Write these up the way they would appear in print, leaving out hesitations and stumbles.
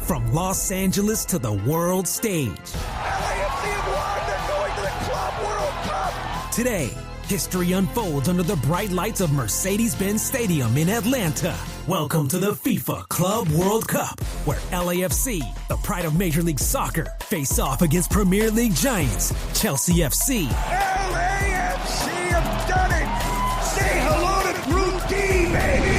From Los Angeles to the world stage. LAFC have won. They're going to the Club World Cup. Today, history unfolds under the bright lights of Mercedes-Benz Stadium in Atlanta. Welcome to the FIFA Club World Cup, where LAFC, the pride of Major League Soccer, face off against Premier League giants Chelsea FC. LAFC have done it. Say hello to Group D, baby.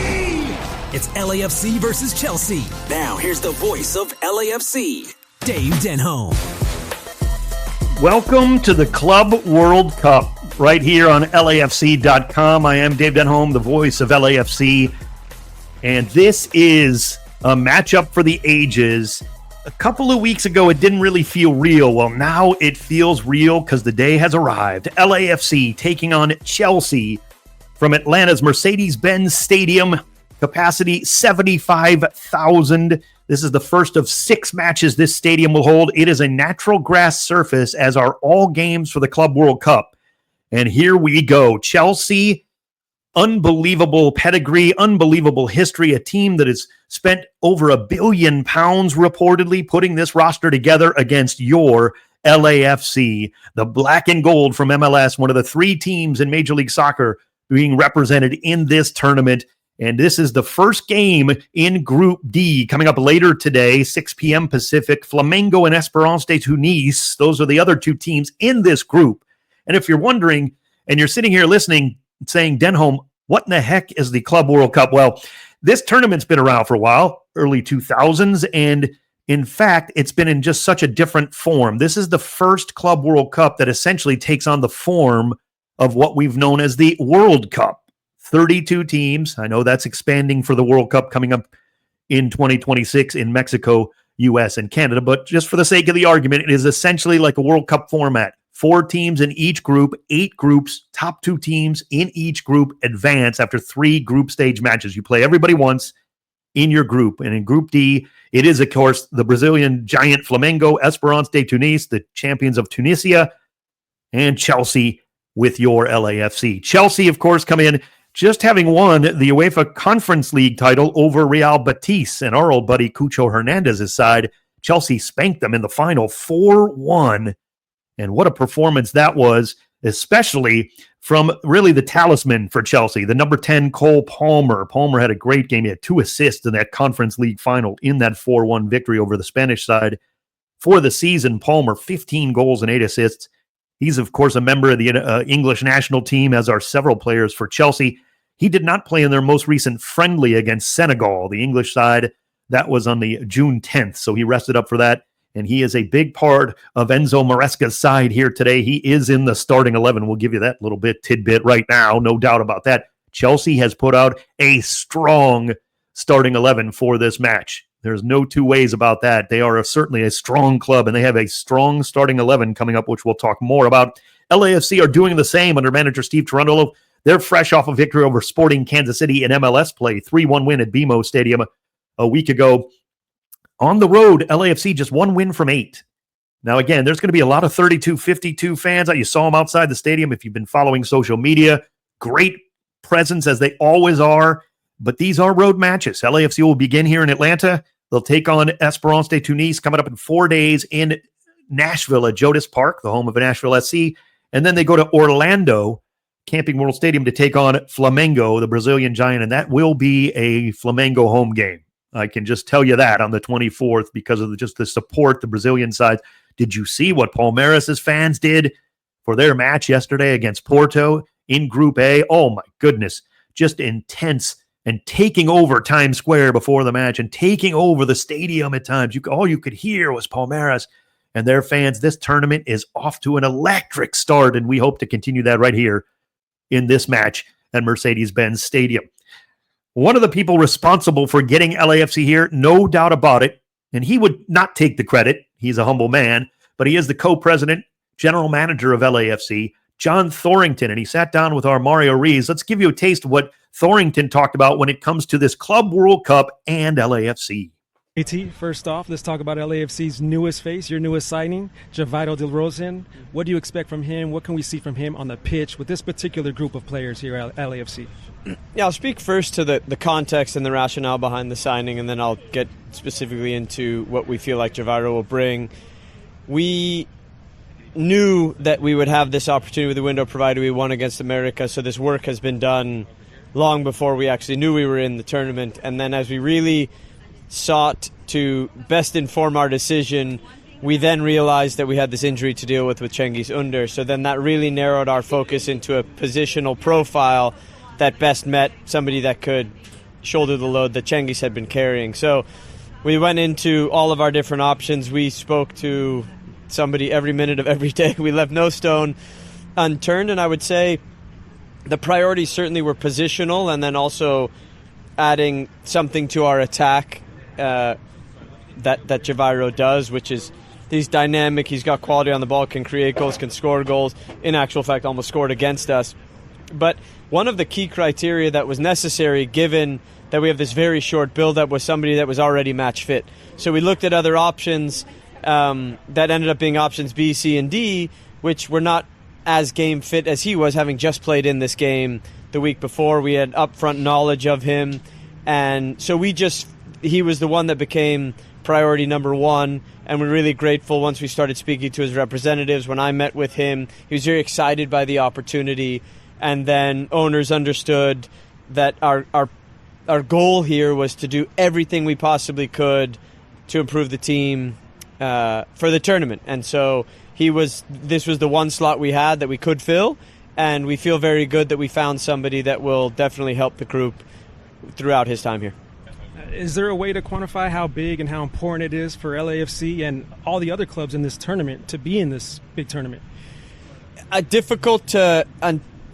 It's LAFC versus Chelsea. Now here's the voice of LAFC, Dave Denholm. Welcome to the Club World Cup right here on LAFC.com. I am Dave Denholm, the voice of LAFC, and this is a matchup for the ages. A couple of weeks ago, it didn't really feel real. Well, now it feels real because the day has arrived. LAFC taking on Chelsea from Atlanta's Mercedes-Benz Stadium. Capacity 75,000. This is the first of 6 matches this stadium will hold. It is a natural grass surface, as are all games for the Club World Cup. And here we go. Chelsea, unbelievable pedigree, unbelievable history, a team that has spent over £1 billion reportedly putting this roster together against your LAFC. The black and gold from MLS, one of the 3 teams in Major League Soccer being represented in this tournament. And this is the first game in Group D coming up later today, 6 p.m. Pacific. Flamengo and Esperance de Tunis, those are the other 2 teams in this group. And if you're wondering, and you're sitting here listening, saying, Denholm, what in the heck is the Club World Cup? Well, this tournament's been around for a while, early 2000s, and in fact, it's been in just such a different form. This is the first Club World Cup that essentially takes on the form of what we've known as the World Cup. 32 teams. I know that's expanding for the World Cup coming up in 2026 in Mexico, U.S., and Canada. But just for the sake of the argument, it is essentially like a World Cup format. 4 teams in each group, 8 groups, top 2 teams in each group advance after 3 group stage matches. You play everybody once in your group. And in Group D, it is, of course, the Brazilian giant Flamengo, Esperance de Tunis, the champions of Tunisia, and Chelsea with your LAFC. Chelsea, of course, come in just having won the UEFA Conference League title over Real Betis and our old buddy Cucho Hernandez's side. Chelsea spanked them in the final 4-1. And what a performance that was, especially from really the talisman for Chelsea, the number 10, Cole Palmer. Palmer had a great game. He had 2 assists in that Conference League final in that 4-1 victory over the Spanish side. For the season, Palmer, 15 goals and 8 assists. He's, of course, a member of the English national team, as are several players for Chelsea. He did not play in their most recent friendly against Senegal, the English side. That was on the June 10th, so he rested up for that. And he is a big part of Enzo Maresca's side here today. He is in the starting 11. We'll give you that little tidbit right now, no doubt about that. Chelsea has put out a strong starting 11 for this match. There's no 2 ways about that. They are certainly a strong club, and they have a strong starting 11 coming up, which we'll talk more about. LAFC are doing the same under manager Steve Cherundolo. They're fresh off a victory over Sporting Kansas City in MLS play, 3-1 win at BMO Stadium a week ago. On the road, LAFC just 1 win from 8. Now, again, there's going to be a lot of 32-52 fans. You saw them outside the stadium if you've been following social media. Great presence, as they always are. But these are road matches. LAFC will begin here in Atlanta. They'll take on Esperance de Tunis coming up in 4 days in Nashville at Geodis Park, the home of Nashville SC. And then they go to Orlando, Camping World Stadium, to take on Flamengo, the Brazilian giant, and that will be a Flamengo home game. I can just tell you that on the 24th because of just the support the Brazilian side. Did you see what Palmeiras' fans did for their match yesterday against Porto in Group A? Oh my goodness, just intense, and taking over Times Square before the match and taking over the stadium at times. All you could hear was Palmeiras and their fans. This tournament is off to an electric start, and we hope to continue that right here in this match at Mercedes-Benz Stadium. One of the people responsible for getting LAFC here, no doubt about it, and he would not take the credit. He's a humble man, but he is the co-president, general manager of LAFC, John Thorrington, and he sat down with our Mario Rees. Let's give you a taste of what Thorrington talked about when it comes to this Club World Cup and LAFC. AT, first off, let's talk about LAFC's newest face, your newest signing, Javido Del Rosen. What do you expect from him? What can we see from him on the pitch with this particular group of players here at LAFC? I'll speak first to the context and the rationale behind the signing, and then I'll get specifically into what we feel like Javairo will bring. We knew that we would have this opportunity with the window provided we won against America, so this work has been done long before we actually knew we were in the tournament. And then as we really sought to best inform our decision, we then realized that we had this injury to deal with Cengiz Ünder. So then that really narrowed our focus into a positional profile that best met somebody that could shoulder the load that Cengiz had been carrying. So we went into all of our different options. We spoke to somebody every minute of every day. We left no stone unturned, and I would say the priorities certainly were positional, and then also adding something to our attack that Javairo does, which is he's dynamic, he's got quality on the ball, can create goals, can score goals. In actual fact, almost scored against us. But one of the key criteria that was necessary, given that we have this very short build-up, was somebody that was already match fit. So we looked at other options that ended up being options B, C, and D, which were not as game fit as he was, having just played in this game the week before. We had upfront knowledge of him, and so he was the one that became priority number one, and we're really grateful once we started speaking to his representatives. When I met with him, he was very excited by the opportunity, and then owners understood that our goal here was to do everything we possibly could to improve the team for the tournament. And so this was the one slot we had that we could fill, and we feel very good that we found somebody that will definitely help the group throughout his time here. Is there a way to quantify how big and how important it is for LAFC and all the other clubs in this tournament to be in this big tournament? It'd be difficult to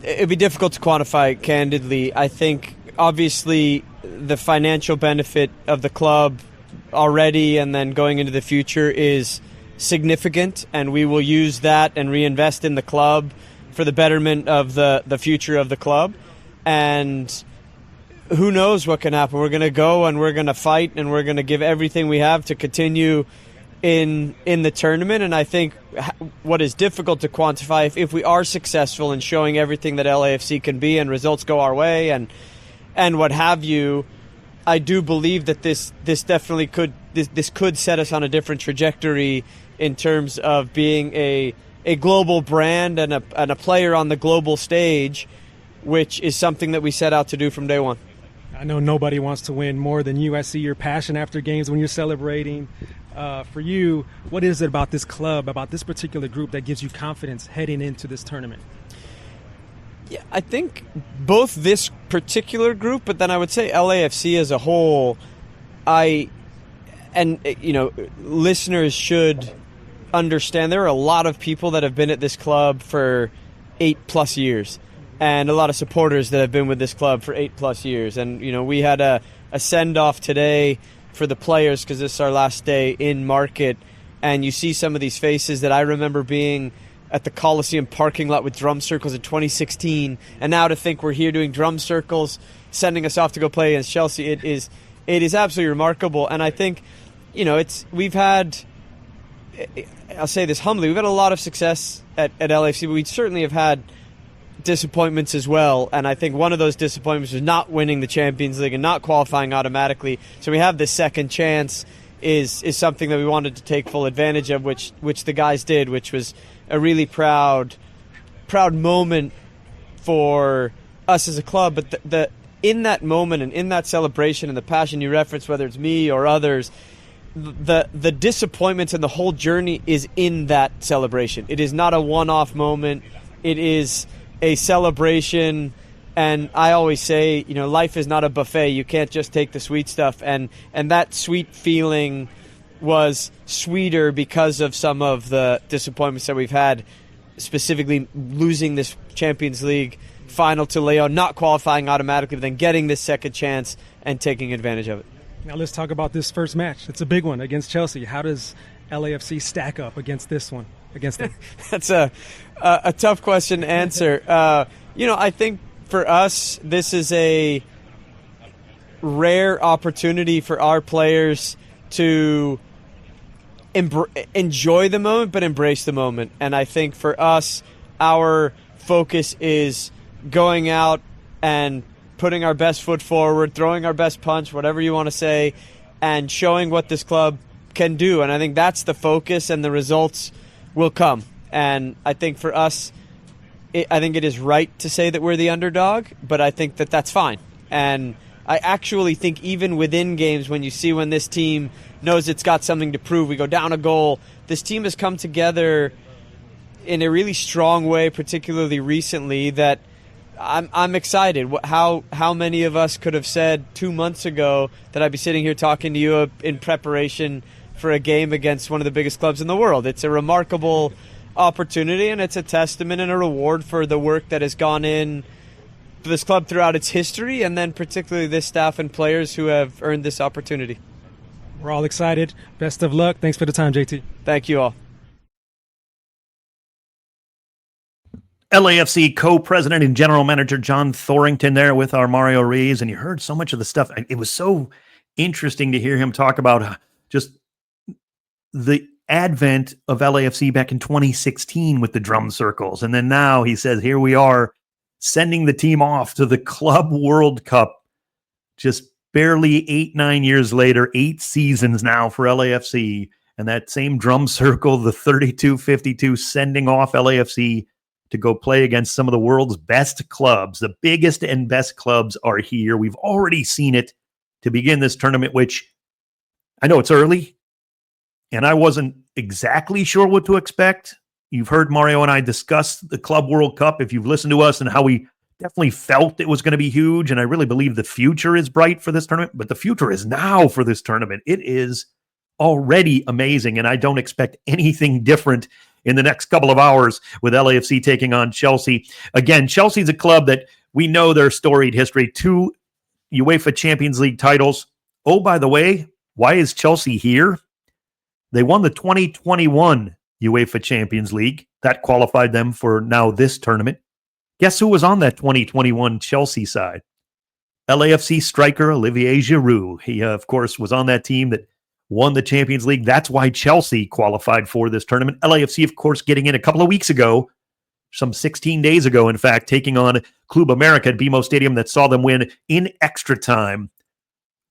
quantify candidly. I think obviously the financial benefit of the club already and then going into the future is significant, and we will use that and reinvest in the club for the betterment of the future of the club. And who knows what can happen. We're going to go and we're going to fight and we're going to give everything we have to continue in the tournament. And I think what is difficult to quantify, if we are successful in showing everything that LAFC can be and results go our way and what have you, I do believe that this definitely could set us on a different trajectory in terms of being a global brand and a player on the global stage, which is something that we set out to do from day one. I know nobody wants to win more than you. I see your passion after games when you're celebrating. For you, what is it about this club, about this particular group that gives you confidence heading into this tournament? Yeah, I think both this particular group, but then I would say LAFC as a whole. Listeners should understand there are a lot of people that have been at this club for 8+ years. And a lot of supporters that have been with this club for 8+ years. And, we had a send-off today for the players because this is our last day in market. And you see some of these faces that I remember being at the Coliseum parking lot with drum circles in 2016. And now to think we're here doing drum circles, sending us off to go play against Chelsea, it is absolutely remarkable. And I think, we've had, I'll say this humbly, we've had a lot of success at LAFC, but we certainly have had disappointments as well, and I think one of those disappointments was not winning the Champions League and not qualifying automatically. So we have this second chance is something that we wanted to take full advantage of, which the guys did, which was a really proud moment for us as a club. But in that moment and in that celebration and the passion you reference, whether it's me or others, the disappointments and the whole journey is in that celebration. It is not a one-off moment. It is a celebration, and I always say, life is not a buffet. You can't just take the sweet stuff, and that sweet feeling was sweeter because of some of the disappointments that we've had, specifically losing this Champions League final to Leon, not qualifying automatically, but then getting this second chance and taking advantage of it. Now let's talk about this first match. It's a big one against Chelsea. How does LAFC stack up against this one? Against them? That's a tough question to answer. I think for us, this is a rare opportunity for our players to enjoy the moment, but embrace the moment. And I think for us, our focus is going out and putting our best foot forward, throwing our best punch, whatever you want to say, and showing what this club can do. And I think that's the focus, and the results will come. And I think for us, I think it is right to say that we're the underdog, but I think that that's fine. And I actually think even within games, when you see when this team knows it's got something to prove, we go down a goal, this team has come together in a really strong way, particularly recently, that I'm excited. How many of us could have said 2 months ago that I'd be sitting here talking to you in preparation for a game against one of the biggest clubs in the world? It's a remarkable opportunity, and it's a testament and a reward for the work that has gone in for this club throughout its history, and then particularly this staff and players who have earned this opportunity. We're all excited. Best of luck. Thanks for the time, JT. Thank you all. LAFC co-president and general manager John Thorrington there with our Mario Ruiz, and you heard so much of the stuff. It was so interesting to hear him talk about just the advent of LAFC back in 2016 with the drum circles. And then now he says, here we are sending the team off to the Club World Cup just barely 8-9 years later, 8 seasons now for LAFC. And that same drum circle, the 32-52, sending off LAFC to go play against some of the world's best clubs. The biggest and best clubs are here. We've already seen it to begin this tournament, which I know it's early, and I wasn't exactly sure what to expect. You've heard Mario and I discuss the Club World Cup, if you've listened to us, and how we definitely felt it was going to be huge, and I really believe the future is bright for this tournament, but the future is now for this tournament. It is already amazing, and I don't expect anything different in the next couple of hours with LAFC taking on Chelsea. Again, Chelsea's a club that we know their storied history. 2 UEFA Champions League titles. Oh, by the way, why is Chelsea here? They won the 2021 UEFA Champions League. That qualified them for now this tournament. Guess who was on that 2021 Chelsea side? LAFC striker Olivier Giroud. He, of course, was on that team that won the Champions League. That's why Chelsea qualified for this tournament. LAFC, of course, getting in a couple of weeks ago, some 16 days ago, in fact, taking on Club America at BMO Stadium that saw them win in extra time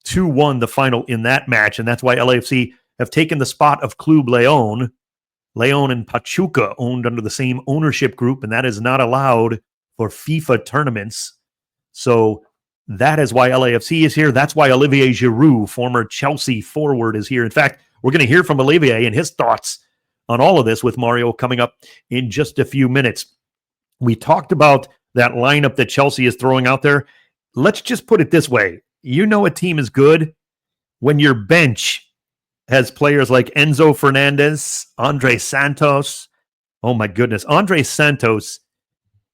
2-1 the final in that match. And that's why LAFC have taken the spot of Club León. León and Pachuca owned under the same ownership group, and that is not allowed for FIFA tournaments. So that is why LAFC is here. That's why Olivier Giroud, former Chelsea forward, is here. In fact, we're going to hear from Olivier and his thoughts on all of this with Mario coming up in just a few minutes. We talked about that lineup that Chelsea is throwing out there. Let's just put it this way. You know a team is good when your bench has players like Enzo Fernandez, Andre Santos. Oh, my goodness. Andre Santos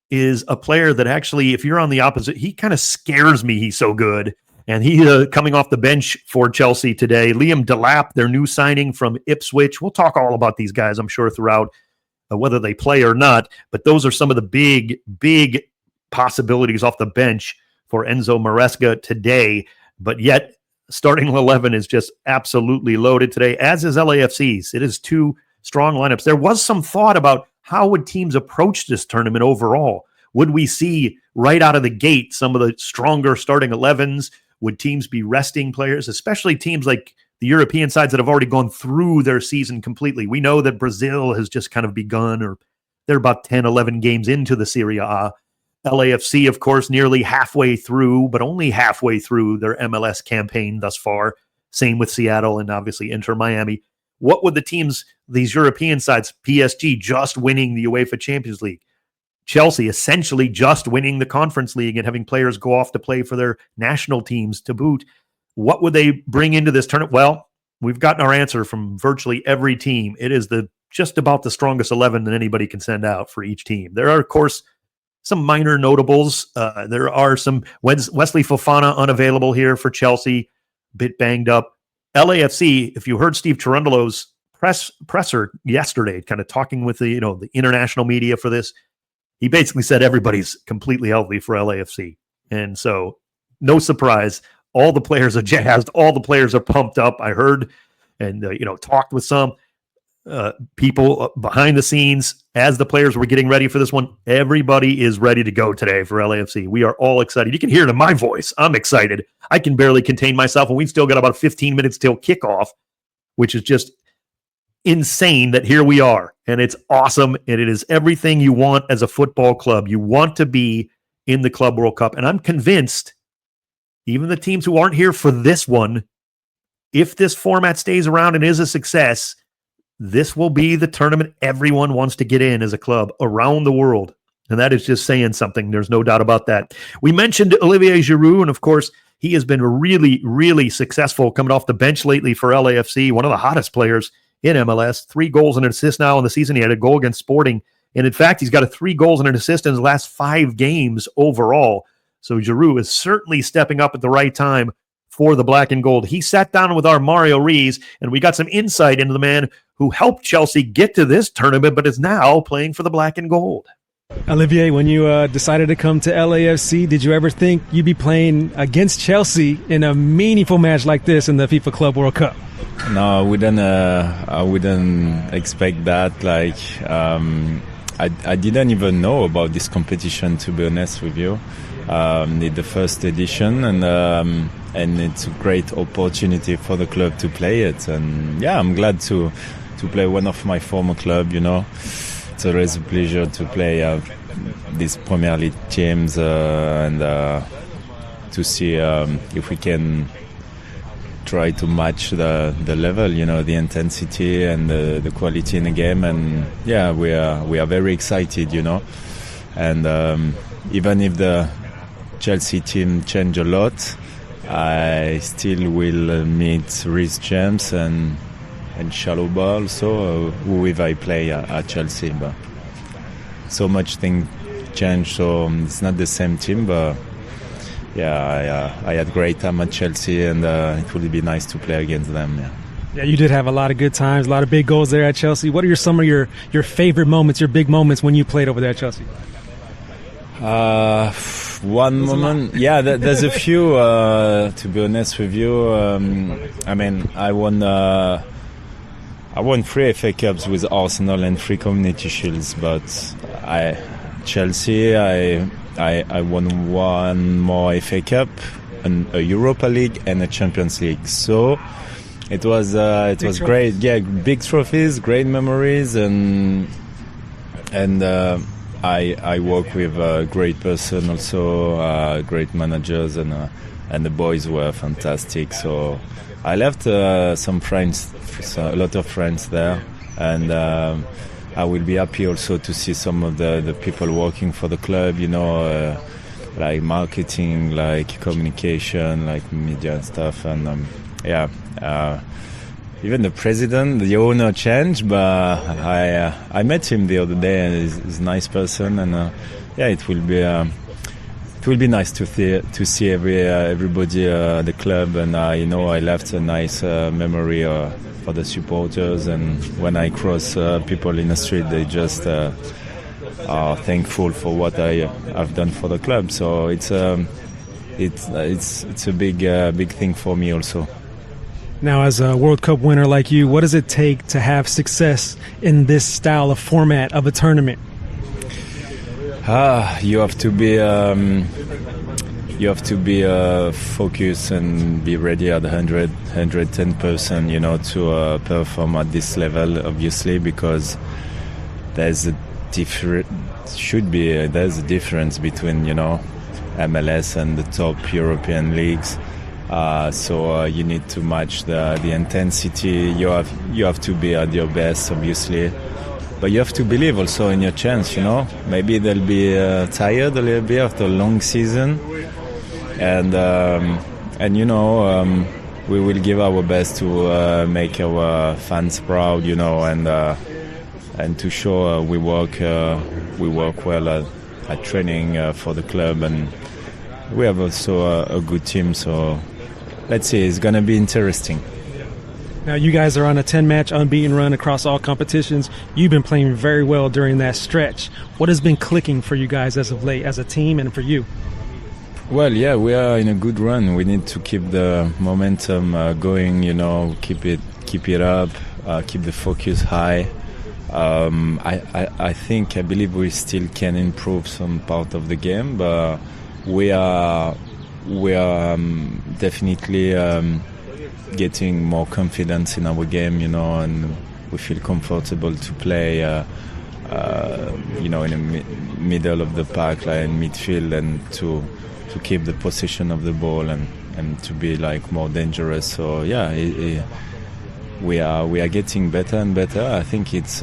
is a player that actually, if you're on the opposite, he kind of scares me. He's so good. And he coming off the bench for Chelsea today. Liam Delap, their new signing from Ipswich. We'll talk all about these guys, I'm sure, throughout whether they play or not. But those are some of the big possibilities off the bench for Enzo Maresca today. But yet, starting 11 is just absolutely loaded today, as is LAFC's. It is 2 strong lineups. There was some thought about how would teams approach this tournament overall? Would we see right out of the gate some of the stronger starting 11s? Would teams be resting players, especially teams like the European sides that have already gone through their season completely? We know that Brazil has just kind of begun, or they're about 10, 11 games into the Serie A. LAFC, of course, nearly halfway through, but only halfway through their MLS campaign thus far. Same with Seattle and obviously Inter Miami. What would the teams, these European sides, PSG just winning the UEFA Champions League, Chelsea essentially just winning the Conference League and having players go off to play for their national teams to boot, what would they bring into this tournament? Well, we've gotten our answer from virtually every team. It is just about the strongest 11 that anybody can send out for each team. There are, of course, some minor notables. There are some Wesley Fofana unavailable here for Chelsea, bit banged up. LAFC, if you heard Steve Cherundolo's presser yesterday, kind of talking with the international media for this, he basically said everybody's completely healthy for LAFC. And so no surprise, all the players are jazzed, all the players are pumped up. I heard and talked with some. people behind the scenes as the players were getting ready for this one. Everybody is ready to go today for LAFC. We are all excited. You can hear it in my voice. I'm excited. I can barely contain myself, and we've still got about 15 minutes till kickoff, which is just insane that here we are. And it's awesome, and it is everything you want as a football club. You want to be in the Club World Cup, and I'm convinced even the teams who aren't here for this one, if this format stays around and is a success, this will be the tournament everyone wants to get in as a club around the world. And that is just saying something. There's no doubt about that. We mentioned Olivier Giroud, and of course, he has been really, really successful coming off the bench lately for LAFC, one of the hottest players in MLS. 3 goals and an assist now in the season. He had a goal against Sporting. And in fact, he's got 3 goals and an assist in his last 5 games overall. So Giroud is certainly stepping up at the right time for the black and gold. He sat down with our Mario Rees, and we got some insight into the man who helped Chelsea get to this tournament, but is now playing for the black and gold. Olivier, when you decided to come to LAFC, did you ever think you'd be playing against Chelsea in a meaningful match like this in the FIFA Club World Cup? No, I wouldn't expect that. Like, I didn't even know about this competition, to be honest with you. The first edition, and it's a great opportunity for the club to play it. And yeah, I'm glad to play one of my former club. You know, it's always a pleasure to play these Premier League teams and to see if we can try to match the level, you know, the intensity and the quality in the game. And yeah, we are very excited, you know. And even if the Chelsea team change a lot, I still will meet Reece James and Chalobah also, who if I play at Chelsea. But so much thing changed, so it's not the same team. But yeah, I had great time at Chelsea, and it would be nice to play against them. Yeah, you did have a lot of good times, a lot of big goals there at Chelsea. What are some of your favorite moments, your big moments when you played over there at Chelsea? One moment, yeah, there's a few. To be honest with you, I mean, I won 3 FA Cups with Arsenal and 3 Community Shields, but Chelsea, I won 1 more FA Cup, a Europa League, and a Champions League. So it was great. Yeah, big trophies, great memories, and I work with a great person also, great managers, and the boys were fantastic. So I left some friends, a lot of friends there, and I will be happy also to see some of the people working for the club, you know, like marketing, like communication, like media and stuff. And even the president, the owner changed, but I met him the other day, and he's a nice person. And it will be nice to see everybody at the club. And you know, I left a nice memory for the supporters. And when I cross people in the street, they just are thankful for what I've done for the club. So it's a big thing for me also. Now, as a World Cup winner like you, what does it take to have success in this style of format of a tournament? You have to be focused and be ready at 110%, you know, to perform at this level, obviously, because there's a difference between, you know, MLS and the top European leagues. So you need to match the intensity. You have to be at your best, obviously, but you have to believe also in your chance. You know, maybe they'll be tired a little bit after a long season, and you know, we will give our best to make our fans proud. You know, and to show we work well at training for the club, and we have also a good team. So let's see, it's going to be interesting. Now, you guys are on a 10-match unbeaten run across all competitions. You've been playing very well during that stretch. What has been clicking for you guys as of late, as a team and for you? Well, yeah, we are in a good run. We need to keep the momentum going, you know, keep keep it up, keep the focus high. I believe we still can improve some part of the game, but we are definitely getting more confidence in our game, and we feel comfortable to play, in the middle of the pack, like in midfield, and to keep the possession of the ball and to be like more dangerous. So yeah, we are getting better and better. I think it's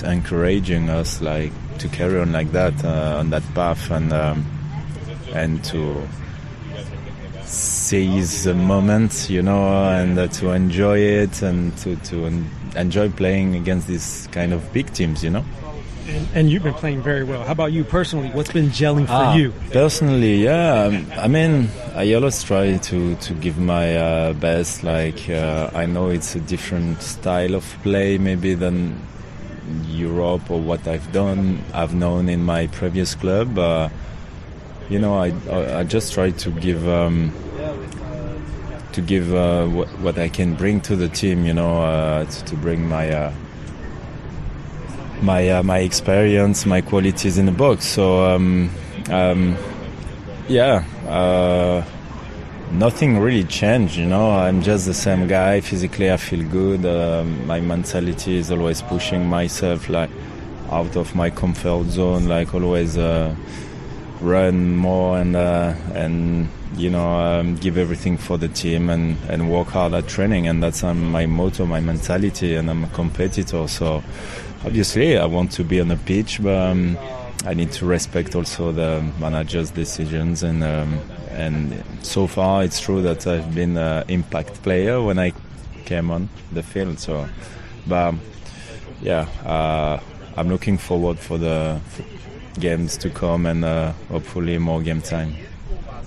encouraging us like to carry on like that on that path and to seize the moment, and to enjoy it and to enjoy playing against these kind of big teams, And you've been playing very well. How about you personally? What's been gelling for you? Personally, yeah. I always try to give my best. Like, I know it's a different style of play maybe than Europe or what I've known in my previous club. I just try to give what I can bring to the team, to bring my experience, my qualities in the box. So nothing really changed. I'm just the same guy. Physically, I feel good. My mentality is always pushing myself like out of my comfort zone, like always run more and give everything for the team and work hard at training. And that's my motto, my mentality. And I'm a competitor, so obviously I want to be on the pitch, but I need to respect also the manager's decisions. And so far it's true that I've been an impact player when I came on the field. So, but I'm looking forward for the games to come and hopefully more game time.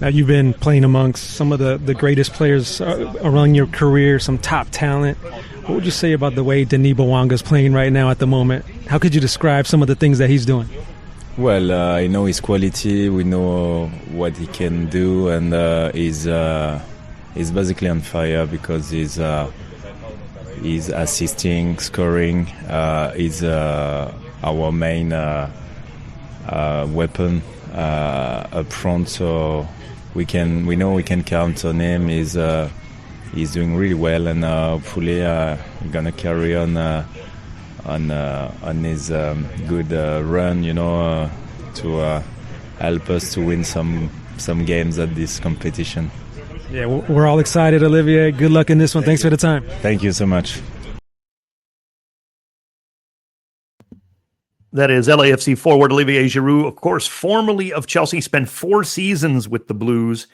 Now, you've been playing amongst some of the greatest players around your career, some top talent. What would you say about the way Denis Bouanga's playing right now at the moment? How could you describe some of the things that he's doing? Well, I know his quality. We know what he can do, and he's basically on fire because he's assisting, scoring. He's our main weapon up front, so we know we can count on him. He's doing really well, and hopefully we're gonna carry on his good run, to help us to win some games at this competition. Yeah, we're all excited, Olivier. Good luck in this one. Thanks for the time. Thank you so much. That is LAFC forward Olivier Giroud, of course, formerly of Chelsea, spent 4 seasons with the Blues,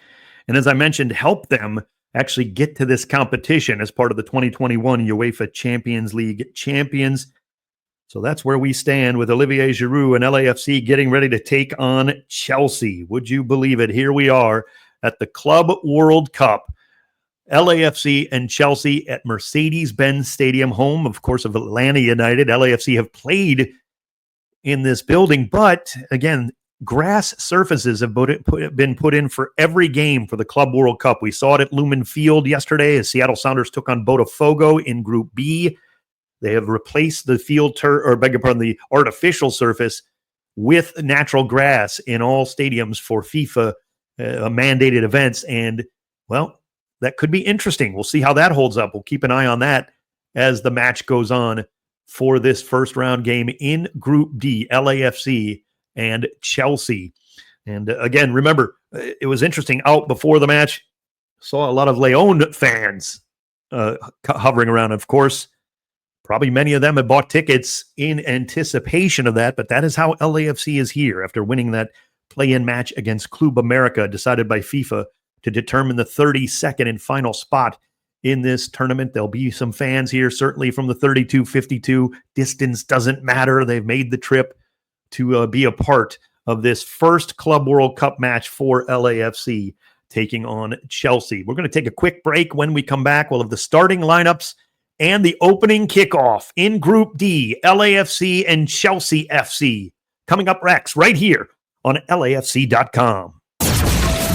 and as I mentioned, helped them actually get to this competition as part of the 2021 UEFA Champions League champions. So that's where we stand with Olivier Giroud and LAFC getting ready to take on Chelsea. Would you believe it? Here we are at the Club World Cup. LAFC and Chelsea at Mercedes-Benz Stadium, home, of course, of Atlanta United. LAFC have played in this building, but again, grass surfaces have been put in for every game for the Club World Cup. We saw it at Lumen Field yesterday as Seattle Sounders took on Botafogo in Group B. They have replaced the the artificial surface with natural grass in all stadiums for FIFA mandated events. And, well, that could be interesting. We'll see how that holds up. We'll keep an eye on that as the match goes on for this first round game in Group D, LAFC and Chelsea. And again, remember, it was interesting out before the match. Saw a lot of Leon fans hovering around. Of course, probably many of them have bought tickets in anticipation of that, but that is how LAFC is here after winning that play-in match against Club America, decided by FIFA to determine the 32nd and final spot in this tournament. There'll be some fans here, certainly from the 32-52. Distance doesn't matter. They've made the trip to be a part of this first Club World Cup match for LAFC taking on Chelsea. We're going to take a quick break. When we come back, we'll have the starting lineups and the opening kickoff in Group D, LAFC and Chelsea FC. Coming up next, right here on LAFC.com.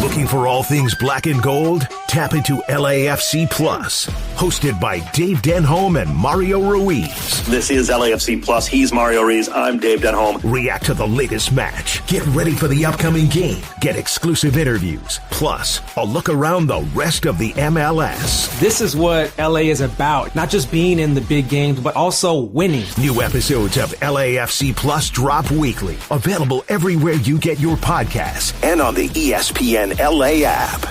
Looking for all things black and gold? Tap into LAFC Plus, hosted by Dave Denholm and Mario Ruiz. This is LAFC Plus. He's Mario Ruiz. I'm Dave Denholm. React to the latest match. Get ready for the upcoming game. Get exclusive interviews. Plus, a look around the rest of the MLS. This is what LA is about. Not just being in the big games, but also winning. New episodes of LAFC Plus drop weekly. Available everywhere you get your podcasts and on the ESPN LA app.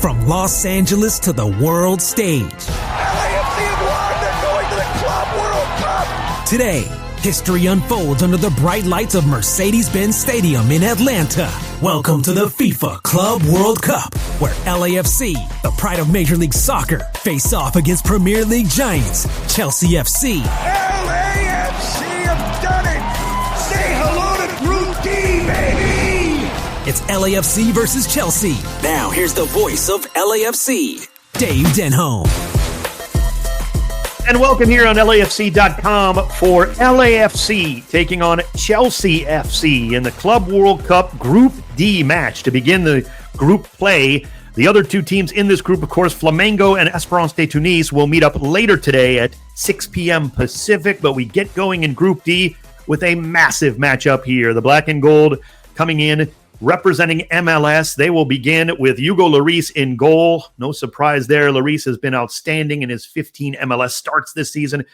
From Los Angeles to the world stage. LAFC have won. They're going to the Club World Cup. Today, history unfolds under the bright lights of Mercedes-Benz Stadium in Atlanta. Welcome to the FIFA Club World Cup, where LAFC, the pride of Major League Soccer, face off against Premier League giants Chelsea FC. LAFC have done it. Say hello to Group D, baby. It's LAFC versus Chelsea. Now, here's the voice of LAFC, Dave Denholm. And welcome here on LAFC.com for LAFC taking on Chelsea FC in the Club World Cup Group D match to begin the group play. The other two teams in this group, of course, Flamengo and Esperance de Tunis, will meet up later today at 6 p.m. Pacific, but we get going in Group D with a massive matchup here. The Black and Gold coming in representing MLS. They will begin with Hugo Lloris in goal. No surprise there. Lloris has been outstanding in his 15 MLS starts this season.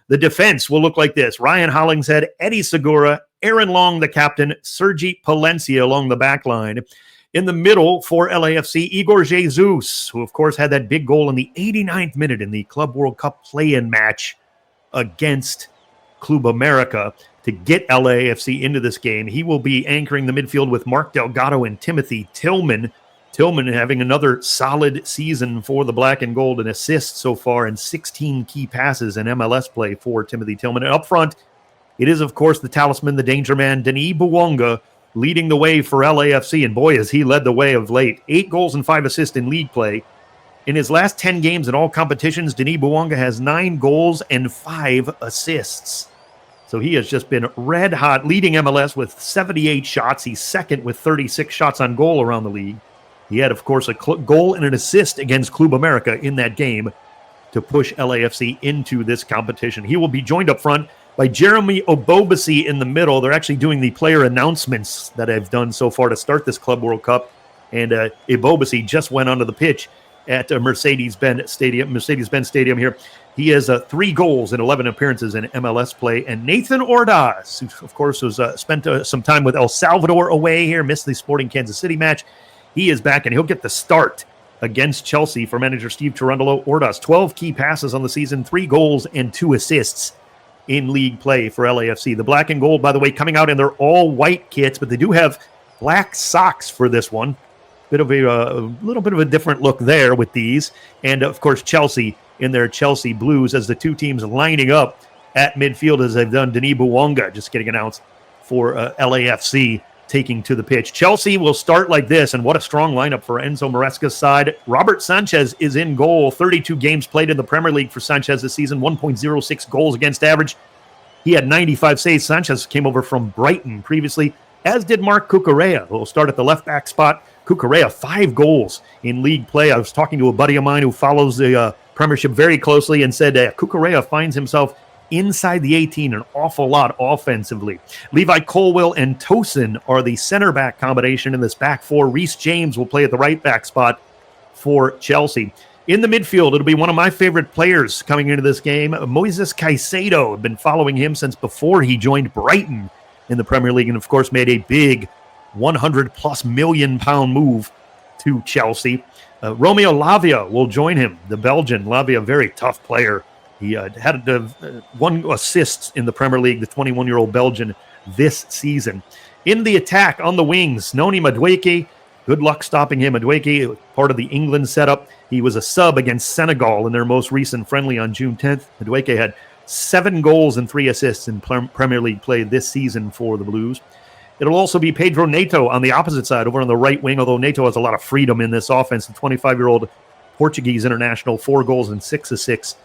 The defense will look like this: Ryan Hollingshead, Eddie Segura, Aaron Long, the captain, Sergi Palencia along the back line. In the middle for LAFC, Igor Jesus, who of course had that big goal in the 89th minute in the Club World Cup play-in match against Club America to get LAFC into this game. He will be anchoring the midfield with Mark Delgado and Timothy Tillman. Tillman having another solid season for the Black and Gold, and assists so far and 16 key passes in MLS play for Timothy Tillman. And up front, it is, of course, the talisman, the danger man, Denis Bouanga, leading the way for LAFC. And boy, has he led the way of late. 8 goals and 5 assists in league play. In his last 10 games in all competitions, Denis Bouanga has 9 goals and 5 assists. So he has just been red hot, leading MLS with 78 shots. He's second with 36 shots on goal around the league. He had, of course, a goal and an assist against Club America in that game to push LAFC into this competition. He will be joined up front by Jeremy Obobisi in the middle. They're actually doing the player announcements that I've done so far to start this Club World Cup. And Obobisi just went onto the pitch at Mercedes-Benz Stadium here. He has 3 goals in 11 appearances in MLS play. And Nathan Ordaz, who, of course, was spent some time with El Salvador away here, missed the Sporting Kansas City match. He is back, and he'll get the start against Chelsea for manager Steve Cherundolo. Ordaz, 12 key passes on the season, 3 goals and 2 assists in league play for LAFC. The Black and Gold, by the way, coming out in their all-white kits, but they do have black socks for this one. A little bit of a different look there with these. And, of course, Chelsea in their Chelsea blues as the two teams lining up at midfield as they've done. Denis Bouanga just getting announced for LAFC taking to the pitch. Chelsea will start like this, and what a strong lineup for Enzo Maresca's side. Robert Sanchez is in goal. 32 games played in the Premier League for Sanchez this season, 1.06 goals against average. He had 95 saves. Sanchez came over from Brighton previously, as did Mark Cucurella, who will start at the left-back spot. Cucurella, 5 goals in league play. I was talking to a buddy of mine who follows the Premiership very closely and said Cucurella finds himself inside the 18 an awful lot offensively. Levi Colwill and Tosin are the center back combination in this back four. Reece James will play at the right back spot for Chelsea. In the midfield, it'll be one of my favorite players coming into this game, Moises Caicedo. I've been following him since before he joined Brighton in the Premier League and, of course, made a big 100-plus million pound move to Chelsea. Romeo Lavia will join him, the Belgian. Lavia, very tough player. He had 1 assist in the Premier League, the 21-year-old Belgian, this season. In the attack, on the wings, Noni Madueke. Good luck stopping him. Madueke, part of the England setup. He was a sub against Senegal in their most recent friendly on June 10th. Madueke had 7 goals and 3 assists in Premier League play this season for the Blues. It'll also be Pedro Neto on the opposite side, over on the right wing, although Neto has a lot of freedom in this offense. The 25-year-old Portuguese international, 4 goals and 6 assists.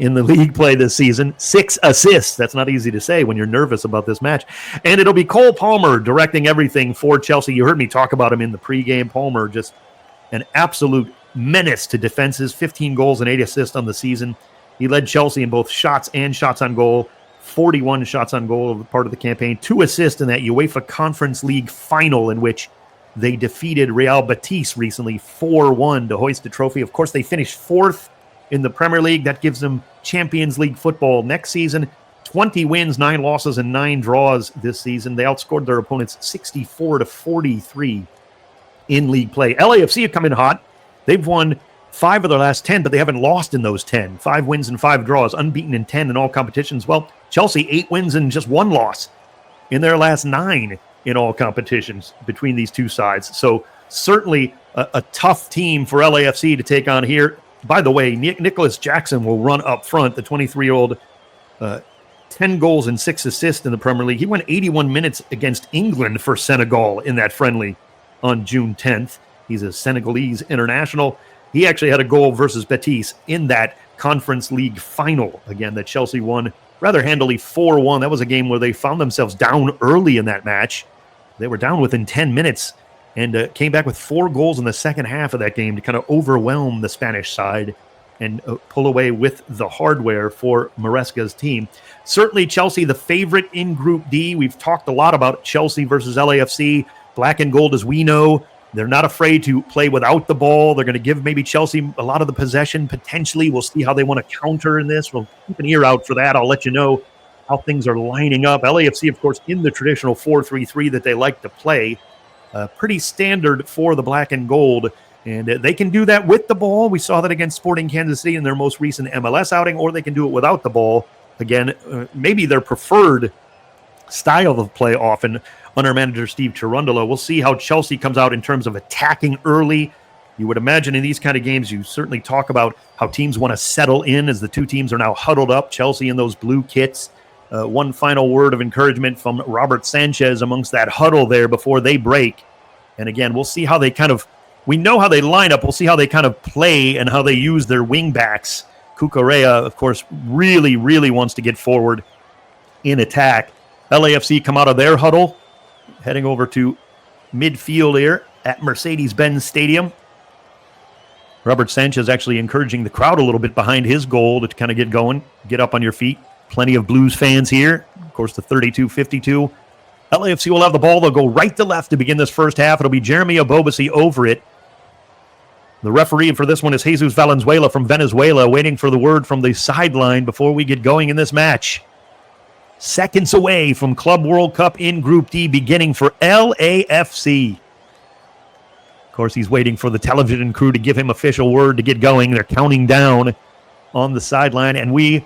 in the league play this season. 6 assists. That's not easy to say when you're nervous about this match. And it'll be Cole Palmer directing everything for Chelsea. You heard me talk about him in the pregame. Palmer, just an absolute menace to defenses. 15 goals and 8 assists on the season. He led Chelsea in both shots and shots on goal. 41 shots on goal part of the campaign. 2 assists in that UEFA Conference League final in which they defeated Real Betis recently 4-1 to hoist the trophy. Of course, they finished 4th in the Premier League. That gives them Champions League football next season. 20 wins, 9 losses, and 9 draws this season. They outscored their opponents 64-43 in league play. LAFC have come in hot. They've won 5 of their last 10, but they haven't lost in those 10. 5 wins and 5 draws, unbeaten in 10 in all competitions. Well, Chelsea, 8 wins and just 1 loss in their last 9 in all competitions between these two sides. So certainly a tough team for LAFC to take on here. By the way, Nicholas Jackson will run up front, the 23-year-old, 10 goals and 6 assists in the Premier League. He went 81 minutes against England for Senegal in that friendly on June 10th. He's a Senegalese international. He actually had a goal versus Betis in that Conference League final, again, that Chelsea won rather handily 4-1. That was a game where they found themselves down early in that match. They were down within 10 minutes and came back with 4 goals in the second half of that game to kind of overwhelm the Spanish side and pull away with the hardware for Maresca's team. Certainly Chelsea, the favorite in Group D. We've talked a lot about Chelsea versus LAFC. Black and gold, as we know. They're not afraid to play without the ball. They're going to give maybe Chelsea a lot of the possession, potentially. We'll see how they want to counter in this. We'll keep an ear out for that. I'll let you know how things are lining up. LAFC, of course, in the traditional 4-3-3 that they like to play. Pretty standard for the black and gold. And they can do that with the ball. We saw that against Sporting Kansas City in their most recent MLS outing, or they can do it without the ball. Again, maybe their preferred style of play often under manager Steve Cherundolo. We'll see how Chelsea comes out in terms of attacking early. You would imagine in these kind of games, you certainly talk about how teams want to settle in as the two teams are now huddled up, Chelsea in those blue kits. One final word of encouragement from Robert Sanchez amongst that huddle there before they break. And again, we'll see how they we know how they line up. We'll see how they kind of play and how they use their wing backs. Cucurella, of course, really, really wants to get forward in attack. LAFC come out of their huddle, heading over to midfield here at Mercedes-Benz Stadium. Robert Sanchez actually encouraging the crowd a little bit behind his goal to kind of get going, get up on your feet. Plenty of Blues fans here. Of course, the 32-52. LAFC will have the ball. They'll go right to left to begin this first half. It'll be Jeremy Abobasi over it. The referee for this one is Jesus Valenzuela from Venezuela, waiting for the word from the sideline before we get going in this match. Seconds away from Club World Cup in Group D beginning for LAFC. Of course, he's waiting for the television crew to give him official word to get going. They're counting down on the sideline, and we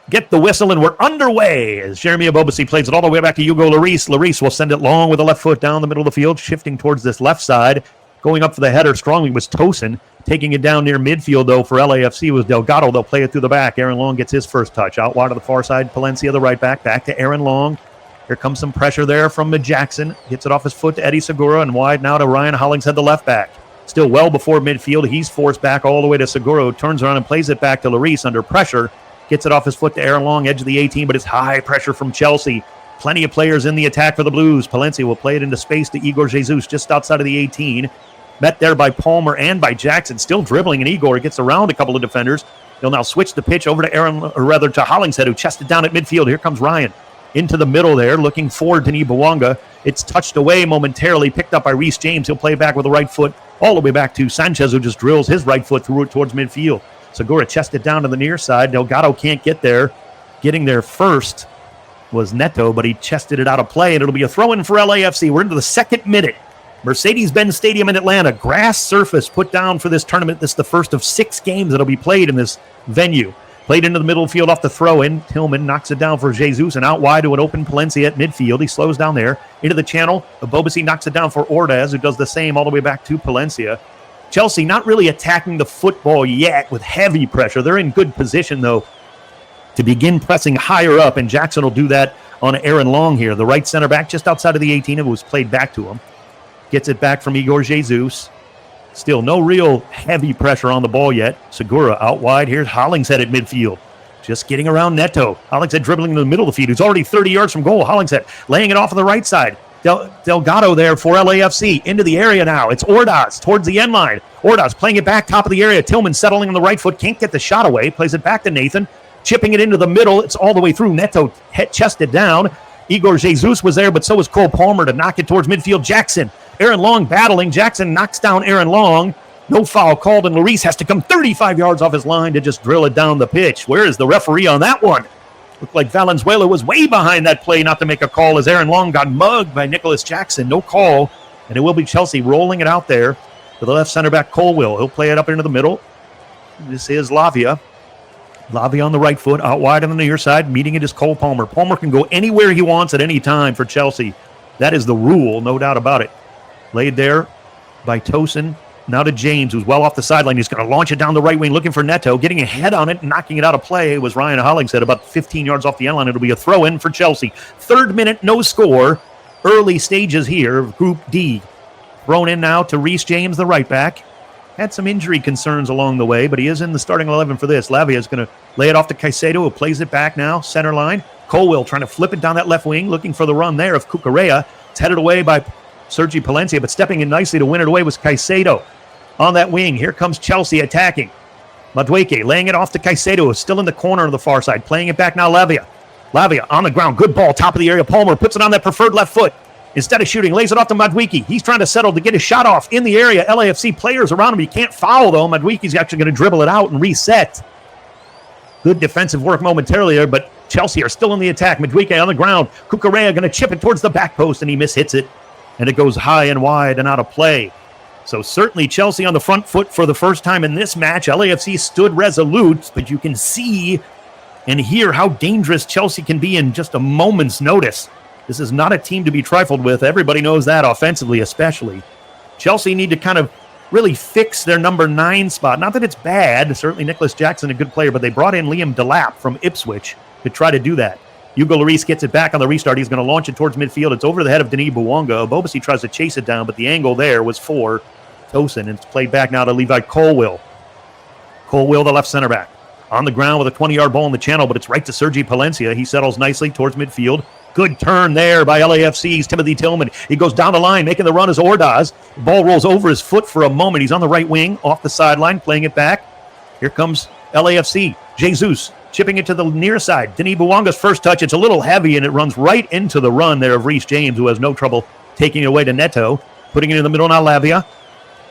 get the whistle, and we're underway as Jeremy Abobasi plays it all the way back to Hugo Lloris. Lloris will send it long with the left foot down the middle of the field, shifting towards this left side. Going up for the header strongly was Tosin. Taking it down near midfield, though, for LAFC was Delgado. They'll play it through the back. Aaron Long gets his first touch. Out wide to the far side, Palencia, the right back. Back to Aaron Long. Here comes some pressure there from Jackson. Gets it off his foot to Eddie Segura, and wide now to Ryan Hollingshead, the left back. Still well before midfield. He's forced back all the way to Segura. Turns around and plays it back to Lloris under pressure. Gets it off his foot to Aaron Long, edge of the 18, but it's high pressure from Chelsea. Plenty of players in the attack for the Blues. Palencia will play it into space to Igor Jesus just outside of the 18. Met there by Palmer and by Jackson. Still dribbling, and Igor gets around a couple of defenders. He'll now switch the pitch over to Hollingshead, who chested down at midfield. Here comes Ryan into the middle there, looking for Denis Bouanga. It's touched away momentarily, picked up by Reece James. He'll play back with the right foot all the way back to Sanchez, who just drills his right foot through it towards midfield. Segura chested down to the near side. Delgado can't get there. Getting there first was Neto, but he chested it out of play, and it'll be a throw-in for LAFC. We're into the second minute. Mercedes-Benz Stadium in Atlanta, grass surface put down for this tournament. This is the first of 6 games that'll be played in this venue. Played into the middle field off the throw-in. Tillman knocks it down for Jesus, and out wide to an open Palencia at midfield. He slows down there. Into the channel, Abobasi knocks it down for Ordaz, who does the same all the way back to Palencia. Chelsea not really attacking the football yet with heavy pressure. They're in good position, though, to begin pressing higher up, and Jackson will do that on Aaron Long here. The right center back just outside of the 18. It was played back to him. Gets it back from Igor Jesus. Still no real heavy pressure on the ball yet. Segura out wide. Here's Hollingshead at midfield. Just getting around Neto. Hollingshead dribbling in the middle of the field. He's already 30 yards from goal. Hollingshead laying it off on the right side. Delgado there for LAFC. Into the area now. It's Ordaz towards the end line. Ordaz playing it back, top of the area. Tillman settling on the right foot. Can't get the shot away. Plays it back to Nathan. Chipping it into the middle. It's all the way through. Neto chested down. Igor Jesus was there, but so was Cole Palmer to knock it towards midfield. Jackson. Aaron Long battling. Jackson knocks down Aaron Long. No foul called, and Lloris has to come 35 yards off his line to just drill it down the pitch. Where is the referee on that one? Looked like Valenzuela was way behind that play not to make a call as Aaron Long got mugged by Nicholas Jackson. No call, and it will be Chelsea rolling it out there to the left center back, Colwill. He'll play it up into the middle. This is Lavia. Lavia on the right foot, out wide on the near side. Meeting it is Cole Palmer. Palmer can go anywhere he wants at any time for Chelsea. That is the rule, no doubt about it. Laid there by Tosin. Now to James, who's well off the sideline. He's going to launch it down the right wing, looking for Neto. Getting a head on it, knocking it out of play was Ryan Hollingshead, about 15 yards off the end line. It'll be a throw-in for Chelsea. 3rd minute, no score. Early stages here of Group D. Thrown in now to Reece James, the right back. Had some injury concerns along the way, but he is in the starting 11 for this. Lavia is going to lay it off to Caicedo, who plays it back now, center line. Colwill trying to flip it down that left wing, looking for the run there of Cucurella. It's headed away by Sergi Palencia, but stepping in nicely to win it away was Caicedo. On that wing, here comes Chelsea attacking. Madueke laying it off to Caicedo, still in the corner on the far side. Playing it back now, Lavia. Lavia on the ground, good ball, top of the area. Palmer puts it on that preferred left foot. Instead of shooting, lays it off to Madueke. He's trying to settle to get his shot off in the area. LAFC players around him. He can't foul, though. Madueke's actually going to dribble it out and reset. Good defensive work momentarily there, but Chelsea are still in the attack. Madueke on the ground. Cucurella going to chip it towards the back post, and he mishits it. And it goes high and wide and out of play. So certainly Chelsea on the front foot for the first time in this match. LAFC stood resolute, but you can see and hear how dangerous Chelsea can be in just a moment's notice. This is not a team to be trifled with. Everybody knows that, offensively especially. Chelsea need to kind of really fix their number 9 spot. Not that it's bad. Certainly Nicholas Jackson, a good player, but they brought in Liam Delap from Ipswich to try to do that. Hugo Lloris gets it back on the restart. He's going to launch it towards midfield. It's over the head of Denis Bouanga. Bobasi tries to chase it down, but the angle there was for Tosin, and it's played back now to Levi Colwill. Colwill, the left center back. On the ground with a 20-yard ball in the channel, but it's right to Sergi Palencia. He settles nicely towards midfield. Good turn there by LAFC's Timothy Tillman. He goes down the line, making the run as Ordaz. The ball rolls over his foot for a moment. He's on the right wing, off the sideline, playing it back. Here comes LAFC. Jesus chipping it to the near side. Denis Bouanga's first touch. It's a little heavy, and it runs right into the run there of Reece James, who has no trouble taking it away to Neto. Putting it in the middle now, Lavia.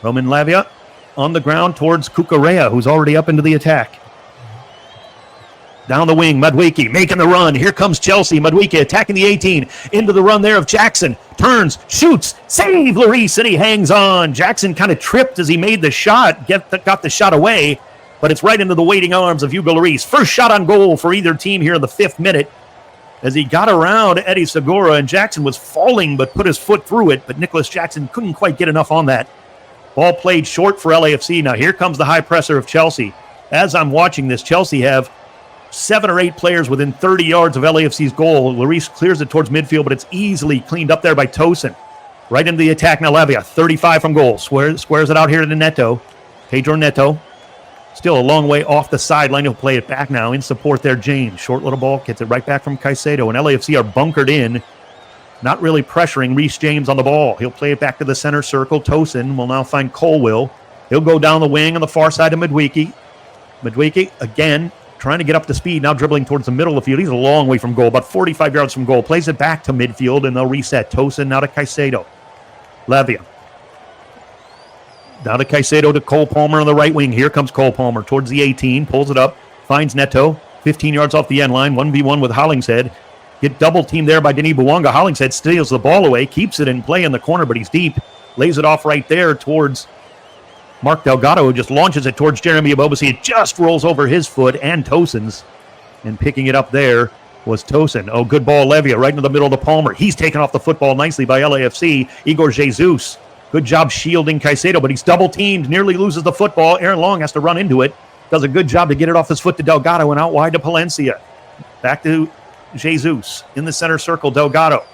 Roman Lavia on the ground towards Cucurella, who's already up into the attack. Down the wing, Madueke making the run. Here comes Chelsea. Madueke attacking the 18. Into the run there of Jackson. Turns, shoots, save Lloris, and he hangs on. Jackson kind of tripped as he made the shot, got the shot away, but it's right into the waiting arms of Hugo Lloris. First shot on goal for either team here in the 5th minute as he got around Eddie Segura, and Jackson was falling but put his foot through it, but Nicholas Jackson couldn't quite get enough on that. Ball played short for LAFC. Now here comes the high presser of Chelsea. As I'm watching this, Chelsea have 7 or 8 players within 30 yards of LAFC's goal. Lloris clears it towards midfield, but it's easily cleaned up there by Tosin. Right into the attack now, Lavia. 35 from goal. Squares it out here to Neto. Pedro Neto. Still a long way off the sideline. He'll play it back now in support there. James. Short little ball. Gets it right back from Caicedo. And LAFC are bunkered in. Not really pressuring Reece James on the ball. He'll play it back to the center circle. Tosin will now find Colwill. He'll go down the wing on the far side of Madueke. Madueke, again, trying to get up to speed. Now dribbling towards the middle of the field. He's a long way from goal, about 45 yards from goal. Plays it back to midfield, and they'll reset. Tosin now to Caicedo. Lavia. Down to Caicedo to Cole Palmer on the right wing. Here comes Cole Palmer towards the 18. Pulls it up. Finds Neto. 15 yards off the end line. 1v1 with Hollingshead. Get double teamed there by Denis Bouanga. Hollingshead steals the ball away. Keeps it in play in the corner, but he's deep. Lays it off right there towards Mark Delgado, who just launches it towards Jeremy Abobasi. It just rolls over his foot and Tosin's. And picking it up there was Tosin. Oh, good ball, Levia, right into the middle of the Palmer. He's taken off the football nicely by LAFC. Igor Jesus. Good job shielding Caicedo, but he's double teamed. Nearly loses the football. Aaron Long has to run into it. Does a good job to get it off his foot to Delgado and out wide to Palencia. Back to Jesus in the center circle. Delgado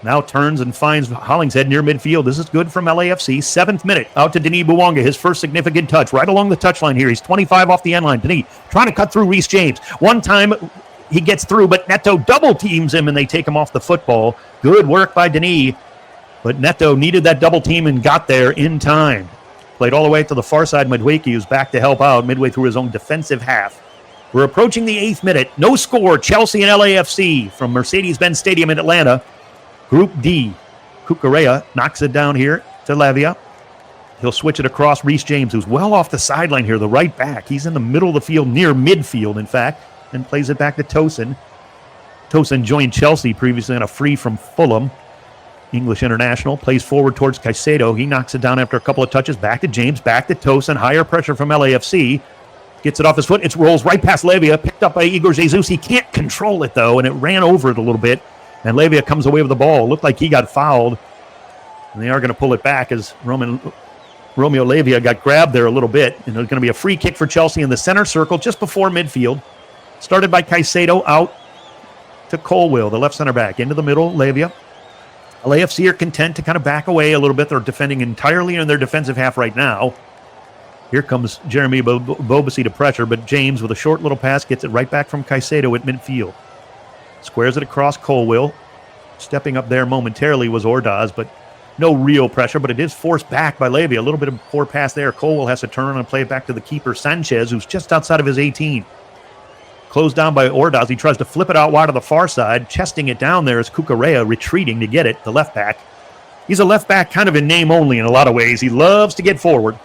Now turns and finds Hollingshead near midfield. This is good from LAFC. 7th minute, out to Denis Bouanga, his first significant touch, right along the touchline here. He's 25 off the end line. Denis trying to cut through Reece James. One time he gets through, but Neto double teams him and they take him off the football. Good work by Denis, but Neto needed that double team and got there in time. Played all the way to the far side. Madueke, who's back to help out midway through his own defensive half. We're approaching the 8th minute. No score. Chelsea and LAFC from Mercedes-Benz Stadium in Atlanta. Group D. Cucurella knocks it down here to Lavia. He'll switch it across. Reece James, who's well off the sideline here, the right back. He's in the middle of the field, near midfield, in fact, and plays it back to Tosin. Tosin joined Chelsea previously on a free from Fulham. English international. Plays forward towards Caicedo. He knocks it down after a couple of touches. Back to James, back to Tosin. Higher pressure from LAFC. Gets it off his foot. It rolls right past Lavia. Picked up by Igor Jesus. He can't control it, though, and it ran over it a little bit. And Lavia comes away with the ball. Looked like he got fouled. And they are going to pull it back as Romeo Lavia got grabbed there a little bit. And there's going to be a free kick for Chelsea in the center circle just before midfield. Started by Caicedo, out to Colwill, the left center back. Into the middle, Lavia. LAFC are content to kind of back away a little bit. They're defending entirely in their defensive half right now. Here comes Jeremy Bobasi to pressure, but James with a short little pass gets it right back from Caicedo at midfield. Squares it across Colwill. Stepping up there momentarily was Ordaz, but no real pressure, but it is forced back by Lavia. A little bit of poor pass there. Colwill has to turn and play it back to the keeper, Sanchez, who's just outside of his 18. Closed down by Ordaz. He tries to flip it out wide to the far side. Chesting it down there is Cucurella retreating to get it, the left back. He's a left back kind of in name only in a lot of ways. He loves to get forward.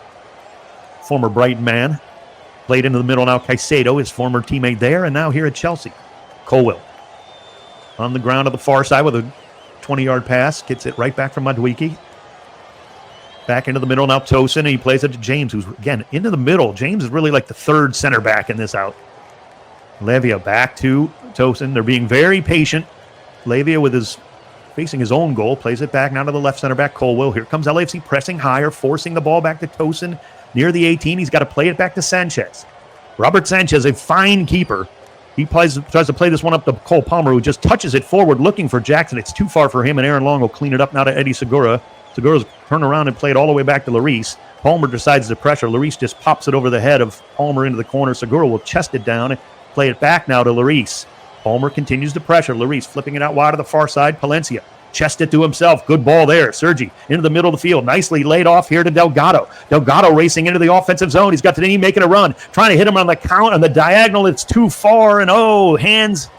Former Brighton man. Played into the middle now. Caicedo, his former teammate there, and now here at Chelsea. Colwill. On the ground of the far side with a 20-yard pass. Gets it right back from Madueke. Back into the middle now, Tosin. And he plays it to James, who's, again, into the middle. James is really like the third center back in this out. Lavia back to Tosin. They're being very patient. Lavia with his facing his own goal. Plays it back now to the left center back, Colwill. Here comes LAFC pressing higher, forcing the ball back to Tosin near the 18. He's got to play it back to Sanchez. Robert Sanchez, a fine keeper. He tries to play this one up to Cole Palmer, who just touches it forward, looking for Jackson. It's too far for him, and Aaron Long will clean it up now to Eddie Segura. Segura's turn around and play it all the way back to Lloris. Palmer decides to pressure. Lloris just pops it over the head of Palmer into the corner. Segura will chest it down and play it back now to Lloris. Palmer continues to pressure. Lloris flipping it out wide to the far side. Palencia chest it to himself. Good ball there. Sergi into the middle of the field. Nicely laid off here to Delgado. Delgado racing into the offensive zone. He's got Denis making a run. Trying to hit him on the count on the diagonal. It's too far. And hands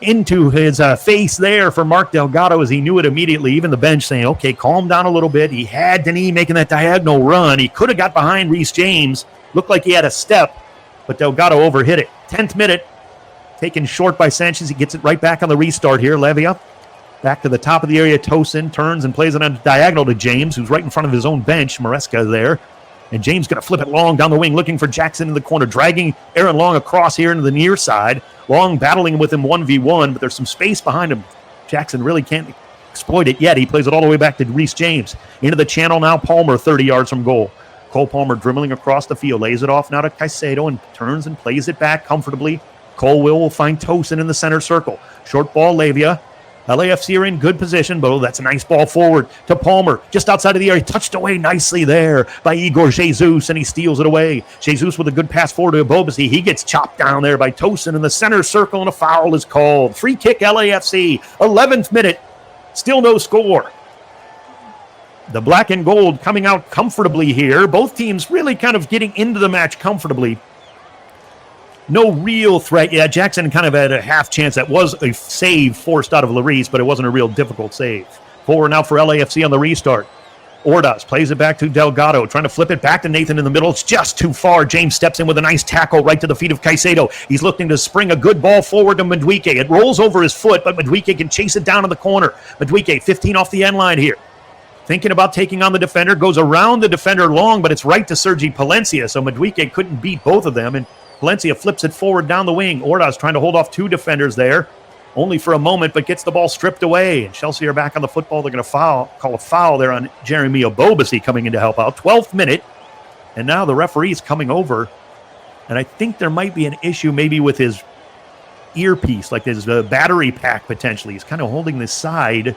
into his face there for Mark Delgado as he knew it immediately. Even the bench saying, okay, calm down a little bit. He had Denis making that diagonal run. He could have got behind Reece James. Looked like he had a step, but Delgado overhit it. 10th minute. Taken short by Sanchez. He gets it right back on the restart here. Lavia. Back to the top of the area, Tosin turns and plays it on diagonal to James, who's right in front of his own bench. Maresca there. And James going to flip it long down the wing, looking for Jackson in the corner, dragging Aaron Long across here into the near side. Long battling with him 1v1, but there's some space behind him. Jackson really can't exploit it yet. He plays it all the way back to Reece James. Into the channel now, Palmer 30 yards from goal. Cole Palmer dribbling across the field, lays it off now to Caicedo and turns and plays it back comfortably. Colwill will find Tosin in the center circle. Short ball, Lavia. LAFC are in good position, but that's a nice ball forward to Palmer, just outside of the area, touched away nicely there by Igor Jesus, and he steals it away. Jesus with a good pass forward to Bobasi. He gets chopped down there by Tosin in the center circle, and a foul is called. Free kick LAFC, 11th minute, still no score. The black and gold coming out comfortably here. Both teams really kind of getting into the match comfortably. No real threat. Yeah, Jackson kind of had a half chance. That was a save forced out of Lloris, but it wasn't a real difficult save. Forward now for LAFC on the restart. Ordaz plays it back to Delgado, trying to flip it back to Nathan in the middle. It's just too far. James steps in with a nice tackle right to the feet of Caicedo. He's looking to spring a good ball forward to Madueke. It rolls over his foot, but Madueke can chase it down in the corner. Madueke, 15 off the end line here. Thinking about taking on the defender, goes around the defender long, but it's right to Sergi Palencia, so Madueke couldn't beat both of them, and Palencia flips it forward down the wing. Ordaz trying to hold off two defenders there, only for a moment, but gets the ball stripped away. And Chelsea are back on the football. They're going to call a foul there on Jeremy Bobasi coming in to help out. 12th minute, and now the referee's coming over, and I think there might be an issue maybe with his earpiece, like his battery pack potentially. He's kind of holding this side.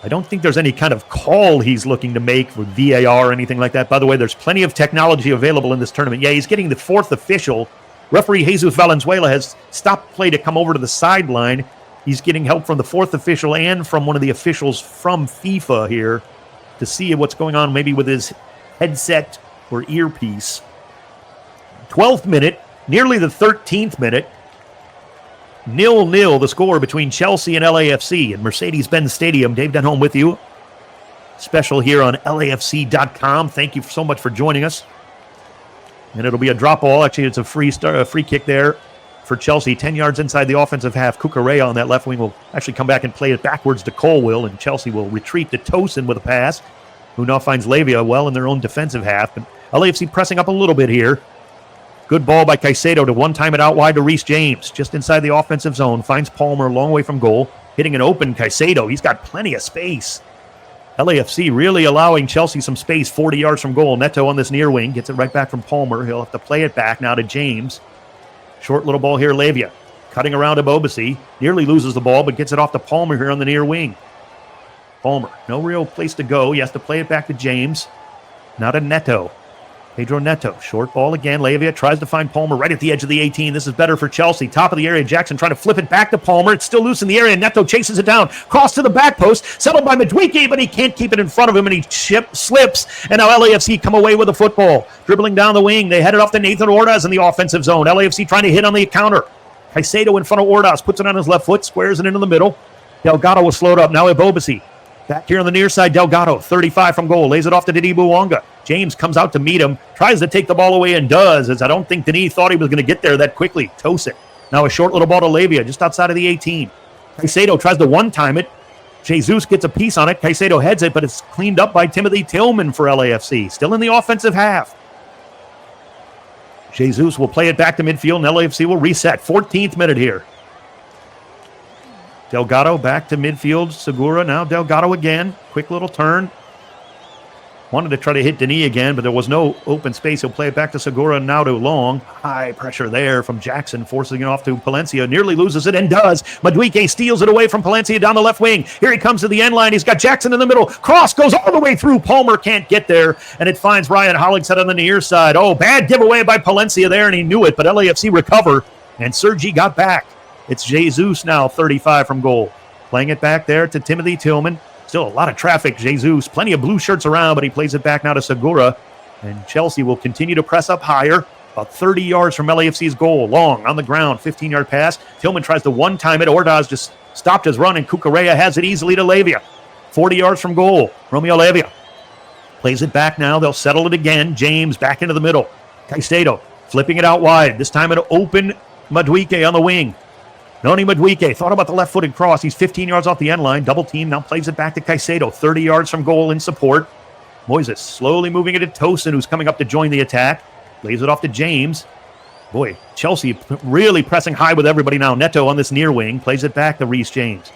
I don't think there's any kind of call he's looking to make with VAR or anything like that. By the way, there's plenty of technology available in this tournament. Yeah, he's getting the fourth official. Referee Jesus Valenzuela has stopped play to come over to the sideline. He's getting help from the fourth official and from one of the officials from FIFA here to see what's going on, maybe with his headset or earpiece. 12th minute, nearly the 13th minute. 0-0 the score between Chelsea and LAFC in Mercedes-Benz Stadium. Dave Denholm with you. Special here on LAFC.com. Thank you so much for joining us. And it'll be a drop ball. Actually, it's a free kick there for Chelsea. 10 yards inside the offensive half. Cucurella on that left wing will actually come back and play it backwards to Colwill, and Chelsea will retreat to Tosin with a pass, who now finds Lavia well in their own defensive half. But LAFC pressing up a little bit here. Good ball by Caicedo to one-time it out wide to Reece James. Just inside the offensive zone. Finds Palmer a long way from goal. Hitting an open Caicedo. He's got plenty of space. LAFC really allowing Chelsea some space 40 yards from goal. Neto on this near wing. Gets it right back from Palmer. He'll have to play it back now to James. Short little ball here, Lavia. Cutting around to Bobasi. Nearly loses the ball, but gets it off to Palmer here on the near wing. Palmer, no real place to go. He has to play it back to James. Now to Neto. Pedro Neto, short ball again. Lavia tries to find Palmer right at the edge of the 18. This is better for Chelsea. Top of the area, Jackson trying to flip it back to Palmer. It's still loose in the area. Neto chases it down. Cross to the back post. Settled by Madueke, but he can't keep it in front of him, and he slips. And now LAFC come away with the football. Dribbling down the wing. They head it off to Nathan Ordaz in the offensive zone. LAFC trying to hit on the counter. Caicedo in front of Ordaz. Puts it on his left foot. Squares it into the middle. Delgado was slowed up. Now Ebobasi. Back here on the near side, Delgado, 35 from goal. Lays it off to Denis Bouanga. James comes out to meet him. Tries to take the ball away and does, as I don't think Denis thought he was going to get there that quickly. Tosin. Now a short little ball to Lavia, just outside of the 18. Caicedo tries to one-time it. Jesus gets a piece on it. Caicedo heads it, but it's cleaned up by Timothy Tillman for LAFC. Still in the offensive half. Jesus will play it back to midfield, and LAFC will reset. 14th minute here. Delgado back to midfield. Segura now. Delgado again. Quick little turn. Wanted to try to hit Denis again, but there was no open space. He'll play it back to Segura now to Long. High pressure there from Jackson, forcing it off to Palencia. Nearly loses it and does. Madueke steals it away from Palencia down the left wing. Here he comes to the end line. He's got Jackson in the middle. Cross goes all the way through. Palmer can't get there, and it finds Ryan Hollingshead on the near side. Oh, bad giveaway by Palencia there, and he knew it, but LAFC recover, and Sergi got back. It's Jesus now, 35 from goal. Playing it back there to Timothy Tillman. Still a lot of traffic, Jesus. Plenty of blue shirts around, but he plays it back now to Segura. And Chelsea will continue to press up higher. About 30 yards from LAFC's goal. Long on the ground, 15-yard pass. Tillman tries to one-time it. Ordaz just stopped his run, and Cucurella has it easily to Lavia. 40 yards from goal. Romeo Lavia plays it back now. They'll settle it again. James back into the middle. Caicedo flipping it out wide. This time an open Madueke on the wing. Noni Madueke thought about the left-footed cross. He's 15 yards off the end line. Double team. Now plays it back to Caicedo. 30 yards from goal in support. Moises slowly moving it to Tosin, who's coming up to join the attack. Lays it off to James. Boy, Chelsea really pressing high with everybody now. Neto on this near wing. Plays it back to Reece James.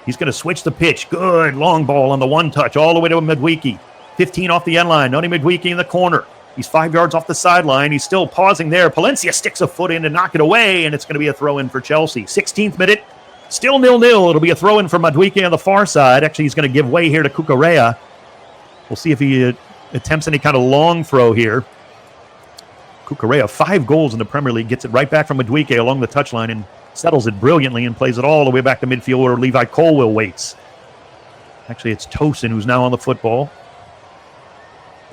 He's going to switch the pitch. Good long ball on the one touch all the way to Madueke. 15 off the end line. Noni Madueke in the corner. He's 5 yards off the sideline. He's still pausing there. Palencia sticks a foot in to knock it away, and it's going to be a throw-in for Chelsea. 16th minute, still 0-0. It'll be a throw-in for Madueke on the far side. Actually, he's going to give way here to Cucurella. We'll see if he attempts any kind of long throw here. Cucurella, 5 goals in the Premier League, gets it right back from Madueke along the touchline and settles it brilliantly and plays it all the way back to midfield where Levi Colwill waits. Actually, it's Tosin who's now on the football.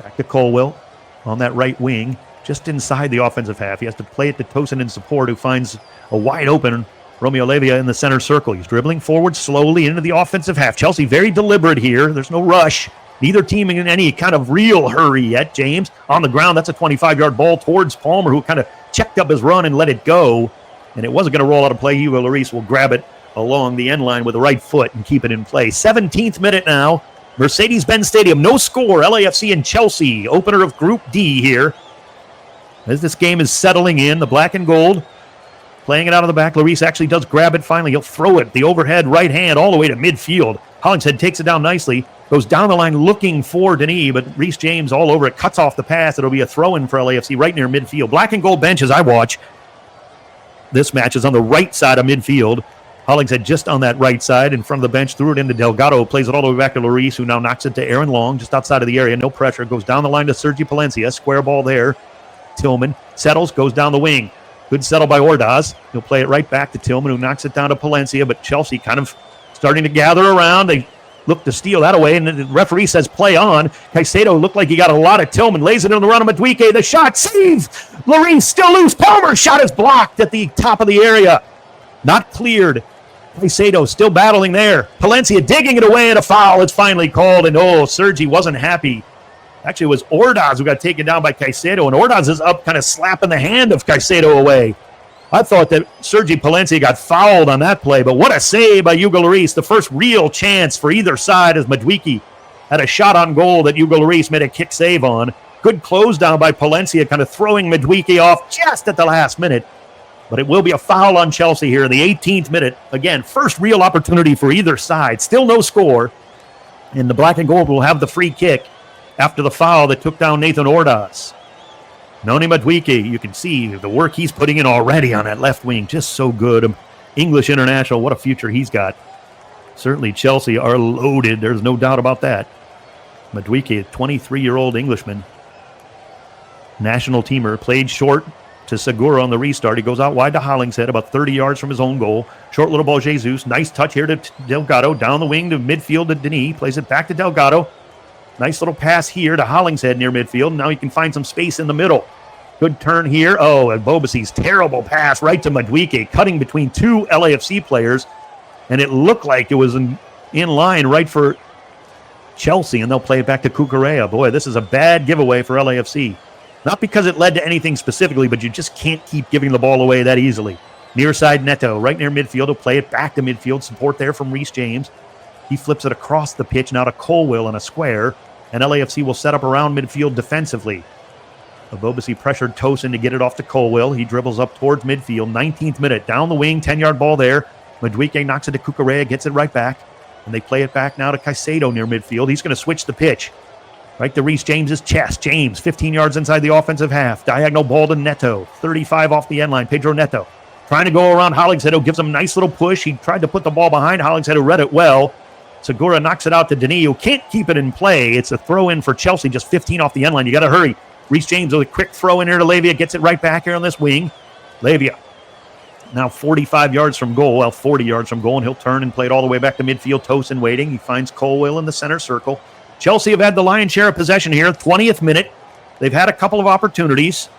Back to Colwill. On that right wing, just inside the offensive half. He has to play it to Tosin in support, who finds a wide open Romeo Lavia in the center circle. He's dribbling forward slowly into the offensive half. Chelsea very deliberate here. There's no rush. Neither team in any kind of real hurry yet. James on the ground. That's a 25-yard ball towards Palmer, who kind of checked up his run and let it go. And it wasn't going to roll out of play. Hugo Lloris will grab it along the end line with the right foot and keep it in play. 17th minute now. Mercedes-Benz Stadium, no score. LAFC and Chelsea, opener of Group D here. As this game is settling in, the black and gold playing it out of the back. Lloris actually does grab it finally. He'll throw it, the overhead right hand, all the way to midfield. Hollingshead takes it down nicely, goes down the line looking for Denis, but Reece James all over it, cuts off the pass. It'll be a throw-in for LAFC right near midfield. Black and gold bench as I watch. This match is on the right side of midfield. Hollingshead just on that right side in front of the bench, threw it into Delgado, plays it all the way back to Lloris, who now knocks it to Aaron Long, just outside of the area. No pressure. Goes down the line to Sergi Palencia. Square ball there. Tillman settles, goes down the wing. Good settle by Ordaz. He'll play it right back to Tillman, who knocks it down to Palencia, but Chelsea kind of starting to gather around. They look to steal that away, and the referee says play on. Caicedo looked like he got a lot of Tillman. Lays it on the run of Madueke. The shot, save! Lloris still loose. Palmer's shot is blocked at the top of the area. Not cleared. Caicedo still battling there. Palencia digging it away, and a foul. It's finally called, and Sergi wasn't happy. Actually, it was Ordaz who got taken down by Caicedo, and Ordaz is up kind of slapping the hand of Caicedo away. I thought that Sergi Palencia got fouled on that play, but what a save by Hugo Lloris. The first real chance for either side as Madueke had a shot on goal that Hugo Lloris made a kick save on. Good close down by Palencia, kind of throwing Madueke off just at the last minute. But it will be a foul on Chelsea here in the 18th minute. Again, first real opportunity for either side. Still no score. And the black and gold will have the free kick after the foul that took down Nathan Ordaz. Noni Madueke, you can see the work he's putting in already on that left wing. Just so good. English international, what a future he's got. Certainly Chelsea are loaded. There's no doubt about that. Madueke, a 23-year-old Englishman. National teamer, played short to Segura on the restart. He goes out wide to Hollingshead, about 30 yards from his own goal. Short little ball, Jesus. Nice touch here to Delgado. Down the wing to midfield to Denis. Plays it back to Delgado. Nice little pass here to Hollingshead near midfield. Now he can find some space in the middle. Good turn here. And Bobassy's terrible pass right to Madueke, cutting between two LAFC players. And it looked like it was in line right for Chelsea, and they'll play it back to Cucurella. Boy, this is a bad giveaway for LAFC. Not because it led to anything specifically, but you just can't keep giving the ball away that easily. Near side Neto, right near midfield. He'll play it back to midfield. Support there from Reece James. He flips it across the pitch now to Colwill in a square, and LAFC will set up around midfield defensively. Bobassy pressured Tosin to get it off to Colwill. He dribbles up towards midfield. 19th minute. Down the wing, 10-yard ball there. Madueke knocks it to Cucurella, gets it right back. And they play it back now to Caicedo near midfield. He's going to switch the pitch. Right to Reece James's chest. James, 15 yards inside the offensive half. Diagonal ball to Neto. 35 off the end line. Pedro Neto trying to go around Hollingshead, who gives him a nice little push. He tried to put the ball behind Hollingshead, who read it well. Segura knocks it out to Denis, who can't keep it in play. It's a throw-in for Chelsea, just 15 off the end line. You got to hurry. Reece James with a quick throw in here to Lavia. Gets it right back here on this wing. Lavia now 45 yards from goal. 40 yards from goal, and he'll turn and play it all the way back to midfield. Tosin waiting. He finds Colwill in the center circle. Chelsea have had the lion's share of possession here. 20th minute. They've had a couple of opportunities,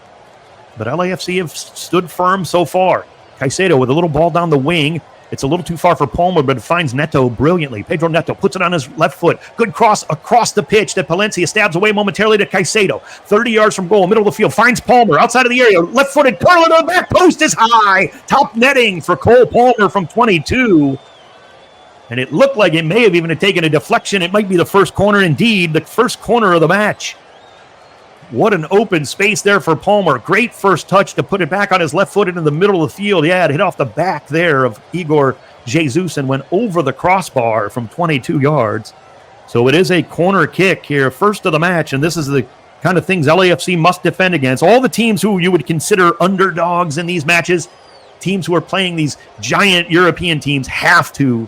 but LAFC have stood firm so far. Caicedo with a little ball down the wing. It's a little too far for Palmer, but it finds Neto brilliantly. Pedro Neto puts it on his left foot. Good cross across the pitch that Palencia stabs away momentarily to Caicedo. 30 yards from goal, middle of the field. Finds Palmer outside of the area. Left-footed curl into the back post is high. Top netting for Cole Palmer from 22. And it looked like it may have even taken a deflection. It might be the first corner. Indeed, the first corner of the match. What an open space there for Palmer. Great first touch to put it back on his left foot into the middle of the field. Yeah, it hit off the back there of Igor Jesus and went over the crossbar from 22 yards. So it is a corner kick here, first of the match, and this is the kind of things LAFC must defend against. All the teams who you would consider underdogs in these matches, teams who are playing these giant European teams, have to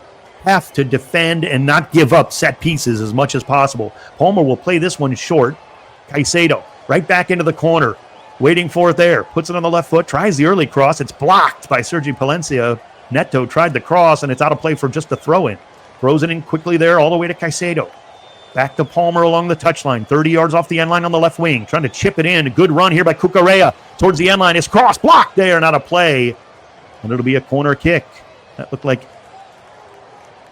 defend and not give up set pieces as much as possible. Palmer will play this one short. Caicedo, right back into the corner, waiting for it there. Puts it on the left foot, tries the early cross. It's blocked by Sergi Palencia. Neto tried the cross, and it's out of play for just a throw-in. Throws it in quickly there, all the way to Caicedo. Back to Palmer along the touchline, 30 yards off the end line on the left wing, trying to chip it in. A good run here by Cucurella towards the end line. His cross blocked there and out of play. And it'll be a corner kick. That looked like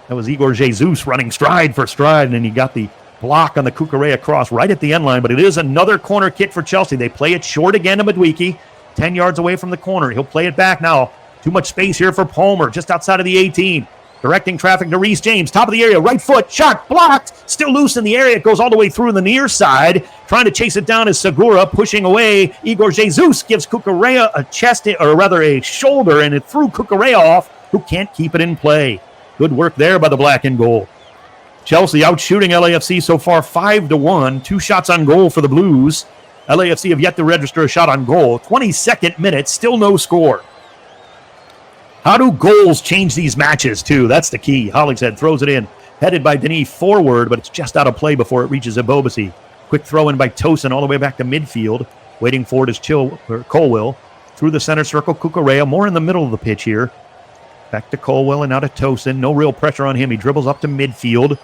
that was Igor Jesus running stride for stride, and then he got the block on the Cucurella cross right at the end line, but it is another corner kick for Chelsea. They play it short again to Madueke, 10 yards away from the corner. He'll play it back now. Too much space here for Palmer, just outside of the 18. Directing traffic to Reece James, top of the area, right foot, shot, blocked, still loose in the area. It goes all the way through the near side. Trying to chase it down is Segura, pushing away. Igor Jesus gives Cucurella a shoulder, and it threw Cucurella off, who can't keep it in play. Good work there by the black and gold. Chelsea out shooting LAFC so far 5-1. 2 shots on goal for the Blues. LAFC have yet to register a shot on goal. 22nd minute, still no score. How do goals change these matches, too? That's the key. Hollingshead throws it in. Headed by Denis forward, but it's just out of play before it reaches Ebobisse. Quick throw in by Tosin all the way back to midfield. Waiting for it is Colwill. Through the center circle, Cucurella, more in the middle of the pitch here. Back to Colwill and now to Tosin. No real pressure on him. He dribbles up to midfield.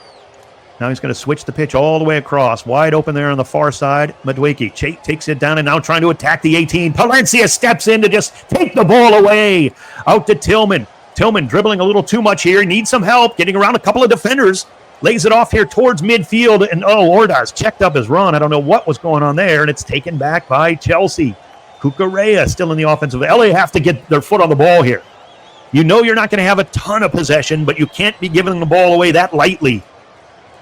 Now he's going to switch the pitch all the way across. Wide open there on the far side. Madueke takes it down and now trying to attack the 18. Palencia steps in to just take the ball away. Out to Tillman. Tillman dribbling a little too much here. Needs some help. Getting around a couple of defenders. Lays it off here towards midfield. And Ordaz checked up his run. I don't know what was going on there. And it's taken back by Chelsea. Cucurella still in the offensive. LA have to get their foot on the ball here. You know you're not going to have a ton of possession, but you can't be giving the ball away that lightly.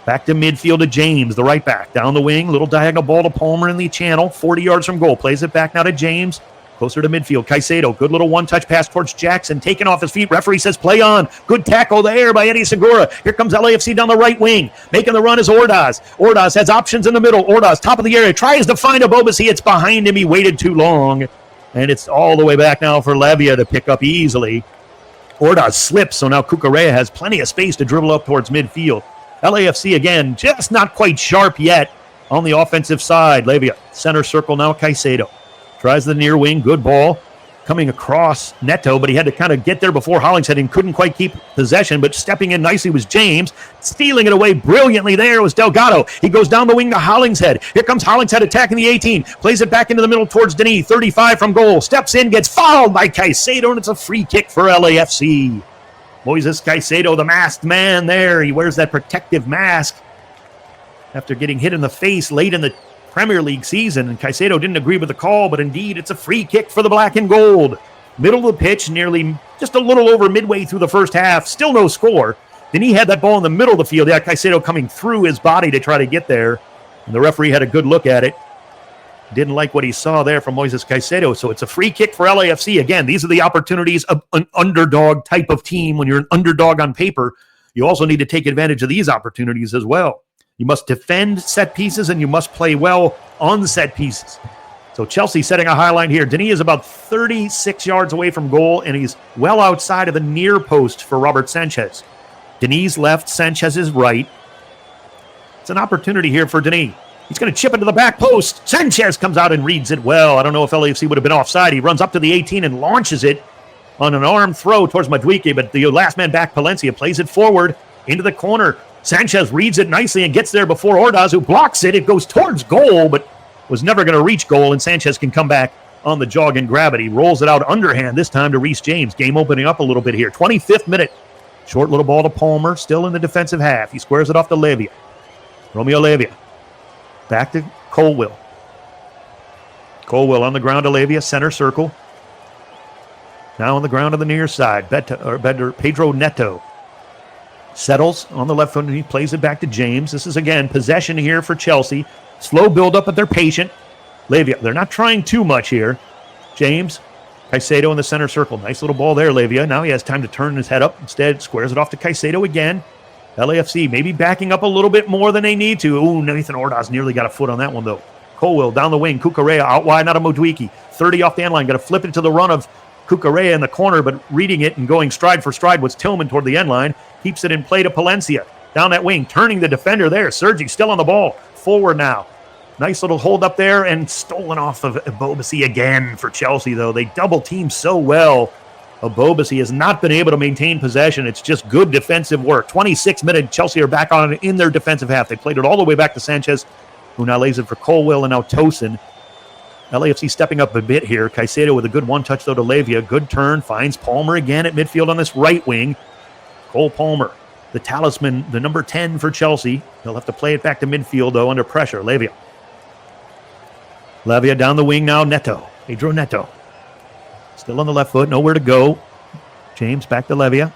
Back to midfield to James, the right back. Down the wing, little diagonal ball to Palmer in the channel. 40 yards from goal. Plays it back now to James. Closer to midfield. Caicedo, good little one-touch pass towards Jackson. Taken off his feet. Referee says play on. Good tackle there by Eddie Segura. Here comes LAFC down the right wing. Making the run is Ordaz. Ordaz has options in the middle. Ordaz, top of the area. Tries to find Ebobisse. It's behind him. He waited too long. And it's all the way back now for Levia to pick up easily. Ordaz slips, so now Cucurella has plenty of space to dribble up towards midfield. LAFC, again, just not quite sharp yet on the offensive side. Levia, center circle now, Caicedo. Tries the near wing, good ball. Coming across Neto, but he had to kind of get there before Hollingshead and couldn't quite keep possession, but stepping in nicely was James. Stealing it away brilliantly there was Delgado. He goes down the wing to Hollingshead. Here comes Hollingshead attacking the 18. Plays it back into the middle towards Denis. 35 from goal. Steps in, gets fouled by Caicedo, and it's a free kick for LAFC. Moises Caicedo, the masked man there. He wears that protective mask after getting hit in the face late in the Premier League season, and Caicedo didn't agree with the call, but indeed it's a free kick for the black and gold. Middle of the pitch, nearly just a little over midway through the first half. Still no score. Then he had that ball in the middle of the field. Yeah, Caicedo coming through his body to try to get there, and the referee had a good look at it. Didn't like what he saw there from Moises Caicedo, so it's a free kick for LAFC. Again, these are the opportunities of an underdog type of team. When you're an underdog on paper, you also need to take advantage of these opportunities as well. You must defend set pieces, and you must play well on set pieces. So Chelsea setting a high line here. Denis is about 36 yards away from goal, and he's well outside of the near post for Robert Sanchez. Denis left, Sanchez is right. It's an opportunity here for Denis. He's going to chip into the back post. Sanchez comes out and reads it well. I don't know if LAFC would have been offside. He runs up to the 18 and launches it on an arm throw towards Madueke, but the last man back, Palencia, plays it forward into the corner. Sanchez reads it nicely and gets there before Ordaz, who blocks it. It goes towards goal, but was never going to reach goal, and Sanchez can come back on the jog and grab it. He rolls it out underhand this time to Reece James. Game opening up a little bit here. 25th minute. Short little ball to Palmer, still in the defensive half. He squares it off to Levia. Romeo Levia. Back to Colwill. Colwill on the ground to Levia, center circle. Now on the ground on the near side. Pedro Neto. Settles on the left foot and he plays it back to James. This is, again, possession here for Chelsea. Slow build-up, but they're patient. Levia, they're not trying too much here. James, Caicedo in the center circle. Nice little ball there, Levia. Now he has time to turn his head up. Instead, squares it off to Caicedo again. LAFC maybe backing up a little bit more than they need to. Ooh, Nathan Ordaz nearly got a foot on that one, though. Colwill down the wing. Cucurella out wide, not a Madueke. 30 off the end line. Got to flip it to the run of Cucurella in the corner, but reading it and going stride for stride was Tillman toward the end line. Keeps it in play to Palencia. Down that wing, turning the defender there. Sergi still on the ball. Forward now. Nice little hold up there and stolen off of Ebobisse again for Chelsea, though. They double team so well. Ebobisse has not been able to maintain possession. It's just good defensive work. 26 minutes, Chelsea are back on it in their defensive half. They played it all the way back to Sanchez, who now lays it for Colwill and now Tosin. LAFC stepping up a bit here. Caicedo with a good one-touch, though, to Levia. Good turn. Finds Palmer again at midfield on this right wing. Cole Palmer, the talisman, the number 10 for Chelsea. They'll have to play it back to midfield, though, under pressure. Levia down the wing now. Neto. Pedro Neto. Still on the left foot. Nowhere to go. James back to Levia.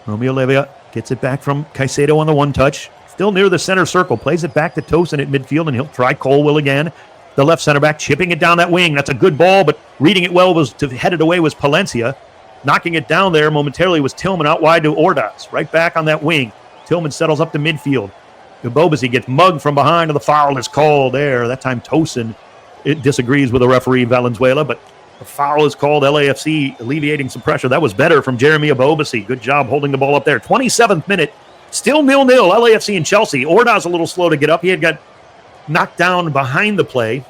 Romeo Levia gets it back from Caicedo on the one-touch. Still near the center circle. Plays it back to Tosin at midfield, and he'll try Colwill again. The left center back chipping it down that wing. That's a good ball, but reading it well was to head it away was Palencia. Knocking it down there momentarily was Tillman out wide to Ordaz. Right back on that wing. Tillman settles up to midfield. Ebobisse gets mugged from behind, and the foul is called there. That time Tosin disagrees with the referee, Valenzuela, but A foul is called. LAFC alleviating some pressure. That was better from Jeremy Abobasi. Good job holding the ball up there. 27th minute. Still 0-0. LAFC and Chelsea. Ordaz a little slow to get up. He had got knocked down behind the play.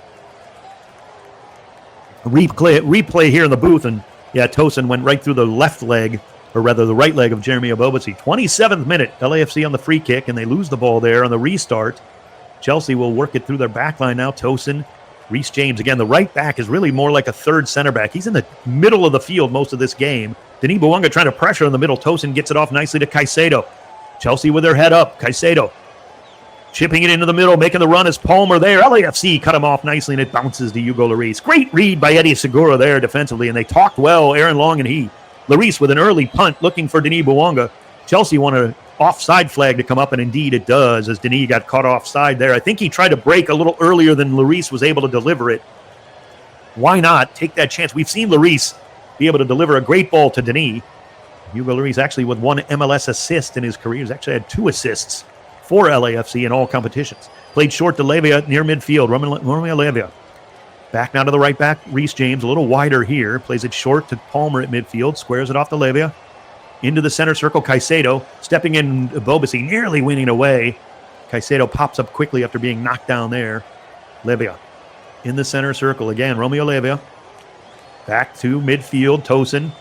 Replay here in the booth. And yeah, Tosin went right through the left leg, or rather the right leg of Jeremy Abobasi. 27th minute. LAFC on the free kick, and they lose the ball there on the restart. Chelsea will work it through their back line now. Tosin. Reece James, again, the right back is really more like a third center back. He's in the middle of the field most of this game. Denis Bouanga trying to pressure in the middle. Tosin gets it off nicely to Caicedo. Chelsea with their head up. Caicedo chipping it into the middle, making the run as Palmer there. LAFC cut him off nicely, and it bounces to Hugo Lloris. Great read by Eddie Segura there defensively, and they talked well, Aaron Long and he. Lloris with an early punt looking for Denis Bouanga. Chelsea wanted an offside flag to come up, and indeed it does, as Denis got caught offside there. I think he tried to break a little earlier than Lloris was able to deliver it. Why not take that chance? We've seen Lloris be able to deliver a great ball to Denis. Hugo Lloris actually with one MLS assist in his career. He's actually had 2 assists for LAFC in all competitions. Played short to Levia near midfield. Romeo Levia. Back now to the right back. Reece James a little wider here. Plays it short to Palmer at midfield. Squares it off to Levia. Into the center circle, Caicedo. Stepping in, Bobasi nearly winning away. Caicedo pops up quickly after being knocked down there. Levia in the center circle again. Romeo Levia. Back to midfield, Tosin.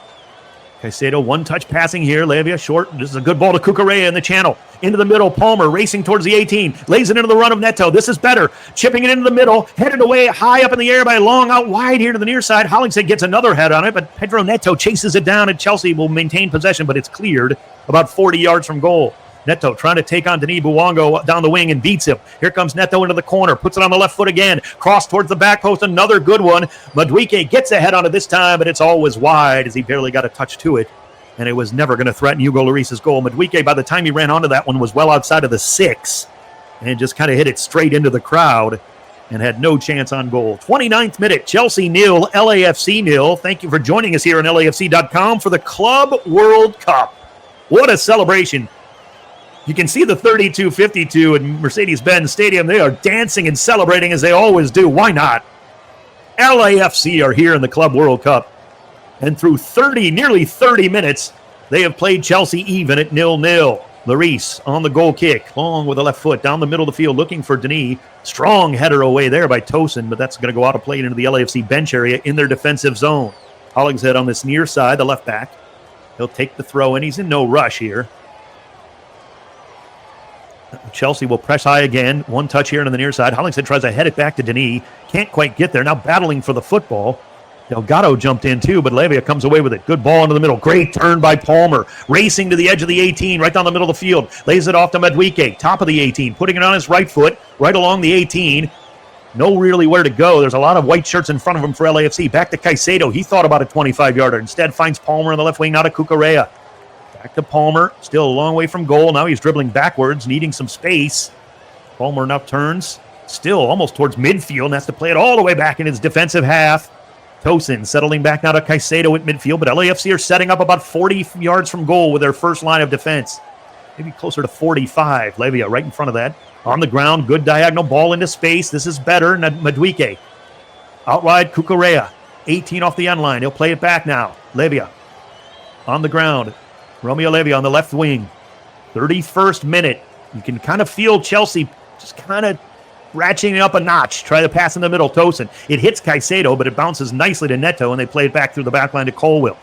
Caicedo, one-touch passing here. Levia short. This is a good ball to Cucurella in the channel. Into the middle, Palmer racing towards the 18. Lays it into the run of Neto. This is better. Chipping it into the middle. Headed away high up in the air by Long out wide here to the near side. Hollingshead gets another head on it, but Pedro Neto chases it down, and Chelsea will maintain possession, but it's cleared about 40 yards from goal. Neto trying to take on Denis Bouanga down the wing and beats him. Here comes Neto into the corner. Puts it on the left foot again. Cross towards the back post. Another good one. Madueke gets ahead on it this time, but it's always wide as he barely got a touch to it. And it was never going to threaten Hugo Lloris's goal. Madueke, by the time he ran onto that one, was well outside of the 6 and just kind of hit it straight into the crowd and had no chance on goal. 29th minute, Chelsea 0, LAFC 0. Thank you for joining us here on LAFC.com for the Club World Cup. What a celebration. You can see the 32-52 in Mercedes-Benz Stadium. They are dancing and celebrating as they always do. Why not? LAFC are here in the Club World Cup. And through nearly 30 minutes, they have played Chelsea even at 0-0. Lloris on the goal kick, Long with the left foot, down the middle of the field, looking for Denis. Strong header away there by Tosin, but that's going to go out of play into the LAFC bench area in their defensive zone. Hollingshead on this near side, the left back. He'll take the throw, and he's in no rush here. Chelsea will press high again. One touch here on the near side. Hollingshead tries to head it back to Denis. Can't quite get there. Now battling for the football. Delgado jumped in too, but Levia comes away with it. Good ball into the middle. Great turn by Palmer. Racing to the edge of the 18, right down the middle of the field. Lays it off to Madueke, top of the 18. Putting it on his right foot, right along the 18. No really where to go. There's a lot of white shirts in front of him for LAFC. Back to Caicedo. He thought about a 25-yarder. Instead finds Palmer on the left wing, now to Cucurella. Back to Palmer. Still a long way from goal. Now he's dribbling backwards, needing some space. Palmer now turns. Still almost towards midfield and has to play it all the way back in his defensive half. Tosin settling back now to Caicedo at midfield, but LAFC are setting up about 40 yards from goal with their first line of defense. Maybe closer to 45. Levia right in front of that. On the ground, good diagonal ball into space. This is better. Madueke. Out wide, Cucurella. 18 off the end line. He'll play it back now. Levia on the ground. Romeo Levia on the left wing. 31st minute. You can kind of feel Chelsea just kind of ratcheting it up a notch. Try the pass in the middle. Tosin. It hits Caicedo, but it bounces nicely to Neto, and they play it back through the back line to Colwill.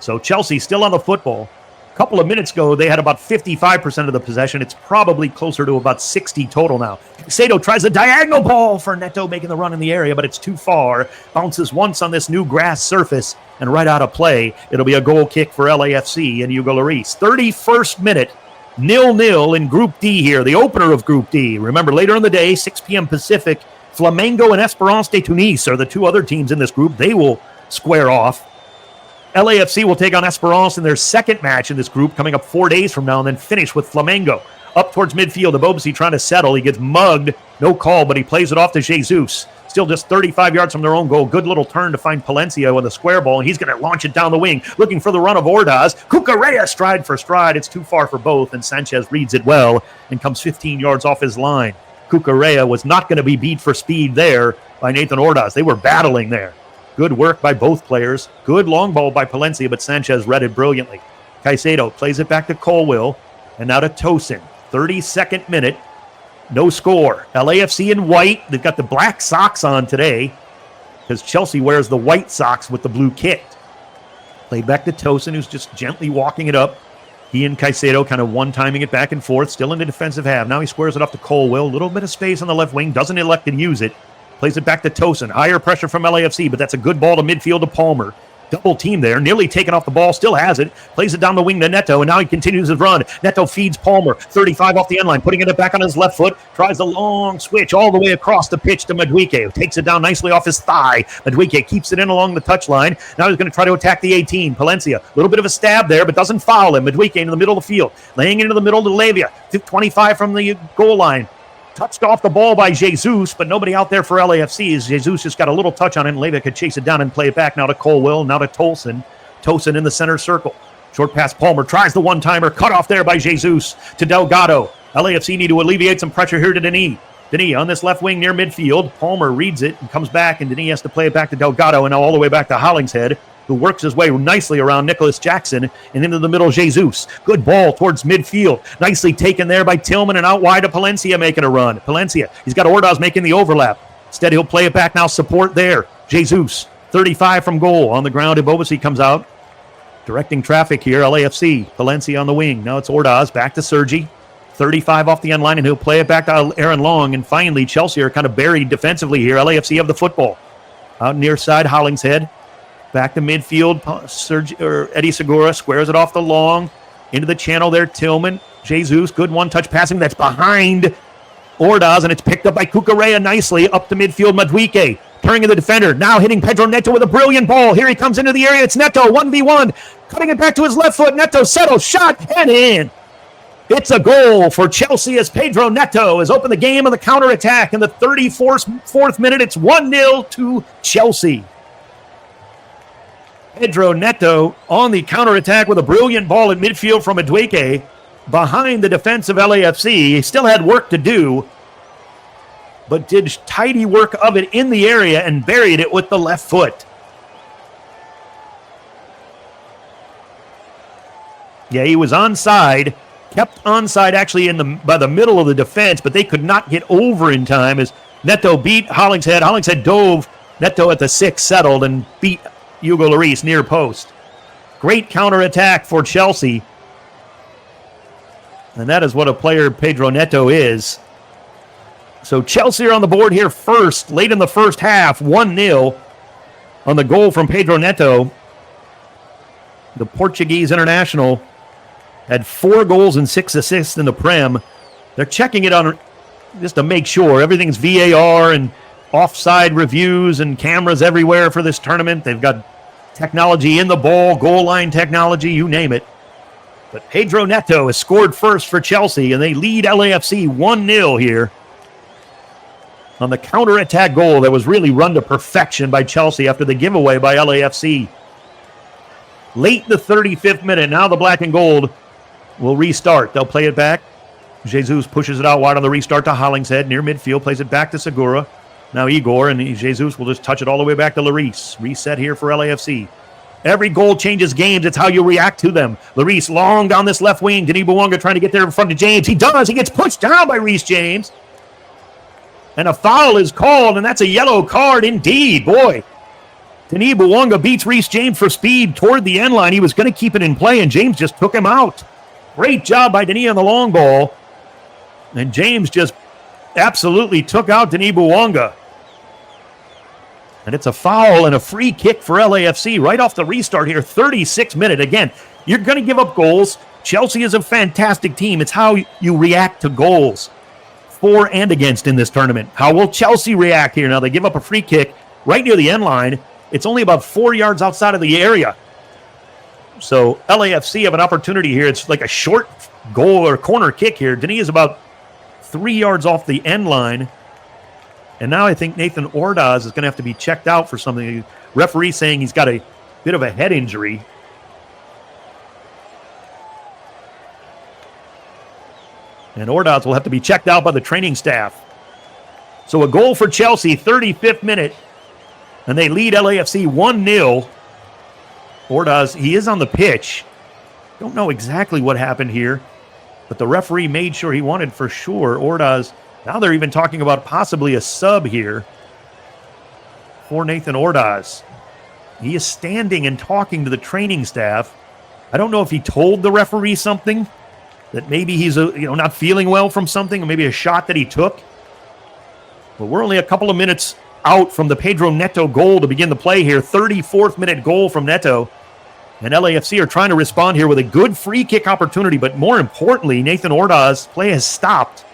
So Chelsea still on the football. A couple of minutes ago, they had about 55% of the possession. It's probably closer to about 60 total now. Caicedo tries a diagonal ball for Neto, making the run in the area, but it's too far. Bounces once on this new grass surface and right out of play. It'll be a goal kick for LAFC and Hugo Lloris. 31st minute. 0-0 in Group D here, the opener of Group D. Remember, later in the day, 6 p.m. Pacific, Flamengo and Esperance de Tunis are the two other teams in this group. They will square off. LAFC will take on Esperance in their second match in this group, coming up 4 days from now, and then finish with Flamengo. Up towards midfield, Abobasi trying to settle. He gets mugged. No call, but he plays it off to Jesus. Still just 35 yards from their own goal. Good little turn to find Palencia with a square ball, and he's going to launch it down the wing, looking for the run of Ordaz. Cucurella stride for stride. It's too far for both, and Sanchez reads it well and comes 15 yards off his line. Cucurella was not going to be beat for speed there by Nathan Ordaz. They were battling there. Good work by both players. Good long ball by Palencia, but Sanchez read it brilliantly. Caicedo plays it back to Colwill, and now to Tosin. 32nd minute. No score. LAFC in white. They've got the black socks on today because Chelsea wears the white socks with the blue kit. Played back to Tosin, who's just gently walking it up. He and Caicedo kind of one-timing it back and forth, still in the defensive half. Now he squares it off to Colwill. A little bit of space on the left wing. Doesn't elect to use it. Plays it back to Tosin. Higher pressure from LAFC, but that's a good ball to midfield to Palmer. Double team there, nearly taken off the ball, still has it. Plays it down the wing to Neto, and now he continues his run. Neto feeds Palmer, 35 off the end line, putting it back on his left foot. Tries a long switch all the way across the pitch to Madueke, who takes it down nicely off his thigh. Madueke keeps it in along the touchline. Now he's going to try to attack the 18. Palencia, a little bit of a stab there, but doesn't foul him. Madueke into the middle of the field, laying into the middle to Lavia, 25 from the goal line. Touched off the ball by Jesus, but nobody out there for LAFC. As Jesus just got a little touch on it, and Leiva could chase it down and play it back now to Colwill, now to Tosin. Tosin in the center circle. Short pass, Palmer tries the one-timer, cut off there by Jesus to Delgado. LAFC need to alleviate some pressure here to Denis. Denis on this left wing near midfield. Palmer reads it and comes back, and Denis has to play it back to Delgado, and now all the way back to Hollingshead, who works his way nicely around Nicholas Jackson and into the middle, Jesus. Good ball towards midfield. Nicely taken there by Tillman, and out wide to Palencia making a run. Palencia, he's got Ordaz making the overlap. Instead, he'll play it back now, support there. Jesus, 35 from goal. On the ground, Ibobasi comes out. Directing traffic here, LAFC. Palencia on the wing. Now it's Ordaz, back to Sergi. 35 off the end line, and he'll play it back to Aaron Long. And finally, Chelsea are kind of buried defensively here. LAFC have the football. Out near side, Hollingshead. Back to midfield, Eddie Segura squares it off the long, into the channel there, Tillman, Jesus, good one-touch passing, that's behind Ordaz, and it's picked up by Cucurella nicely, up to midfield, Madueke, turning to the defender, now hitting Pedro Neto with a brilliant ball, here he comes into the area, it's Neto, 1v1, cutting it back to his left foot, Neto settles, shot, and in. It's a goal for Chelsea as Pedro Neto has opened the game on the counter-attack in the 34th minute, it's 1-0 to Chelsea. Pedro Neto on the counterattack with a brilliant ball at midfield from Madueke behind the defense of LAFC. He still had work to do, but did tidy work of it in the area and buried it with the left foot. Yeah, he was onside, kept onside actually by the middle of the defense, but they could not get over in time as Neto beat Hollingshead. Hollingshead dove, Neto at the 6 settled and beat Hugo Lloris near post. Great counterattack for Chelsea. And that is what a player Pedro Neto is. So Chelsea are on the board here first, late in the first half, 1-0 on the goal from Pedro Neto. The Portuguese international had 4 goals and 6 assists in the Prem. They're checking it on just to make sure. Everything's VAR and offside reviews and cameras everywhere for this tournament. They've got technology in the ball, goal line technology, you name it. But Pedro Neto has scored first for Chelsea, and they lead LAFC 1-0 here on the counter-attack goal that was really run to perfection by Chelsea after the giveaway by LAFC. Late in the 35th minute, now the black and gold will restart. They'll play it back. Jesus pushes it out wide on the restart to Hollingshead, near midfield, plays it back to Segura. Now Igor, and Jesus will just touch it all the way back to Lloris. Reset here for LAFC. Every goal changes games. It's how you react to them. Lloris long down this left wing. Denis Bouanga trying to get there in front of James. He does. He gets pushed down by Reece James. And a foul is called, and that's a yellow card indeed. Boy, Denis Bouanga beats Reece James for speed toward the end line. He was going to keep it in play, and James just took him out. Great job by Denis on the long ball. And James just absolutely took out Denis Bouanga. And it's a foul and a free kick for LAFC right off the restart here, 36th minute. Again, you're going to give up goals. Chelsea is a fantastic team. It's how you react to goals, for and against in this tournament. How will Chelsea react here? Now they give up a free kick right near the end line. It's only about 4 yards outside of the area. So LAFC have an opportunity here. It's like a short goal or corner kick here. Denis is about 3 yards off the end line. And now I think Nathan Ordaz is going to have to be checked out for something. The referee saying he's got a bit of a head injury. And Ordaz will have to be checked out by the training staff. So a goal for Chelsea, 35th minute. And they lead LAFC 1-0. Ordaz, he is on the pitch. Don't know exactly what happened here, but the referee made sure he wanted for sure Ordaz. Now they're even talking about possibly a sub here for Nathan Ordaz. He is standing and talking to the training staff. I don't know if he told the referee something, that maybe he's not feeling well from something, or maybe a shot that he took. But we're only a couple of minutes out from the Pedro Neto goal to begin the play here. 34th minute goal from Neto. And LAFC are trying to respond here with a good free kick opportunity, but more importantly, Nathan Ordaz play has stopped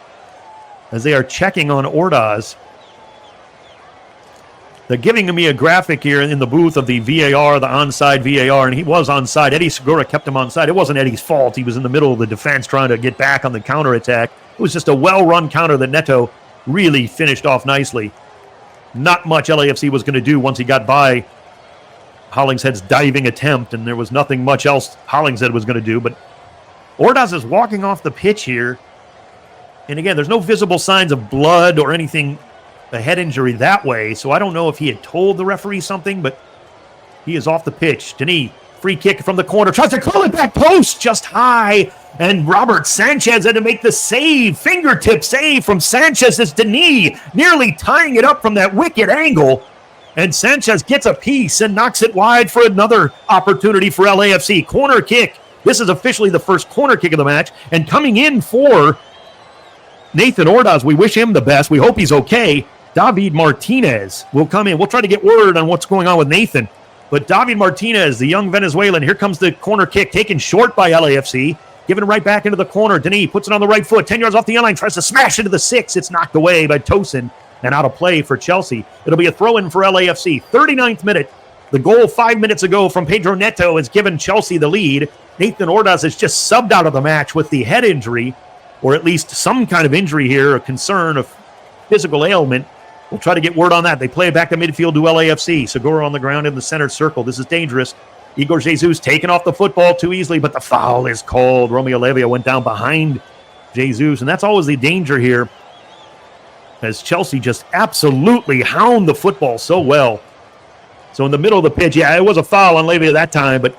as they are checking on Ordaz. They're giving me a graphic here in the booth of the VAR, the onside VAR, and he was onside. Eddie Segura kept him onside. It wasn't Eddie's fault. He was in the middle of the defense trying to get back on the counterattack. It was just a well-run counter that Neto really finished off nicely. Not much LAFC was going to do once he got by Hollingshead's diving attempt, and there was nothing much else Hollingshead was going to do. But Ordaz is walking off the pitch here. And again, there's no visible signs of blood or anything, a head injury that way, so I don't know if he had told the referee something, but he is off the pitch. Denis, free kick from the corner, tries to curl it back post, just high, and Robert Sanchez had to make the save, fingertip save from Sanchez as Denis nearly tying it up from that wicked angle, and Sanchez gets a piece and knocks it wide for another opportunity for LAFC. Corner kick. This is officially the first corner kick of the match, and coming in for Nathan Ordaz, we wish him the best. We hope he's okay. David Martinez will come in. We'll try to get word on what's going on with Nathan. But David Martinez, the young Venezuelan, here comes the corner kick, taken short by LAFC. Given right back into the corner. Denis puts it on the right foot. 10 yards off the end line. Tries to smash into the 6. It's knocked away by Tosin and out of play for Chelsea. It'll be a throw-in for LAFC. 39th minute. The goal 5 minutes ago from Pedro Neto has given Chelsea the lead. Nathan Ordaz is just subbed out of the match with the head injury, or at least some kind of injury here, a concern of physical ailment. We'll try to get word on that. They play it back to midfield to LAFC. Segura on the ground in the center circle. This is dangerous. Igor Jesus taking off the football too easily, but the foul is called. Romeo Lavia went down behind Jesus, and that's always the danger here, as Chelsea just absolutely hound the football so well. So in the middle of the pitch, yeah, it was a foul on Lavia that time, but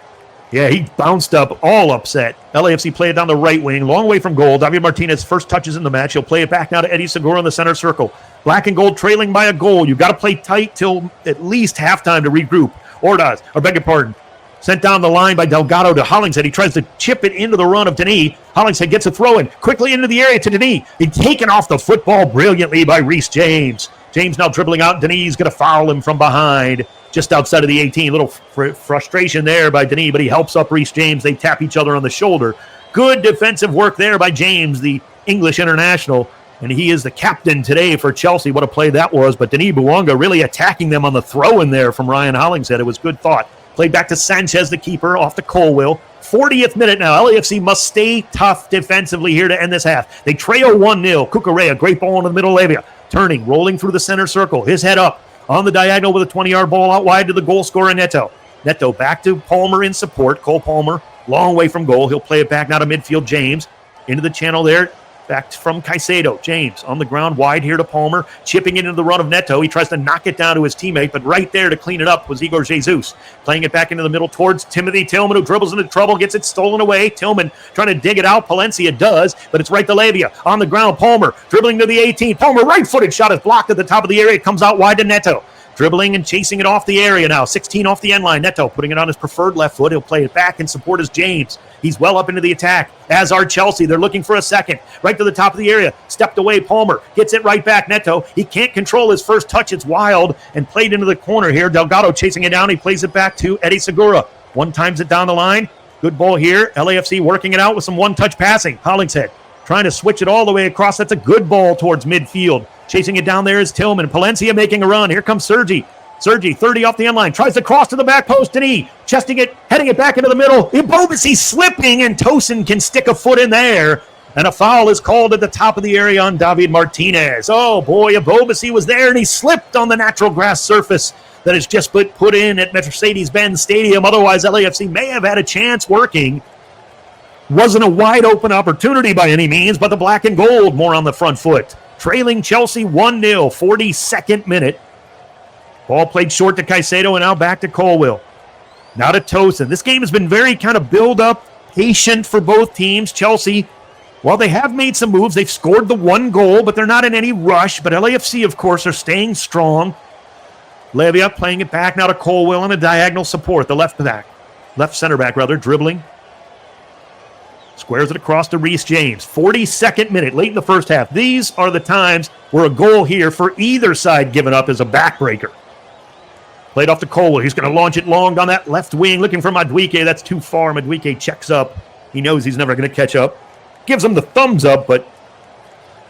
yeah, he bounced up all upset. LAFC played it down the right wing, long way from goal. David Martinez first touches in the match. He'll play it back now to Eddie Segura in the center circle. Black and gold trailing by a goal. You've got to play tight till at least halftime to regroup. Ordaz, or beg your pardon, sent down the line by Delgado to Hollingshead. He tries to chip it into the run of Denis. Hollingshead gets a throw in quickly into the area to Denis. He's taken off the football brilliantly by Reece James. James now dribbling out. Denis going to foul him from behind, just outside of the 18. Little frustration there by Denis, but he helps up Reece James. They tap each other on the shoulder. Good defensive work there by James, the English international, and he is the captain today for Chelsea. What a play that was, but Denis Bouanga really attacking them on the throw-in there from Ryan Hollingshead. It was good thought. Played back to Sanchez, the keeper, off to Colwill. 40th minute now. LAFC must stay tough defensively here to end this half. They trail 1-0. Cucurella, great ball into the middle of Lavia. Turning, rolling through the center circle. His head up on the diagonal with a 20-yard ball out wide to the goal scorer, Neto. Neto back to Palmer in support. Cole Palmer, long way from goal. He'll play it back now to midfield. James into the channel there. Back from Caicedo. James on the ground wide here to Palmer. Chipping it into the run of Neto. He tries to knock it down to his teammate, but right there to clean it up was Igor Jesus. Playing it back into the middle towards Timothy Tillman, who dribbles into trouble, gets it stolen away. Tillman trying to dig it out. Palencia does, but it's right to Lavia. On the ground, Palmer dribbling to the 18. Palmer, right-footed shot is blocked at the top of the area. It comes out wide to Neto. Dribbling and chasing it off the area now. 16 off the end line. Neto putting it on his preferred left foot. He'll play it back and support as James. He's well up into the attack, as are Chelsea. They're looking for a second. Right to the top of the area. Stepped away, Palmer. Gets it right back, Neto. He can't control his first touch. It's wild and played into the corner here. Delgado chasing it down. He plays it back to Eddie Segura. One times it down the line. Good ball here. LAFC working it out with some one-touch passing. Hollingshead trying to switch it all the way across. That's a good ball towards midfield. Chasing it down there is Tillman. Palencia making a run. Here comes Sergi. Sergi, 30 off the end line, tries to cross to the back post. Denis, chesting it, heading it back into the middle. Ibobasi slipping, and Tosin can stick a foot in there. And a foul is called at the top of the area on David Martinez. Oh boy, Ibobasi was there, and he slipped on the natural grass surface that is just put in at Mercedes-Benz Stadium. Otherwise, LAFC may have had a chance working. Wasn't a wide open opportunity by any means, but the black and gold more on the front foot. Trailing Chelsea 1-0, 42nd minute. Ball played short to Caicedo and now back to Colwill. Now to Tosin. This game has been very kind of build-up, patient for both teams. Chelsea, while they have made some moves, they've scored the one goal, but they're not in any rush. But LAFC, of course, are staying strong. Levia playing it back now to Colwill on a diagonal support. The left center back, dribbling. Squares it across to Reece James. 42nd minute, late in the first half. These are the times where a goal here for either side given up is a backbreaker. Played off to Colwill. He's going to launch it long down that left wing, looking for Madueke. That's too far. Madueke checks up. He knows he's never going to catch up. Gives him the thumbs up, but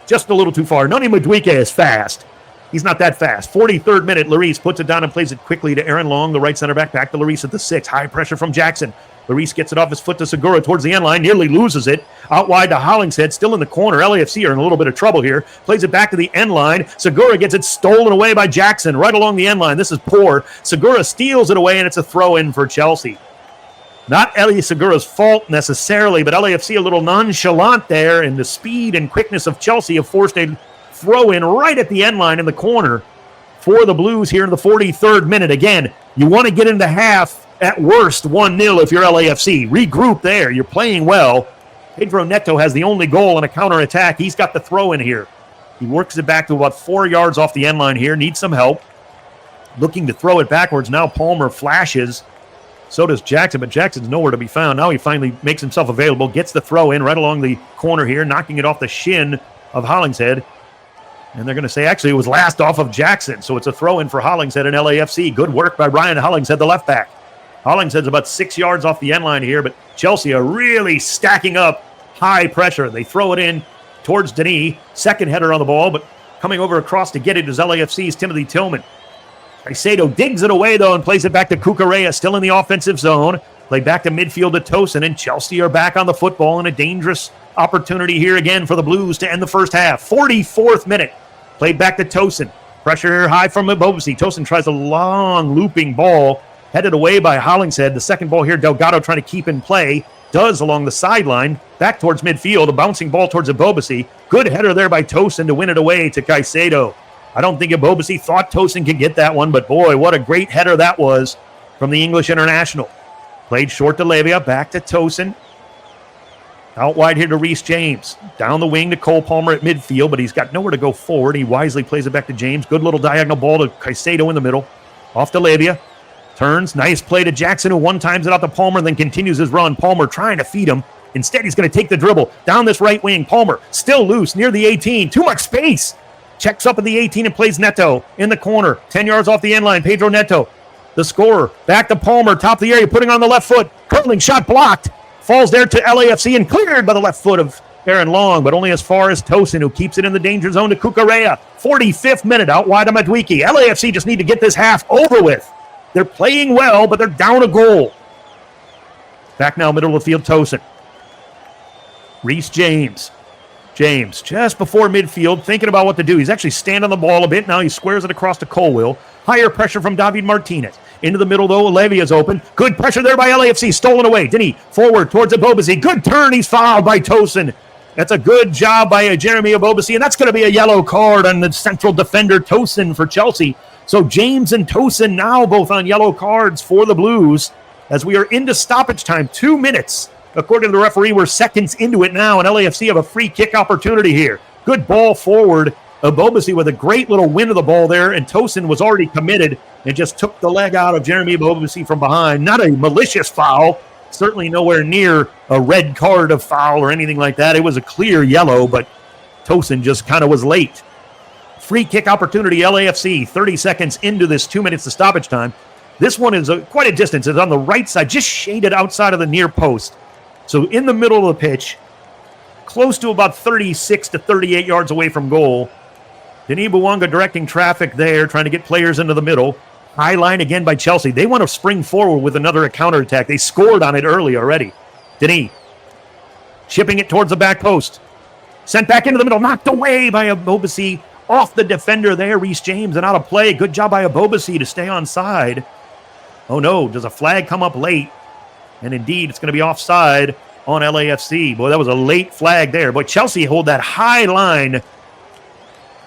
just a little too far. Noni Madueke is fast. He's not that fast. 43rd minute, Lloris puts it down and plays it quickly to Aaron Long, the right center back to Lloris at the 6. High pressure from Jackson. Lloris gets it off his foot to Segura towards the end line, nearly loses it. Out wide to Hollingshead, still in the corner. LAFC are in a little bit of trouble here. Plays it back to the end line. Segura gets it stolen away by Jackson right along the end line. This is poor. Segura steals it away, and it's a throw-in for Chelsea. Not Eli Segura's fault necessarily, but LAFC a little nonchalant there, and the speed and quickness of Chelsea have forced a throw-in right at the end line in the corner for the Blues here in the 43rd minute. Again, you want to get into half at worst 1-0 if you're LAFC. Regroup there. You're playing well. Pedro Neto has the only goal on a counterattack. He's got the throw in here. He works it back to about 4 yards off the end line here. Needs some help. Looking to throw it backwards. Now Palmer flashes. So does Jackson, but Jackson's nowhere to be found. Now he finally makes himself available. Gets the throw in right along the corner here. Knocking it off the shin of Hollingshead. And they're going to say, actually, it was last off of Jackson. So it's a throw in for Hollingshead and LAFC. Good work by Ryan Hollingshead, the left back. Hollingshead's about 6 yards off the end line here, but Chelsea are really stacking up high pressure. They throw it in towards Denis. Second header on the ball, but coming over across to get it is LAFC's Timothy Tillman. Caicedo digs it away, though, and plays it back to Cucurella, still in the offensive zone. Played back to midfield to Tosin, and Chelsea are back on the football in a dangerous opportunity here again for the Blues to end the first half. 44th minute. Played back to Tosin. Pressure here high from Mbobisi. Tosin tries a long looping ball. Headed away by Hollingshead. The second ball here, Delgado trying to keep in play. Does along the sideline. Back towards midfield. A bouncing ball towards Mbobisi. Good header there by Tosin to win it away to Caicedo. I don't think Mbobisi thought Tosin could get that one, but boy, what a great header that was from the English international. Played short to Levia. Back to Tosin. Out wide here to Reece James. Down the wing to Cole Palmer at midfield, but he's got nowhere to go forward. He wisely plays it back to James. Good little diagonal ball to Caicedo in the middle. Off to Levia. Turns, nice play to Jackson, who one-times it out to Palmer and then continues his run. Palmer trying to feed him. Instead, he's going to take the dribble down this right wing. Palmer still loose near the 18. Too much space. Checks up at the 18 and plays Neto in the corner. 10 yards off the end line. Pedro Neto, the scorer. Back to Palmer, top of the area, putting on the left foot. Curling shot blocked. Falls there to LAFC and cleared by the left foot of Aaron Long, but only as far as Tosin, who keeps it in the danger zone to Cucurella. 45th minute, out wide of Madueke. LAFC just need to get this half over with. They're playing well, but they're down a goal. Back now, middle of the field, Tosin. Reece James. James, just before midfield, thinking about what to do. He's actually standing on the ball a bit. Now he squares it across to Colwill. Higher pressure from David Martinez. Into the middle, though. Levia's open. Good pressure there by LAFC. Stolen away. Denis forward towards Mbobisi. Good turn. He's fouled by Tosin. That's a good job by Jeremy Mbobisi, and that's going to be a yellow card on the central defender, Tosin, for Chelsea. So James and Tosin now both on yellow cards for the Blues as we are into stoppage time. 2 minutes. According to the referee, we're seconds into it now, and LAFC have a free kick opportunity here. Good ball forward. Mbobisi with a great little win of the ball there, and Tosin was already committed and just took the leg out of Jeremy Mbobisi from behind. Not a malicious foul. Certainly nowhere near a red card of foul or anything like that. It was a clear yellow, but Tosin just kind of was late. Free kick opportunity, LAFC, 30 seconds into this 2 minutes of stoppage time. This one is quite a distance. It's on the right side, just shaded outside of the near post. So in the middle of the pitch, close to about 36 to 38 yards away from goal. Denis Bouanga directing traffic there, trying to get players into the middle. High line again by Chelsea. They want to spring forward with another counterattack. They scored on it early already. Denis chipping it towards the back post. Sent back into the middle, knocked away by Mbobisi. Off the defender there, Reece James, and out of play. Good job by Mbobisi to stay onside. Oh no, does a flag come up late? And indeed, it's going to be offside on LAFC. Boy, that was a late flag there. But Chelsea hold that high line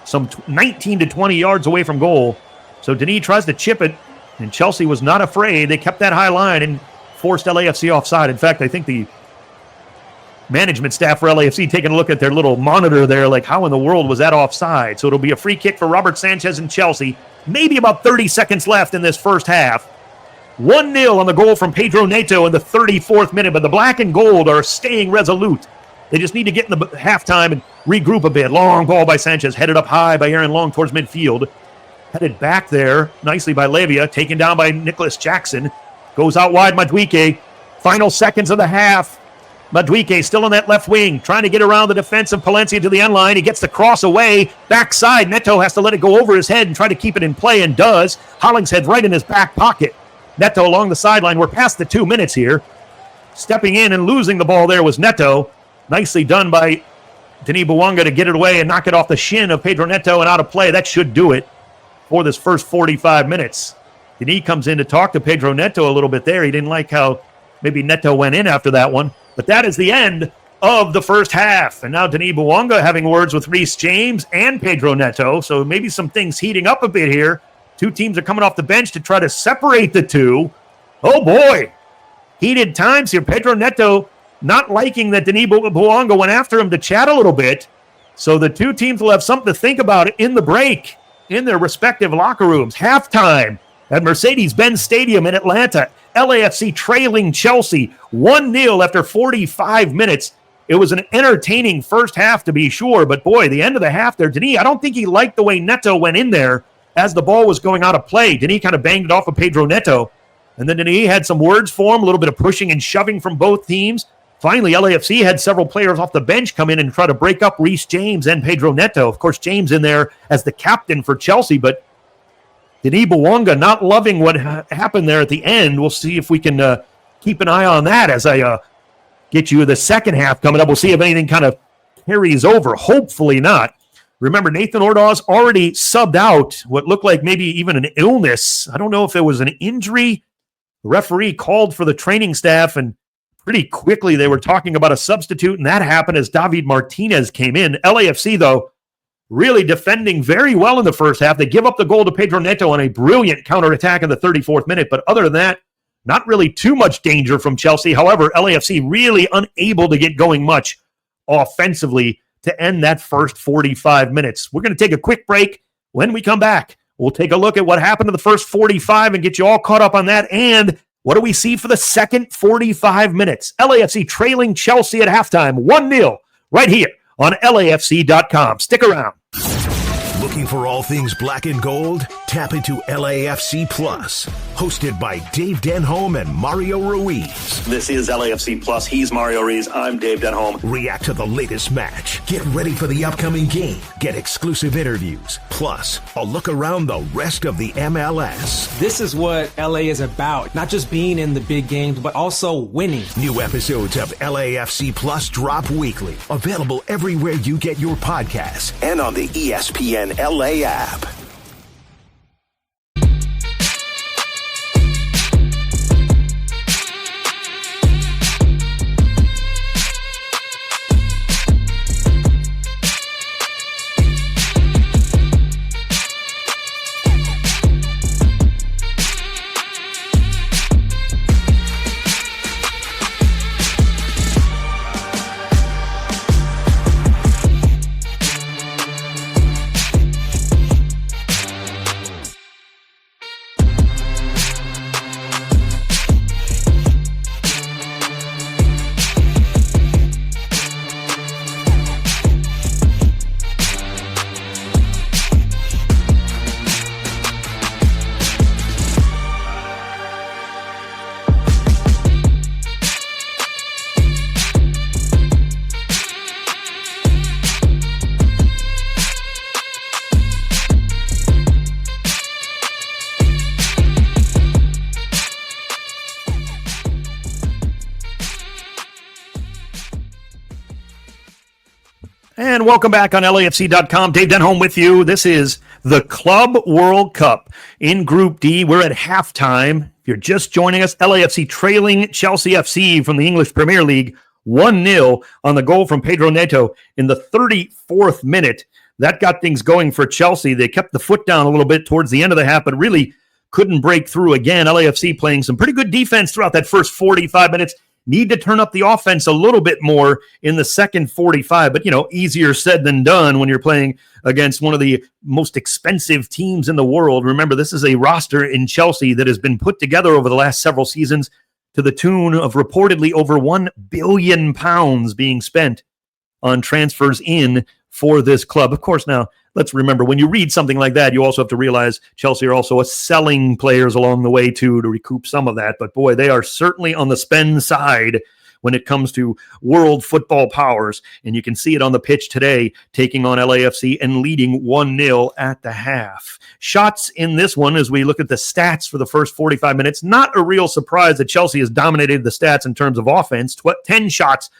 some 19 to 20 yards away from goal. So Denis tries to chip it, and Chelsea was not afraid. They kept that high line and forced LAFC offside. In fact, I think the management staff for LAFC taking a look at their little monitor there, like, how in the world was that offside? So it'll be a free kick for Robert Sanchez and Chelsea. Maybe about 30 seconds left in this first half. 1-0 on the goal from Pedro Neto in the 34th minute, but the black and gold are staying resolute. They just need to get in the halftime and regroup a bit. Long ball by Sanchez, headed up high by Aaron Long towards midfield. Headed back there nicely by Lavia, taken down by Nicholas Jackson. Goes out wide, Madueke. Final seconds of the half. Madueke still on that left wing, trying to get around the defense of Palencia to the end line. He gets the cross away. Backside, Neto has to let it go over his head and try to keep it in play, and does. Hollingshead's right in his back pocket. Neto along the sideline. We're past the 2 minutes here. Stepping in and losing the ball there was Neto. Nicely done by Denis Bouanga to get it away and knock it off the shin of Pedro Neto and out of play. That should do it for this first 45 minutes. Denis comes in to talk to Pedro Neto a little bit there. He didn't like how maybe Neto went in after that one. But that is the end of the first half. And now Denis Bouanga having words with Reece James and Pedro Neto. So maybe some things heating up a bit here. Two teams are coming off the bench to try to separate the two. Oh, boy. Heated times here. Pedro Neto not liking that Denis Bouanga went after him to chat a little bit. So the two teams will have something to think about in the break in their respective locker rooms. Halftime at Mercedes-Benz Stadium in Atlanta. LAFC trailing Chelsea 1-0 after 45 minutes. It was an entertaining first half to be sure, but boy, the end of the half there, Denis, I don't think he liked the way Neto went in there as the ball was going out of play. Denis kind of banged it off of Pedro Neto, and then Denis had some words for him, a little bit of pushing and shoving from both teams. Finally, LAFC had several players off the bench come in and try to break up Reece James and Pedro Neto. Of course, James in there as the captain for Chelsea, but Denis Bouanga not loving what happened there at the end. We'll see if we can keep an eye on that as I get you the second half coming up. We'll see if anything kind of carries over. Hopefully not. Remember, Nathan Ordaz already subbed out what looked like maybe even an illness. I don't know if it was an injury. The referee called for the training staff, and pretty quickly they were talking about a substitute, and that happened as David Martinez came in. LAFC, though, really defending very well in the first half. They give up the goal to Pedro Neto on a brilliant counterattack in the 34th minute. But other than that, not really too much danger from Chelsea. However, LAFC really unable to get going much offensively to end that first 45 minutes. We're going to take a quick break. When we come back, we'll take a look at what happened in the first 45 and get you all caught up on that. And what do we see for the second 45 minutes? LAFC trailing Chelsea at halftime, 1-0, right here on LAFC.com. Stick around. Looking for all things black and gold? Tap into LAFC Plus, hosted by Dave Denholm and Mario Ruiz. This is LAFC Plus. He's Mario Ruiz. I'm Dave Denholm. React to the latest match. Get ready for the upcoming game. Get exclusive interviews. Plus, a look around the rest of the MLS. This is what LA is about. Not just being in the big games, but also winning. New episodes of LAFC Plus drop weekly. Available everywhere you get your podcasts and on the ESPN LA app. And welcome back on LAFC.com. Dave Denholm with you. This is the Club World Cup in Group D. We're at halftime. If you're just joining us, LAFC trailing Chelsea FC from the English Premier League 1-0 on the goal from Pedro Neto in the 34th minute. that got things going for Chelsea. They kept the foot down a little bit towards the end of the half, but really couldn't break through again. LAFC playing some pretty good defense throughout that first 45 minutes. Need to turn up the offense a little bit more in the second 45, but, easier said than done when you're playing against one of the most expensive teams in the world. Remember, this is a roster in Chelsea that has been put together over the last several seasons to the tune of reportedly over £1 billion being spent on transfers in for this club. Of course, now, let's remember, when you read something like that, you also have to realize Chelsea are also selling players along the way, too, to recoup some of that. But, boy, they are certainly on the spend side when it comes to world football powers. And you can see it on the pitch today, taking on LAFC and leading 1-0 at the half. Shots in this one, as we look at the stats for the first 45 minutes, not a real surprise that Chelsea has dominated the stats in terms of offense. 10 shots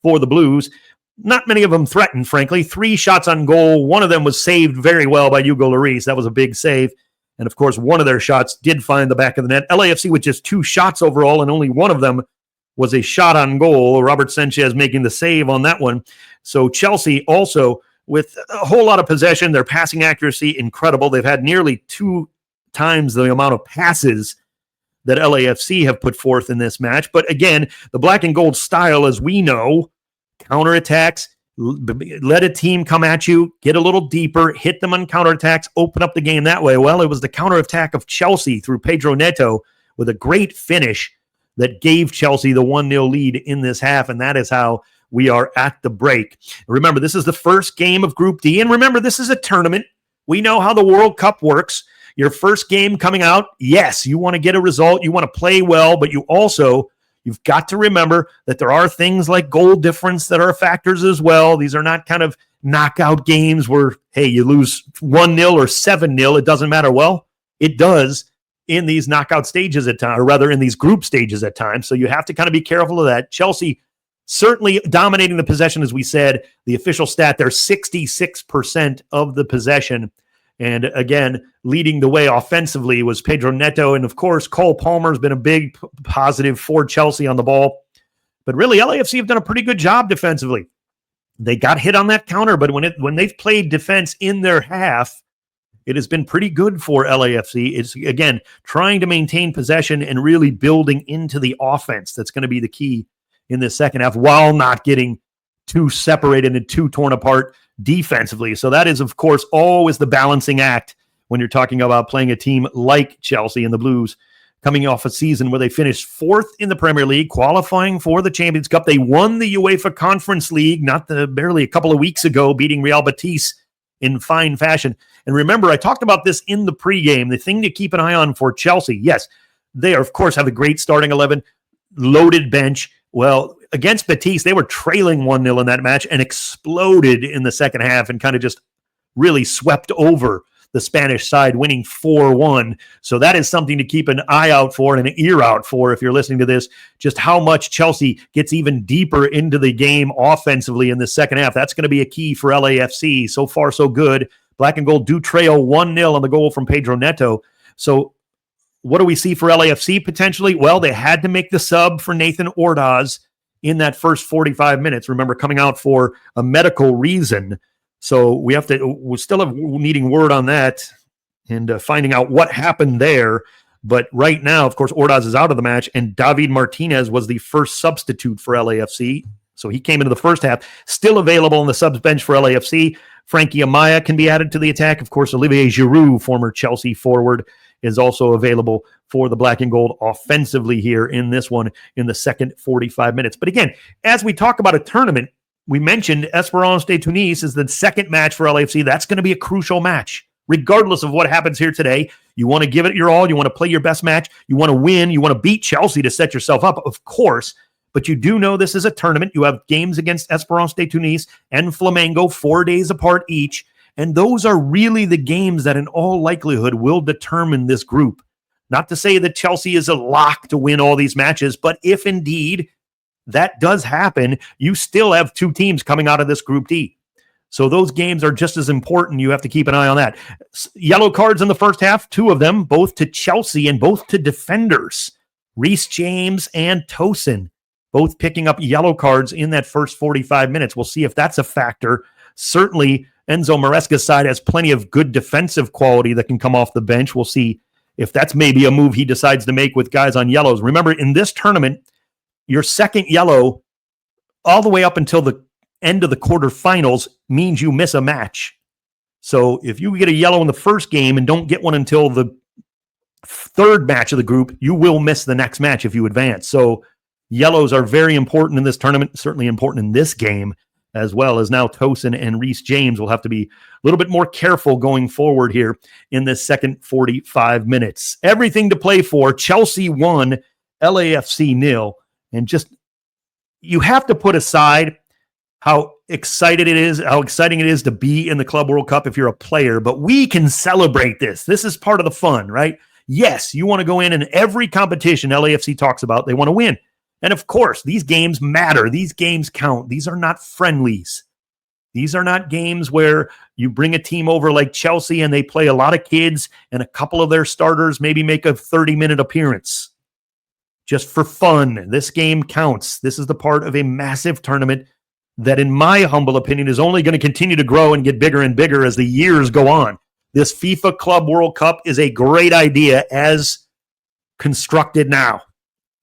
for the Blues. Not many of them threatened, frankly. 3 shots on goal. One of them was saved very well by Hugo Lloris. That was a big save. And, of course, one of their shots did find the back of the net. LAFC with just 2 shots overall, and only one of them was a shot on goal. Robert Sanchez making the save on that one. So Chelsea also with a whole lot of possession. Their passing accuracy, incredible. They've had nearly 2 times the amount of passes that LAFC have put forth in this match. But, again, the black and gold style, as we know, counterattacks, let a team come at you, get a little deeper, hit them on counterattacks, open up the game that way. Well, it was the counterattack of Chelsea through Pedro Neto with a great finish that gave Chelsea the 1-0 lead in this half, and that is how we are at the break. Remember, this is the first game of Group D, and remember, this is a tournament. We know how the World Cup works. Your first game coming out, yes, you want to get a result, you want to play well, but you've got to remember that there are things like goal difference that are factors as well. These are not kind of knockout games where, hey, you lose 1-0 or 7-0. It doesn't matter. Well, it does in these knockout stages at times, or rather in these group stages at times. So you have to kind of be careful of that. Chelsea certainly dominating the possession, as we said. The official stat there, 66% of the possession. And again, leading the way offensively was Pedro Neto. And of course, Cole Palmer has been a big positive for Chelsea on the ball. But really, LAFC have done a pretty good job defensively. They got hit on that counter, but when they've played defense in their half, it has been pretty good for LAFC. It's, again, trying to maintain possession and really building into the offense. That's going to be the key in the second half while not getting too separated and too torn apart defensively. So that is, of course, always the balancing act when you're talking about playing a team like Chelsea and the Blues, coming off a season where they finished 4th in the Premier League, qualifying for the Champions Cup. They won the UEFA Conference League barely a couple of weeks ago, beating Real Betis in fine fashion. And remember, I talked about this in the pregame. The thing to keep an eye on for Chelsea, yes, they, of course, have a great starting 11, loaded bench. Well, against Betis, they were trailing 1-0 in that match and exploded in the second half and kind of just really swept over the Spanish side, winning 4-1. So that is something to keep an eye out for and an ear out for if you're listening to this, just how much Chelsea gets even deeper into the game offensively in the second half. That's going to be a key for LAFC. So far, so good. Black and gold do trail 1-0 on the goal from Pedro Neto. So what do we see for LAFC potentially? Well, they had to make the sub for Nathan Ordaz in that first 45 minutes. Remember, coming out for a medical reason. So we're still needing word on that and finding out what happened there. But right now, of course, Ordaz is out of the match, and David Martinez was the first substitute for LAFC. So he came into the first half, still available on the subs bench for LAFC. Frankie Amaya can be added to the attack. Of course, Olivier Giroud, former Chelsea forward, is also available for the black and gold offensively here in this one in the second 45 minutes. But again, as we talk about a tournament, we mentioned Esperance de Tunis is the second match for LAFC. That's going to be a crucial match. Regardless of what happens here today, you want to give it your all. You want to play your best match. You want to win. You want to beat Chelsea to set yourself up, of course. But you do know this is a tournament. You have games against Esperance de Tunis and Flamengo 4 days apart each. And those are really the games that in all likelihood will determine this group. Not to say that Chelsea is a lock to win all these matches, but if indeed that does happen, you still have 2 teams coming out of this Group D. So those games are just as important. You have to keep an eye on that. Yellow cards in the first half, 2 of them, both to Chelsea and both to defenders. Reece James and Tosin, both picking up yellow cards in that first 45 minutes. We'll see if that's a factor. Certainly Enzo Maresca's side has plenty of good defensive quality that can come off the bench. We'll see if that's maybe a move he decides to make with guys on yellows. Remember, in this tournament, your second yellow all the way up until the end of the quarterfinals means you miss a match. So if you get a yellow in the first game and don't get one until the third match of the group, you will miss the next match if you advance. So yellows are very important in this tournament, certainly important in this game, as well as now Tosin and Reece James will have to be a little bit more careful going forward here in this second 45 minutes. Everything to play for. Chelsea 1, LAFC 0. And just, you have to put aside how exciting it is to be in the Club World Cup if you're a player, but we can celebrate this. This is part of the fun, right? Yes, you want to go in every competition LAFC talks about, they want to win. And of course, these games matter. These games count. These are not friendlies. These are not games where you bring a team over like Chelsea and they play a lot of kids and a couple of their starters maybe make a 30-minute appearance. Just for fun. This game counts. This is the part of a massive tournament that, in my humble opinion, is only going to continue to grow and get bigger and bigger as the years go on. This FIFA Club World Cup is a great idea as constructed now.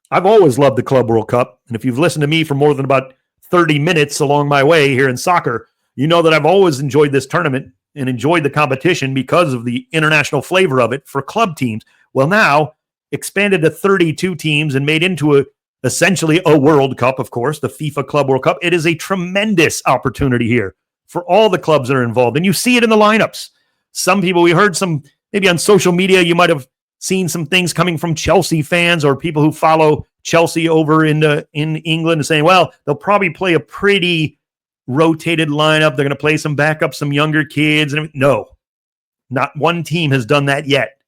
I've always loved the Club World Cup, and if you've listened to me for more than about 30 minutes along my way here in soccer, you know that I've always enjoyed this tournament and enjoyed the competition because of the international flavor of it for club teams. Well, now, expanded to 32 teams and made into essentially a World Cup, of course, the FIFA Club World Cup. It is a tremendous opportunity here for all the clubs that are involved, and you see it in the lineups. Some people, we heard some, maybe on social media, you might have seen some things coming from Chelsea fans or people who follow Chelsea over in England saying, well, they'll probably play a pretty rotated lineup. They're going to play some backup, some younger kids. And no, not one team has done that yet.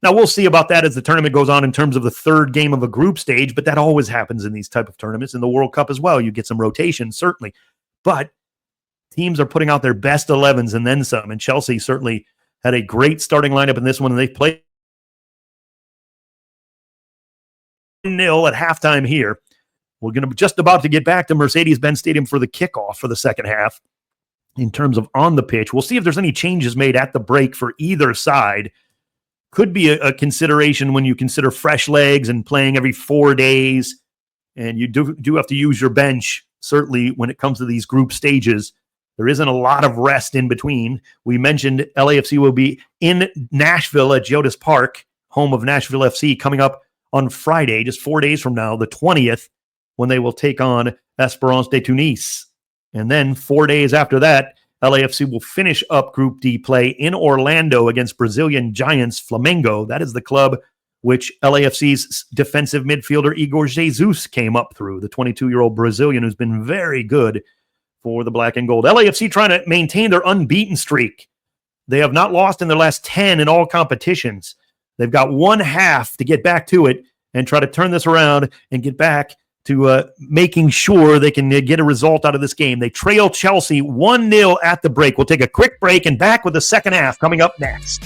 Now, we'll see about that as the tournament goes on in terms of the third game of a group stage, but that always happens in these type of tournaments. In the World Cup as well, you get some rotation, certainly. But teams are putting out their best 11s and then some, and Chelsea certainly had a great starting lineup in this one, and they've played 0 at halftime here. We're going to just about to get back to Mercedes-Benz Stadium for the kickoff for the second half in terms of on the pitch. We'll see if there's any changes made at the break for either side. Could be a consideration when you consider fresh legs and playing every 4 days. And you do have to use your bench, certainly when it comes to these group stages. There isn't a lot of rest in between. We mentioned LAFC will be in Nashville at Geodis Park, home of Nashville FC, coming up on Friday, just 4 days from now, the 20th, when they will take on Esperance de Tunis. And then 4 days after that, LAFC will finish up Group D play in Orlando against Brazilian giants Flamengo. That is the club which LAFC's defensive midfielder Igor Jesus came up through, the 22-year-old Brazilian who's been very good for the black and gold. LAFC trying to maintain their unbeaten streak. They have not lost in their last 10 in all competitions. They've got one half to get back to it and try to turn this around and get back to making sure they can get a result out of this game. They trail Chelsea 1-0 at the break. We'll take a quick break and back with the second half coming up next.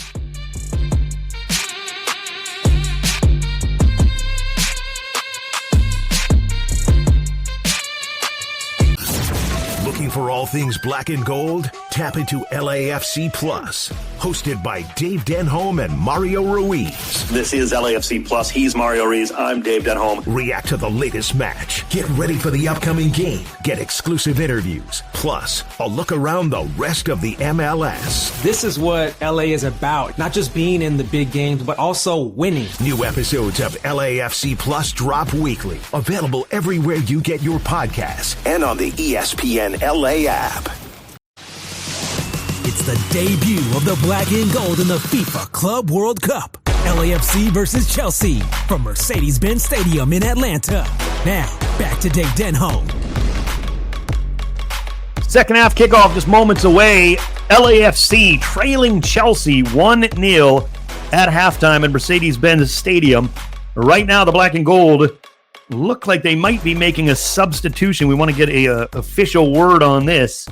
Looking for all things black and gold? Tap into LAFC Plus, hosted by Dave Denholm and Mario Ruiz. This is LAFC Plus. He's Mario Ruiz. I'm Dave Denholm. React to the latest match. Get ready for the upcoming game. Get exclusive interviews. Plus, a look around the rest of the MLS. This is what LA is about. Not just being in the big games, but also winning. New episodes of LAFC Plus drop weekly. Available everywhere you get your podcasts and on the ESPN LA app. It's the debut of the black and gold in the FIFA Club World Cup. LAFC versus Chelsea from Mercedes-Benz Stadium in Atlanta. Now, back to Dave Denholm. Second half kickoff just moments away. LAFC trailing Chelsea 1-0 at halftime at Mercedes-Benz Stadium. Right now, the black and gold look like they might be making a substitution. We want to get a official word on this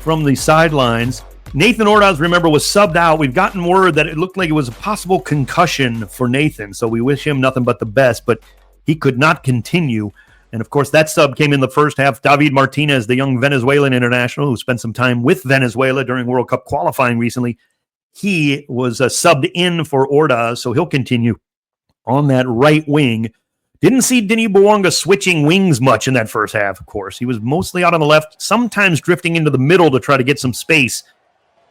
from the sidelines. Nathan Ordaz, remember, was subbed out. We've gotten word that it looked like it was a possible concussion for Nathan, so we wish him nothing but the best, but he could not continue. And, of course, that sub came in the first half. David Martinez, the young Venezuelan international who spent some time with Venezuela during World Cup qualifying recently, he was subbed in for Ordaz, so he'll continue on that right wing. Didn't see Denis Bouanga switching wings much in that first half, of course. He was mostly out on the left, sometimes drifting into the middle to try to get some space.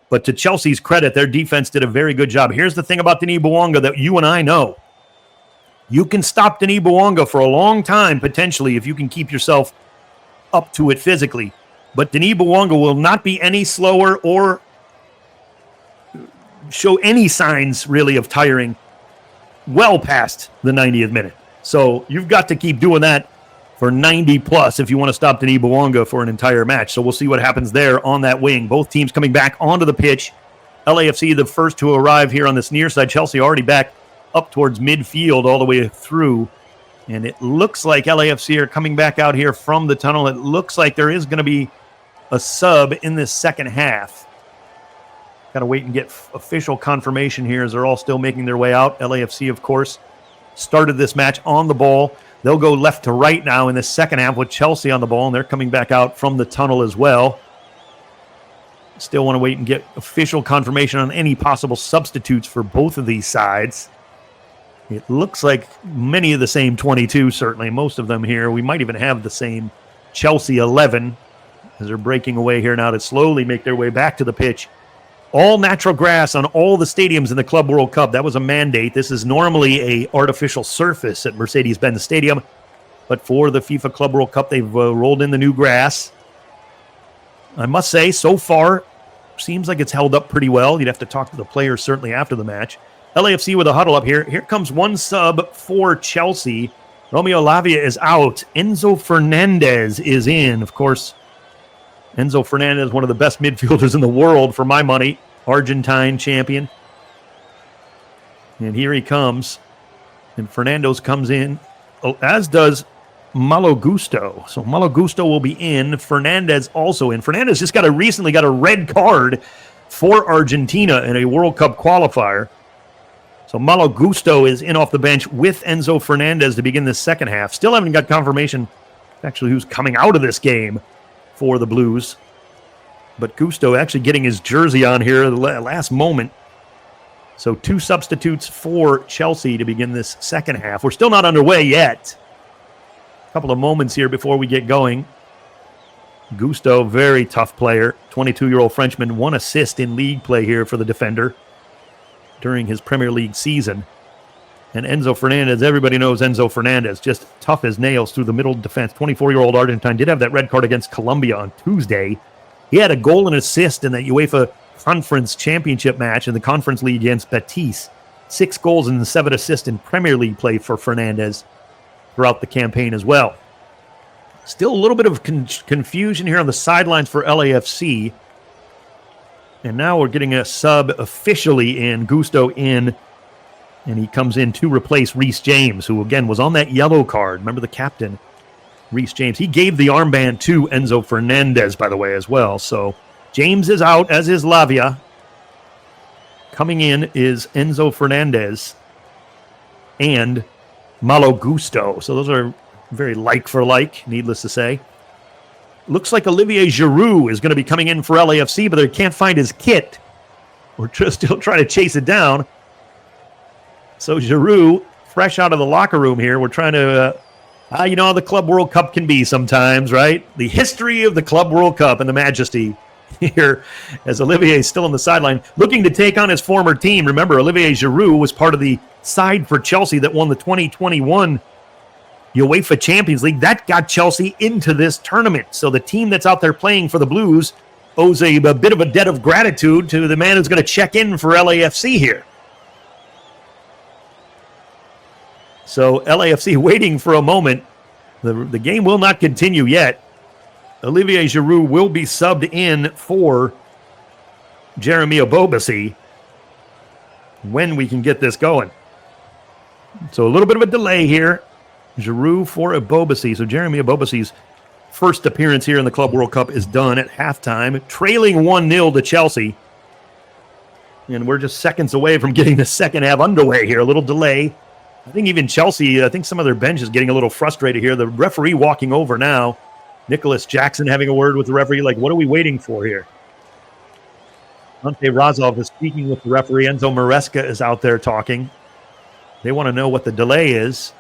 But to Chelsea's credit, their defense did a very good job. Here's the thing about Denis Bouanga that you and I know. You can stop Denis Bouanga for a long time, potentially, if you can keep yourself up to it physically. But Denis Bouanga will not be any slower or show any signs, really, of tiring well past the 90th minute. So you've got to keep doing that for 90 plus if you want to stop Denis Bouanga for an entire match. So we'll see what happens there on that wing. Both teams coming back onto the pitch. LAFC the first to arrive here on this near side. Chelsea already back up towards midfield all the way through. And it looks like LAFC are coming back out here from the tunnel. It looks like there is going to be a sub in this second half. Got to wait and get official confirmation here as they're all still making their way out. LAFC, of course, started this match on the ball. They'll go left to right now in the second half with Chelsea on the ball, and they're coming back out from the tunnel as well. Still want to wait and get official confirmation on any possible substitutes for both of these sides. It looks like many of the same 22, certainly. Most of them here. We might even have the same Chelsea 11 as they're breaking away here now to slowly make their way back to the pitch. All natural grass on all the stadiums in the Club World Cup. That was a mandate. This is normally an artificial surface at Mercedes-Benz Stadium. But for the FIFA Club World Cup, they've rolled in the new grass. I must say, so far, seems like it's held up pretty well. You'd have to talk to the players certainly after the match. LAFC with a huddle up here. Here comes one sub for Chelsea. Romeo Lavia is out. Enzo Fernandez is in. Of course, Enzo Fernandez, one of the best midfielders in the world for my money. Argentine champion. And here he comes. And Fernandez comes in, as does Malo Gusto. So Malo Gusto will be in. Fernandez also in. Fernandez just recently got a red card for Argentina in a World Cup qualifier. So Malo Gusto is in off the bench with Enzo Fernandez to begin the second half. Still haven't got confirmation actually who's coming out of this game for the Blues. But Gusto actually getting his jersey on here at the last moment. So 2 substitutes for Chelsea to begin this second half. We're still not underway yet. A couple of moments here before we get going. Gusto, very tough player. 22-year-old Frenchman, 1 assist in league play here for the defender during his Premier League season. And Enzo Fernandez, everybody knows Enzo Fernandez, just tough as nails through the middle defense. 24-year-old Argentine did have that red card against Colombia on Tuesday. He had a goal and assist in that UEFA Conference Championship match in the Conference League against Betis. 6 goals and 7 assists in Premier League play for Fernandez throughout the campaign as well. Still a little bit of confusion here on the sidelines for LAFC. And now we're getting a sub officially in, Gusto in, and he comes in to replace Reece James, who again was on that yellow card. Remember the captain, Reece James. He gave the armband to Enzo Fernandez, by the way, as well. So James is out, as is Lavia. Coming in is Enzo Fernandez and Malo Gusto. So those are very like for like, needless to say. Looks like Olivier Giroud is going to be coming in for LAFC, but they can't find his kit. We're just still trying to chase it down. So Giroud, fresh out of the locker room here. We're trying to, you know how the Club World Cup can be sometimes, right? The history of the Club World Cup and the majesty here as Olivier is still on the sideline, looking to take on his former team. Remember, Olivier Giroud was part of the side for Chelsea that won the 2021 UEFA Champions League. That got Chelsea into this tournament. So the team that's out there playing for the Blues owes a bit of a debt of gratitude to the man who's going to check in for LAFC here. So LAFC waiting for a moment. The game will not continue yet. Olivier Giroud will be subbed in for Jeremy Obobasi when we can get this going. So a little bit of a delay here. Giroud for Obobasi. So Jeremy Obobasi's first appearance here in the Club World Cup is done at halftime, trailing 1-0 to Chelsea. And we're just seconds away from getting the second half underway here. A little delay I think even Chelsea, I think some of their bench is getting a little frustrated here. The referee walking over now. Nicholas Jackson having a word with the referee, like, what are we waiting for here? Ante Razov is speaking with the referee. Enzo Maresca is out there talking. They want to know what the delay is.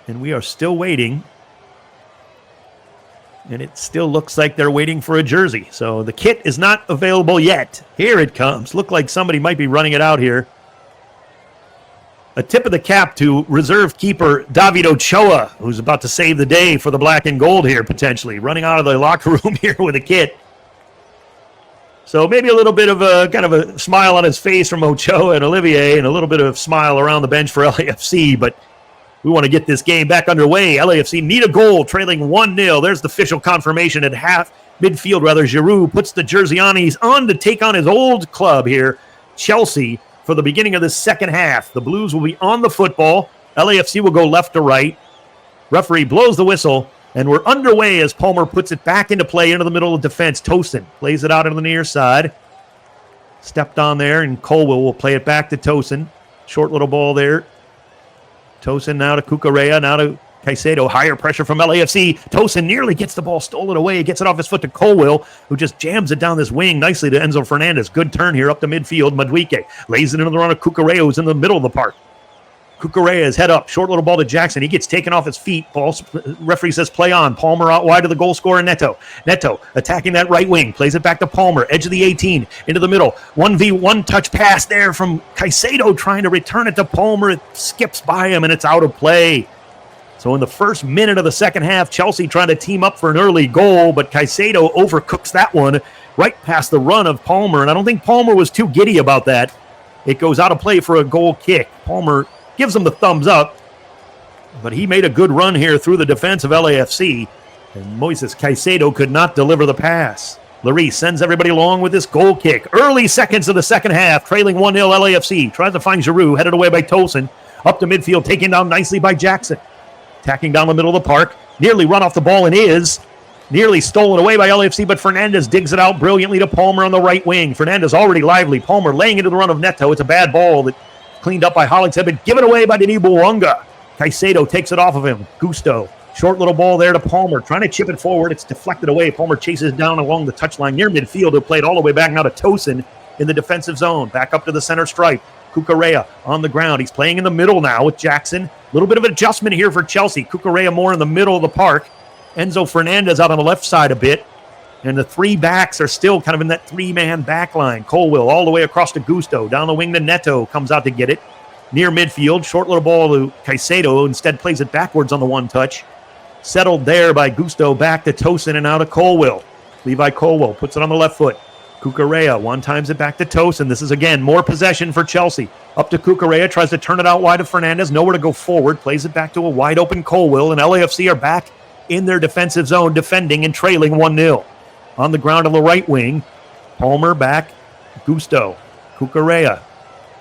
And we are still waiting. And it still looks like they're waiting for a jersey. So the kit is not available yet. Here it comes. Look like somebody might be running it out here. A tip of the cap to reserve keeper David Ochoa, who's about to save the day for the black and gold here, potentially. Running out of the locker room here with a kit. So maybe a little bit of a kind of a smile on his face from Ochoa and Olivier, and a little bit of smile around the bench for LAFC, but we want to get this game back underway. LAFC need a goal, trailing 1-0. There's the official confirmation at midfield. Giroud puts the jersey on. He's on to take on his old club here, Chelsea, for the beginning of the second half. The Blues will be on the football. LAFC will go left to right. Referee blows the whistle, and we're underway as Palmer puts it back into play into the middle of defense. Tosin plays it out on the near side. Stepped on there, and Colwell will play it back to Tosin. Short little ball there. Tosin now to Cucurella, now to Caicedo. Higher pressure from LAFC. Tosin nearly gets the ball stolen away. He gets it off his foot to Colwell, who just jams it down this wing nicely to Enzo Fernandez. Good turn here up to midfield. Madueke lays it into the run of Cucurella, who's in the middle of the park. Cucurella is head up. Short little ball to Jackson. He gets taken off his feet. Referee says play on. Palmer out wide to the goal scorer, Neto. Neto attacking that right wing. Plays it back to Palmer. Edge of the 18. Into the middle. 1v1 touch pass there from Caicedo trying to return it to Palmer. It skips by him and it's out of play. So in the first minute of the second half, Chelsea trying to team up for an early goal, but Caicedo overcooks that one right past the run of Palmer. And I don't think Palmer was too giddy about that. It goes out of play for a goal kick. Palmer gives him the thumbs up, but he made a good run here through the defense of LAFC, and Moises Caicedo could not deliver the pass. Lloris sends everybody along with this goal kick. Early seconds of the second half, trailing 1-0 LAFC. Tries to find Giroud, headed away by Tosin. Up to midfield, taken down nicely by Jackson. Attacking down the middle of the park. Nearly run off the ball and is. Nearly stolen away by LAFC, but Fernandez digs it out brilliantly to Palmer on the right wing. Fernandez already lively. Palmer laying into the run of Neto. It's a bad ball that cleaned up by Hollingshead, but given away by Denis Bouanga. Caicedo takes it off of him. Gusto. Short little ball there to Palmer. Trying to chip it forward. It's deflected away. Palmer chases down along the touchline near midfield. Who played all the way back now to Tosin in the defensive zone. Back up to the center stripe. Cucurella on the ground. He's playing in the middle now with Jackson. A little bit of an adjustment here for Chelsea. Cucurella more in the middle of the park. Enzo Fernandez out on the left side a bit. And the three backs are still kind of in that three-man back line. Colwell all the way across to Gusto. Down the wing to Neto. Comes out to get it. Near midfield. Short little ball to Caicedo. Instead plays it backwards on the one touch. Settled there by Gusto. Back to Tosin and now to Colwell. Levi Colwell puts it on the left foot. Cucurella one times it back to Tosin. This is, again, more possession for Chelsea. Up to Cucurella. Tries to turn it out wide to Fernandez. Nowhere to go forward. Plays it back to a wide-open Colwell. And LAFC are back in their defensive zone, defending and trailing 1-0. On the ground on the right wing, Palmer back, Gusto, Cucurella.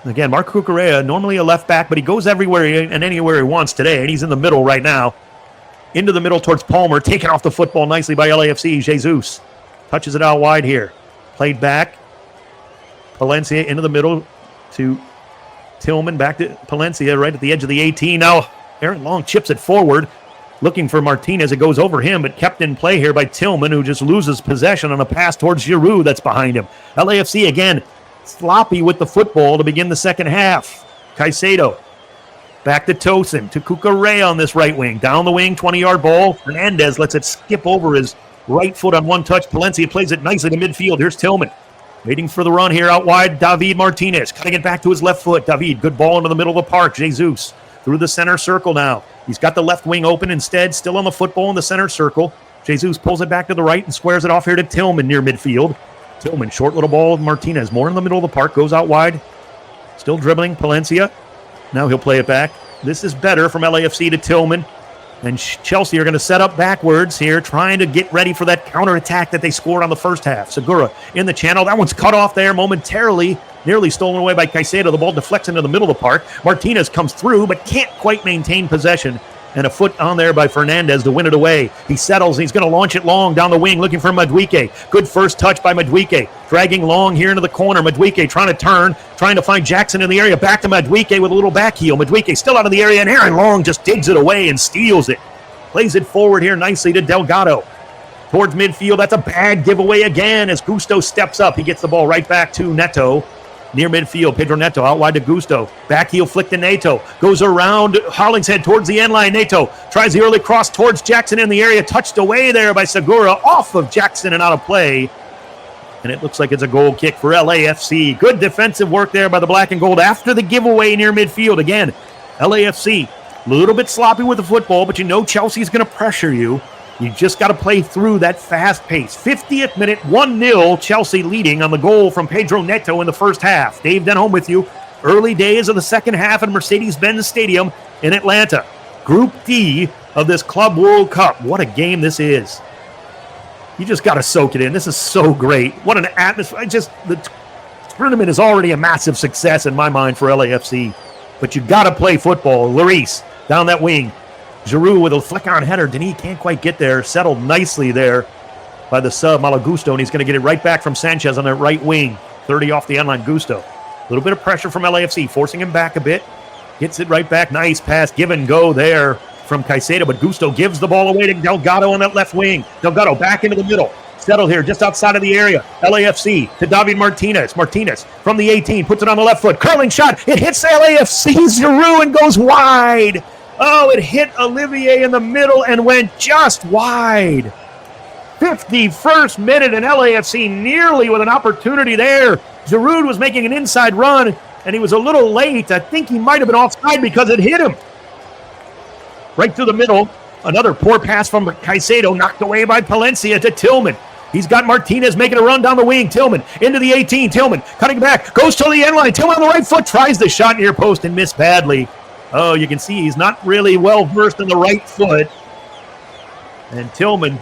Again, Marc Cucurella, normally a left back, but he goes everywhere and anywhere he wants today, and he's in the middle right now. Into the middle towards Palmer, taken off the football nicely by LAFC. Jesus touches it out wide here. Played back. Palencia into the middle to Tillman, back to Palencia right at the edge of the 18. Now, Aaron Long chips it forward. Looking for Martinez. It goes over him, but kept in play here by Tillman, who just loses possession on a pass towards Giroud that's behind him. LAFC, again, sloppy with the football to begin the second half. Caicedo. Back to Tosin, to Cucurella on this right wing. Down the wing, 20-yard ball. Fernandez lets it skip over his right foot on one touch. Palencia plays it nicely to midfield. Here's Tillman. Waiting for the run here out wide. David Martinez cutting it back to his left foot. David, good ball into the middle of the park. Jesus through the center circle now. He's got the left wing open instead, still on the football in the center circle. Jesus pulls it back to the right and squares it off here to Tillman near midfield. Tillman, short little ball. Martinez, more in the middle of the park, goes out wide. Still dribbling, Palencia. Now he'll play it back. This is better from LAFC to Tillman. And Chelsea are going to set up backwards here, trying to get ready for that counterattack that they scored on the first half. Segura in the channel. That one's cut off there momentarily. Nearly stolen away by Caicedo. The ball deflects into the middle of the park. Martinez comes through, but can't quite maintain possession. And a foot on there by Fernandez to win it away. He settles. He's going to launch it long down the wing, looking for Madueke. Good first touch by Madueke. Dragging long here into the corner. Madueke trying to turn, trying to find Jackson in the area. Back to Madueke with a little back heel. Madueke still out of the area, and Aaron Long just digs it away and steals it. Plays it forward here nicely to Delgado. Towards midfield. That's a bad giveaway again as Gusto steps up. He gets the ball right back to Neto. Near midfield, Pedro Neto out wide to Gusto. Back heel flick to Neto. Goes around Hollingshead towards the end line. Neto tries the early cross towards Jackson in the area. Touched away there by Segura. Off of Jackson and out of play. And it looks like it's a goal kick for LAFC. Good defensive work there by the black and gold after the giveaway near midfield. Again, LAFC, a little bit sloppy with the football, but you know Chelsea's going to pressure you. You just got to play through that fast pace. 50th minute, 1-0, Chelsea leading on the goal from Pedro Neto in the first half. Dave Denholm with you. Early days of the second half at Mercedes-Benz Stadium in Atlanta. Group D of this Club World Cup. What a game this is. You just got to soak it in. This is so great. What an atmosphere. The tournament is already a massive success in my mind for LAFC. But you got to play football. Lloris down that wing. Giroud with a flick-on header. Denis can't quite get there. Settled nicely there by the sub, Malagusto, and he's going to get it right back from Sanchez on that right wing. 30 off the end line, Gusto. A little bit of pressure from LAFC, forcing him back a bit. Gets it right back. Nice pass, give and go there from Caicedo, but Gusto gives the ball away to Delgado on that left wing. Delgado back into the middle. Settled here just outside of the area. LAFC to David Martinez. Martinez from the 18, puts it on the left foot. Curling shot. It hits LAFC. Giroud and goes wide. Oh, it hit Olivier in the middle and went just wide. 51st minute, and LAFC nearly with an opportunity there. Giroud was making an inside run, and he was a little late. I think he might have been offside because it hit him. Right through the middle. Another poor pass from Caicedo, knocked away by Palencia to Tillman. He's got Martinez making a run down the wing. Tillman into the 18. Tillman cutting back, goes to the end line. Tillman on the right foot, tries the shot near post and missed badly. Oh, you can see he's not really well-versed in the right foot. And Tillman,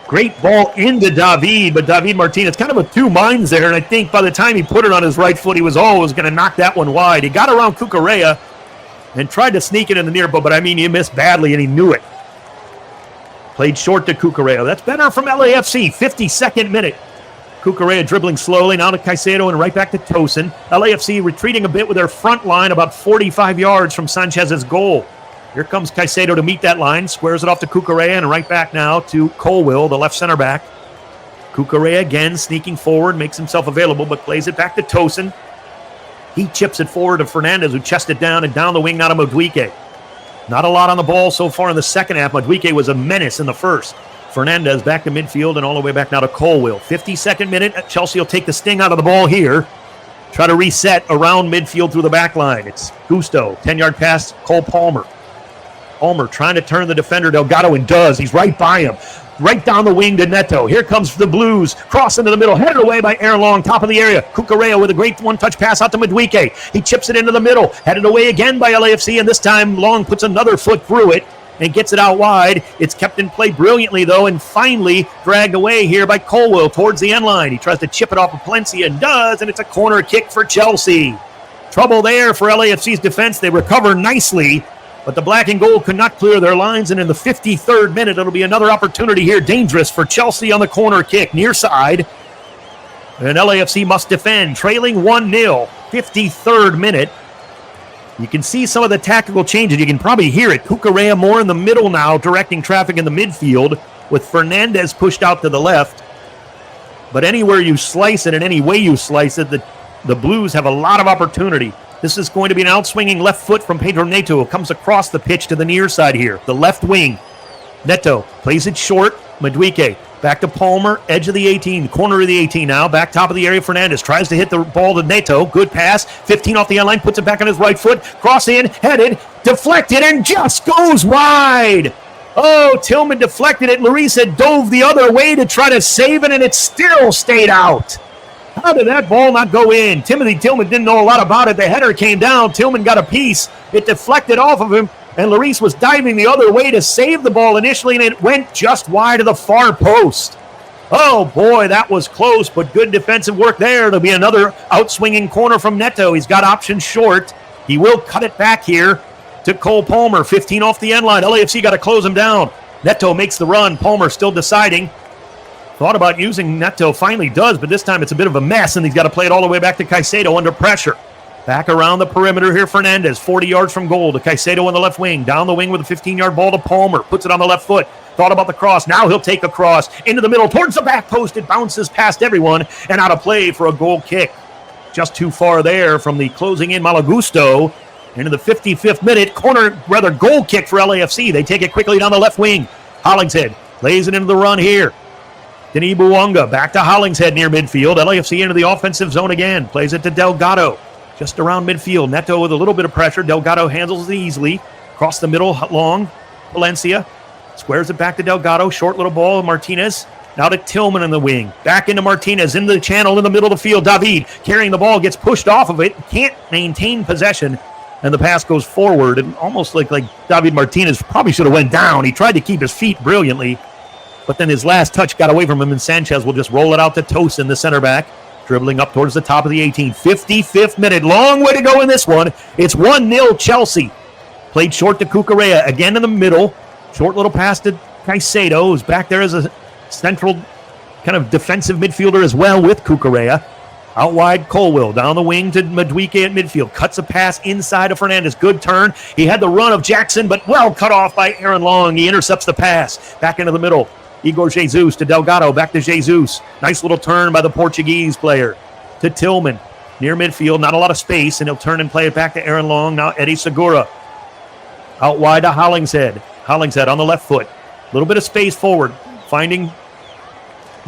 great ball into David, but David Martinez, kind of a two minds there, and I think by the time he put it on his right foot, he was always going to knock that one wide. He got around Cucurella and tried to sneak it in the near post, but I mean, he missed badly, and he knew it. Played short to Cucurella. That's better from LAFC, 52nd minute. Cucurella dribbling slowly, now to Caicedo and right back to Tosin. LAFC retreating a bit with their front line about 45 yards from Sanchez's goal. Here comes Caicedo to meet that line, squares it off to Cucurella and right back now to Colwill, the left center back. Cucurella again sneaking forward, makes himself available, but plays it back to Tosin. He chips it forward to Fernandez, who chests it down and down the wing now to Madueke. Not a lot on the ball so far in the second half. Madueke was a menace in the first. Fernandez back to midfield and all the way back now to Colwill. 52nd minute. Chelsea will take the sting out of the ball here. Try to reset around midfield through the back line. It's Gusto. 10-yard pass, Cole Palmer. Palmer trying to turn the defender, Delgado, and does. He's right by him. Right down the wing to Neto. Here comes the Blues. Cross into the middle. Headed away by Aaron Long. Top of the area. Cucurella with a great one-touch pass out to Madueke. He chips it into the middle. Headed away again by LAFC, and this time Long puts another foot through it and gets it out wide. It's kept in play brilliantly, though, and finally dragged away here by Colwill towards the end line. He tries to chip it off of Palencia and does, and it's a corner kick for Chelsea. Trouble there for LAFC's defense. They recover nicely, but the black and gold could not clear their lines, and in the 53rd minute, it'll be another opportunity here. Dangerous for Chelsea on the corner kick, near side. And LAFC must defend, trailing 1-0, 53rd minute. You can see some of the tactical changes. You can probably hear it. Cucurella more in the middle now, directing traffic in the midfield, with Fernandez pushed out to the left. But anywhere you slice it and any way you slice it, the Blues have a lot of opportunity. This is going to be an outswinging left foot from Pedro Neto, who comes across the pitch to the near side here, the left wing. Neto plays it short. Madueke back to Palmer, edge of the 18, corner of the 18 now, back top of the area. Fernandez tries to hit the ball to Neto. Good pass, 15 off the end line, puts it back on his right foot, cross in, headed, deflected, and just goes wide. Oh, Tillman deflected it. Lloris had dove the other way to try to save it, and it still stayed out. How did that ball not go in? Timothy Tillman didn't know a lot about it. The header came down. Tillman got a piece. It deflected off of him, and Lloris was diving the other way to save the ball initially, and it went just wide of the far post. Oh, boy, that was close, but good defensive work there. There'll be another outswinging corner from Neto. He's got options short. He will cut it back here to Cole Palmer. 15 off the end line. LAFC got to close him down. Neto makes the run. Palmer still deciding. Thought about using Neto, finally does, but this time it's a bit of a mess, and he's got to play it all the way back to Caicedo under pressure. Back around the perimeter here, Fernandez, 40 yards from goal to Caicedo on the left wing. Down the wing with a 15-yard ball to Palmer. Puts it on the left foot. Thought about the cross. Now he'll take a cross into the middle towards the back post. It bounces past everyone and out of play for a goal kick. Just too far there from the closing in Malagusto. Into the 55th minute, goal kick for LAFC. They take it quickly down the left wing. Hollingshead lays it into the run here. Denis Bouanga back to Hollingshead near midfield. LAFC into the offensive zone again. Plays it to Delgado. Just around midfield. Neto with a little bit of pressure. Delgado handles it easily. Across the middle, long. Valencia squares it back to Delgado. Short little ball. Martinez. Now to Tillman in the wing. Back into Martinez. Into the channel in the middle of the field. David carrying the ball. Gets pushed off of it. Can't maintain possession. And the pass goes forward. And almost like David Martinez probably should have went down. He tried to keep his feet brilliantly. But then his last touch got away from him. And Sanchez will just roll it out to Tosin, the center back. Dribbling up towards the top of the 18. 55th minute. Long way to go in this one. It's 1-0 Chelsea. Played short to Cucurella. Again in the middle. Short little pass to Caicedo, who's back there as a central kind of defensive midfielder as well with Cucurella. Out wide, Colwill. Down the wing to Madueke at midfield. Cuts a pass inside of Fernandez. Good turn. He had the run of Jackson, but well cut off by Aaron Long. He intercepts the pass. Back into the middle. Igor Jesus to Delgado. Back to Jesus. Nice little turn by the Portuguese player. To Tillman. Near midfield. Not a lot of space, and he'll turn and play it back to Aaron Long. Now Eddie Segura. Out wide to Hollingshead. Hollingshead on the left foot. A little bit of space forward. Finding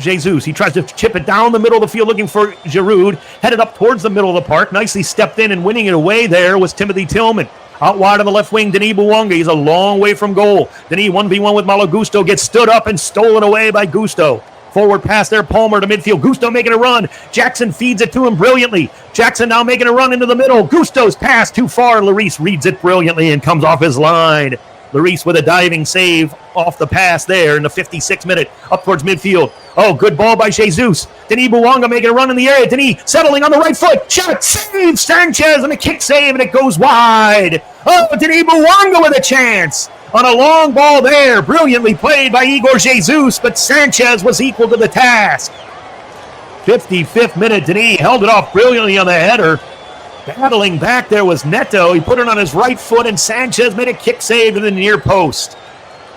Jesus. He tries to chip it down the middle of the field looking for Giroud. Headed up towards the middle of the park. Nicely stepped in and winning it away there was Timothy Tillman. Out wide on the left wing, Denis Bouanga. He's a long way from goal. Denis 1v1 with Malagusto. Gets stood up and stolen away by Gusto. Forward pass there, Palmer to midfield. Gusto making a run. Jackson feeds it to him brilliantly. Jackson now making a run into the middle. Gusto's pass too far. Lloris reads it brilliantly and comes off his line. Lloris with a diving save off the pass there in the 56th minute. Up towards midfield. Oh, good ball by Jesus. Denis Bouanga making a run in the area. Denis settling on the right foot. Shot, save, Sanchez, and a kick save, and it goes wide. Oh, Denis Bouanga with a chance. On a long ball there. Brilliantly played by Igor Jesus, but Sanchez was equal to the task. 55th minute, Denis held it off brilliantly on the header. Battling back there was Neto. He put it on his right foot, and Sanchez made a kick save to the near post.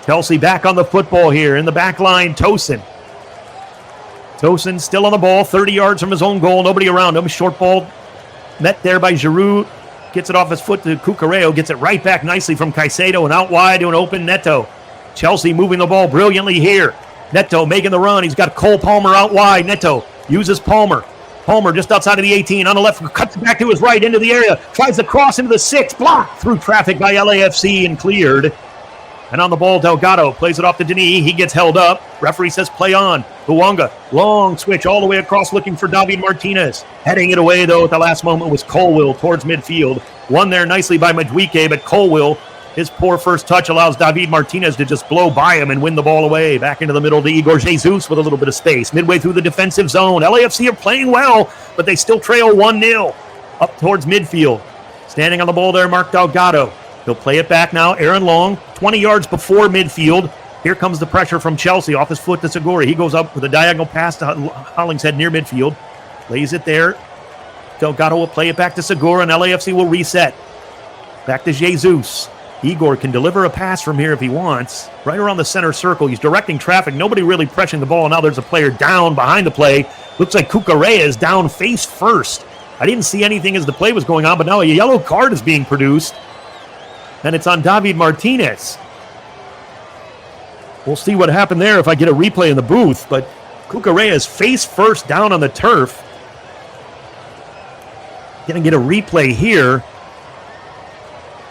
Chelsea back on the football here. In the back line, Tosin. Tosin still on the ball, 30 yards from his own goal. Nobody around him. Short ball met there by Giroud. Gets it off his foot to Cucurella. Gets it right back nicely from Caicedo and out wide to an open Neto. Chelsea moving the ball brilliantly here. Neto making the run. He's got Cole Palmer out wide. Neto uses Palmer. Palmer just outside of the 18 on the left, cuts back to his right into the area, tries to cross into the 6, blocked through traffic by LAFC and cleared. And on the ball, Delgado plays it off to Denis. He gets held up. Referee says play on. Bouanga, long switch all the way across looking for David Martinez. Heading it away, though, at the last moment was Colwill towards midfield. Won there nicely by Madueke, but Colwill, his poor first touch allows David Martinez to just blow by him and win the ball away. Back into the middle to Igor Jesus with a little bit of space. Midway through the defensive zone. LAFC are playing well, but they still trail 1-0. Up towards midfield. Standing on the ball there, Mark Delgado. He'll play it back now. Aaron Long, 20 yards before midfield. Here comes the pressure from Chelsea off his foot to Segura. He goes up with a diagonal pass to Hollingshead near midfield. Lays it there. Delgado will play it back to Segura, and LAFC will reset. Back to Jesus. Igor can deliver a pass from here if he wants. Right around the center circle. He's directing traffic. Nobody really pressuring the ball. Now there's a player down behind the play. Looks like Cucurella is down face first. I didn't see anything as the play was going on, but now a yellow card is being produced. And it's on David Martinez. We'll see what happened there if I get a replay in the booth, but Cucurella is face first down on the turf. Gonna get a replay here.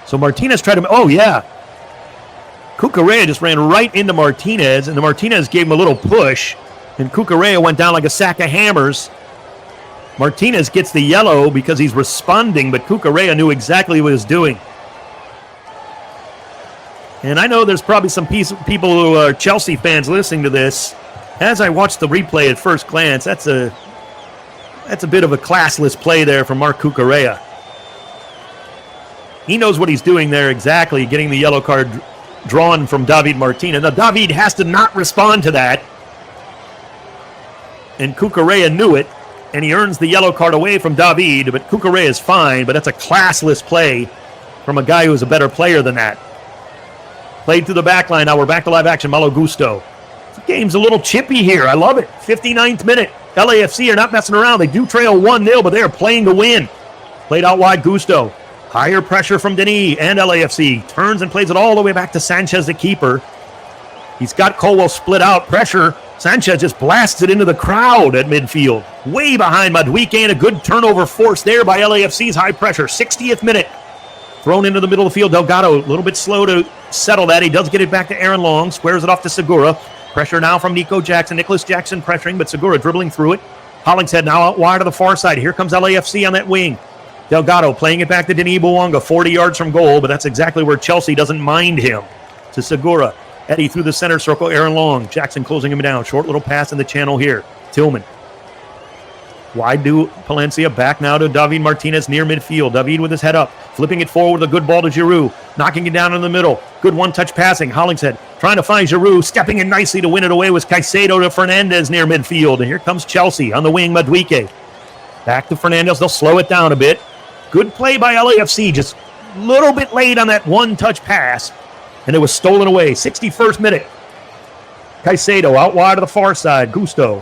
So Martinez tried to, oh yeah. Cucurella just ran right into Martinez, and the Martinez gave him a little push, and Cucurella went down like a sack of hammers. Martinez gets the yellow because he's responding, but Cucurella knew exactly what he was doing. And I know there's probably some people who are Chelsea fans listening to this. As I watched the replay at first glance, that's a bit of a classless play there from Mark Cucurella. He knows what he's doing there exactly, getting the yellow card drawn from David Martinez. Now, David has to not respond to that. And Cucurella knew it, and he earns the yellow card away from David, but Cucurella is fine, but that's a classless play from a guy who is a better player than that. Played through the back line. Now we're back to live action. Malo Gusto. The game's a little chippy here. I love it. 59th minute. LAFC are not messing around. They do trail 1-0, but they are playing to win. Played out wide, Gusto. Higher pressure from Denis and LAFC. Turns and plays it all the way back to Sanchez, the keeper. He's got Colwell split out. Pressure. Sanchez just blasts it into the crowd at midfield. Way behind Madueke, and a good turnover force there by LAFC's high pressure. 60th minute. Thrown into the middle of the field. Delgado a little bit slow to settle that. He does get it back to Aaron Long. Squares it off to Segura. Pressure now from Nico Jackson. Nicholas Jackson pressuring, but Segura dribbling through it. Hollingshead now out wide to the far side. Here comes LAFC on that wing. Delgado playing it back to Denis Bouanga. 40 yards from goal, but that's exactly where Chelsea doesn't mind him. To Segura. Eddie through the center circle. Aaron Long. Jackson closing him down. Short little pass in the channel here. Tillman. Wide to Palencia, back now to David Martinez near midfield. David with his head up, flipping it forward with a good ball to Giroud, knocking it down in the middle. Good one-touch passing. Hollingshead trying to find Giroud, stepping in nicely to win it away with Caicedo to Fernandez near midfield. And here comes Chelsea on the wing, Madueke. Back to Fernandez, they'll slow it down a bit. Good play by LAFC, just a little bit late on that one-touch pass, and it was stolen away. 61st minute. Caicedo out wide to the far side, Gusto.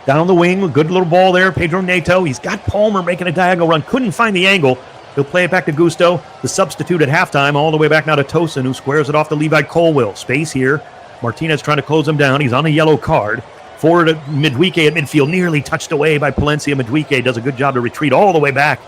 Down the wing, good little ball there. Pedro Neto. He's got Palmer making a diagonal run. Couldn't find the angle. He'll play it back to Gusto. The substitute at halftime, all the way back now to Tosin, who squares it off to Levi Colwill. Space here. Martinez trying to close him down. He's on a yellow card. Forward to Madueke at midfield. Nearly touched away by Palencia. Madueke does a good job to retreat all the way back.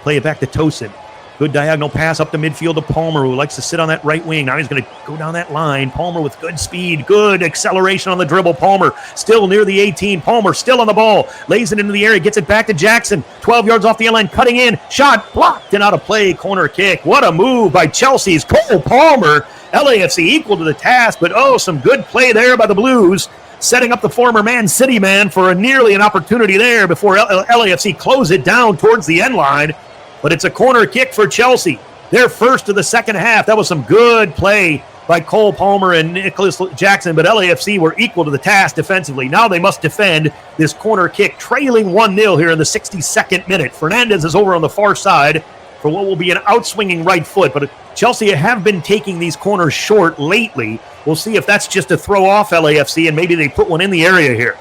Play it back to Tosin. Good diagonal pass up the midfield to Palmer, who likes to sit on that right wing. Now he's going to go down that line. Palmer with good speed, good acceleration on the dribble. Palmer still near the 18. Palmer still on the ball. Lays it into the area, gets it back to Jackson. 12 yards off the end line, cutting in. Shot blocked and out of play. Corner kick. What a move by Chelsea's Cole Palmer. LAFC equal to the task, but some good play there by the Blues. Setting up the former Man City man for nearly an opportunity there before LAFC close it down towards the end line. But it's a corner kick for Chelsea. Their first of the second half. That was some good play by Cole Palmer and Nicholas Jackson, but LAFC were equal to the task defensively. Now they must defend this corner kick, trailing 1-0 here in the 62nd minute. Fernandez is over on the far side for what will be an outswinging right foot, but Chelsea have been taking these corners short lately. We'll see if that's just to throw off LAFC, and maybe they put one in the area here.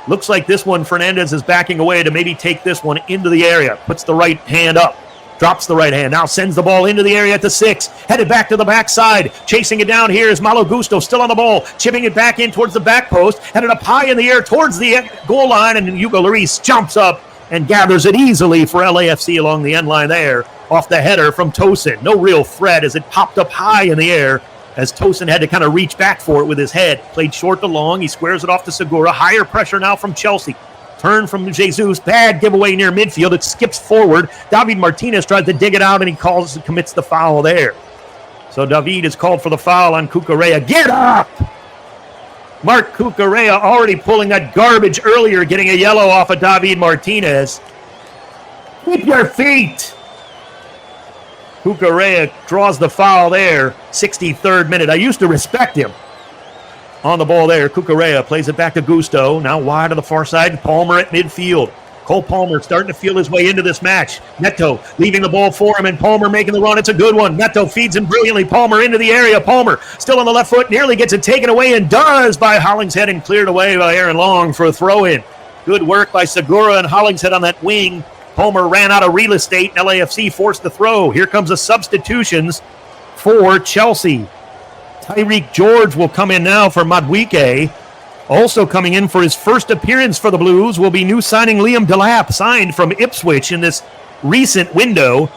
Looks like this one, Fernandez is backing away to maybe take this one into the area. Puts the right hand up. Drops the right hand. Now sends the ball into the area at the 6. Headed back to the backside. Chasing it down here is Malo Gusto. Still on the ball. Chipping it back in towards the back post. Headed up high in the air towards the goal line. And Hugo Lloris jumps up and gathers it easily for LAFC along the end line there. Off the header from Tosin. No real threat as it popped up high in the air, as Tosin had to kind of reach back for it with his head. Played short to long. He squares it off to Segura. Higher pressure now from Chelsea. Turn from Jesus. Bad giveaway near midfield. It skips forward. David Martinez tries to dig it out, and he commits the foul there. So David is called for the foul on Cucurella. Get up! Mark Cucurella already pulling that garbage earlier, getting a yellow off of David Martinez. Keep your feet! Cucurella draws the foul there, 63rd minute. I used to respect him. On the ball there, Cucurella plays it back to Gusto. Now wide to the far side, Palmer at midfield. Cole Palmer starting to feel his way into this match. Neto leaving the ball for him, and Palmer making the run. It's a good one. Neto feeds him brilliantly. Palmer into the area. Palmer still on the left foot, nearly gets it taken away, and does by Hollingshead, and cleared away by Aaron Long for a throw-in. Good work by Segura and Hollingshead on that wing. Palmer ran out of real estate, and LAFC forced the throw. Here comes the substitutions for Chelsea. Tyreek George will come in now for Madueke. Also coming in for his first appearance for the Blues will be new signing Liam Delap, signed from Ipswich in this recent window.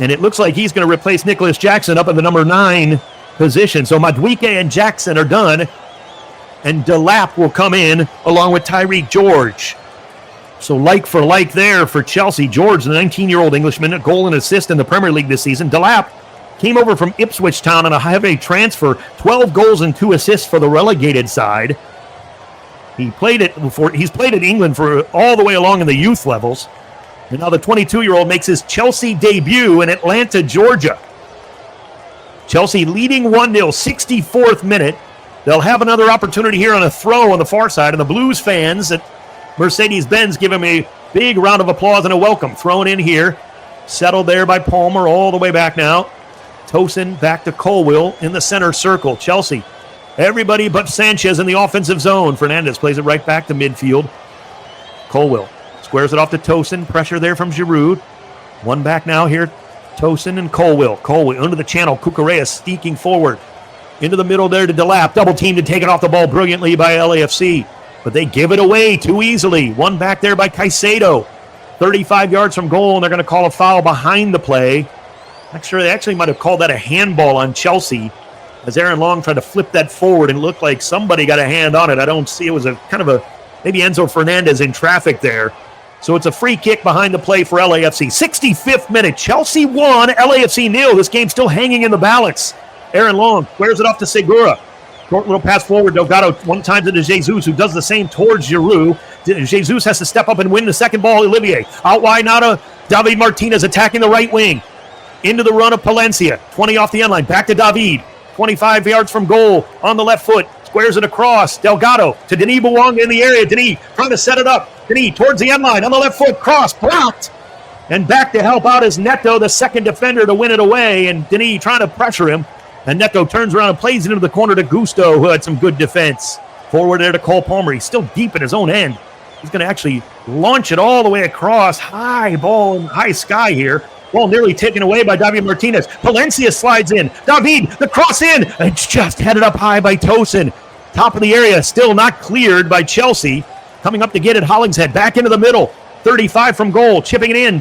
And it looks like he's going to replace Nicholas Jackson up at the number 9 position. So Madueke and Jackson are done, and Delap will come in along with Tyreek George. So like for like there for Chelsea. George, the 19-year-old Englishman, a goal and assist in the Premier League this season. Delap came over from Ipswich Town on a high transfer, 12 goals and 2 assists for the relegated side. He's played at England for all the way along in the youth levels. And now the 22-year-old makes his Chelsea debut in Atlanta, Georgia. Chelsea leading 1-0, 64th minute. They'll have another opportunity here on a throw on the far side, and the Blues fans at Mercedes-Benz give him a big round of applause and a welcome. Thrown in here, settled there by Palmer all the way back now. Tosin back to Colwill in the center circle. Chelsea, everybody but Sanchez in the offensive zone. Fernandez plays it right back to midfield. Colwill squares it off to Tosin. Pressure there from Giroud. One back now here. Tosin and Colwill. Colwill under the channel. Cucurella sneaking forward. Into the middle there to Delap. Double team to take it off the ball brilliantly by LAFC. But they give it away too easily. One back there by Caicedo. 35 yards from goal, and they're going to call a foul behind the play. Not sure, they actually might have called that a handball on Chelsea as Aaron Long tried to flip that forward and it looked like somebody got a hand on it. I don't see, it was a kind of a, maybe Enzo Fernandez in traffic there. So it's a free kick behind the play for LAFC. 65th minute, Chelsea 1, LAFC 0. This game's still hanging in the balance. Aaron Long squares it off to Segura. Short little pass forward. Delgado one time to Jesus, who does the same towards Giroud. Jesus has to step up and win the second ball. Olivier out wide now to David Martinez attacking the right wing. Into the run of Palencia. 20 off the end line. Back to David. 25 yards from goal on the left foot. Squares it across. Delgado to Denis Bouanga in the area. Denis trying to set it up. Denis towards the end line on the left foot. Cross blocked. And back to help out is Neto, the second defender, to win it away. And Denis trying to pressure him. And Neto turns around and plays it into the corner to Gusto, who had some good defense. Forward there to Cole Palmer. He's still deep in his own end. He's going to actually launch it all the way across. High ball and high sky here. Ball nearly taken away by David Martinez. Palencia slides in. David, the cross in. It's just headed up high by Tosin. Top of the area, still not cleared by Chelsea. Coming up to get it, Hollingshead back into the middle. 35 from goal, chipping it in.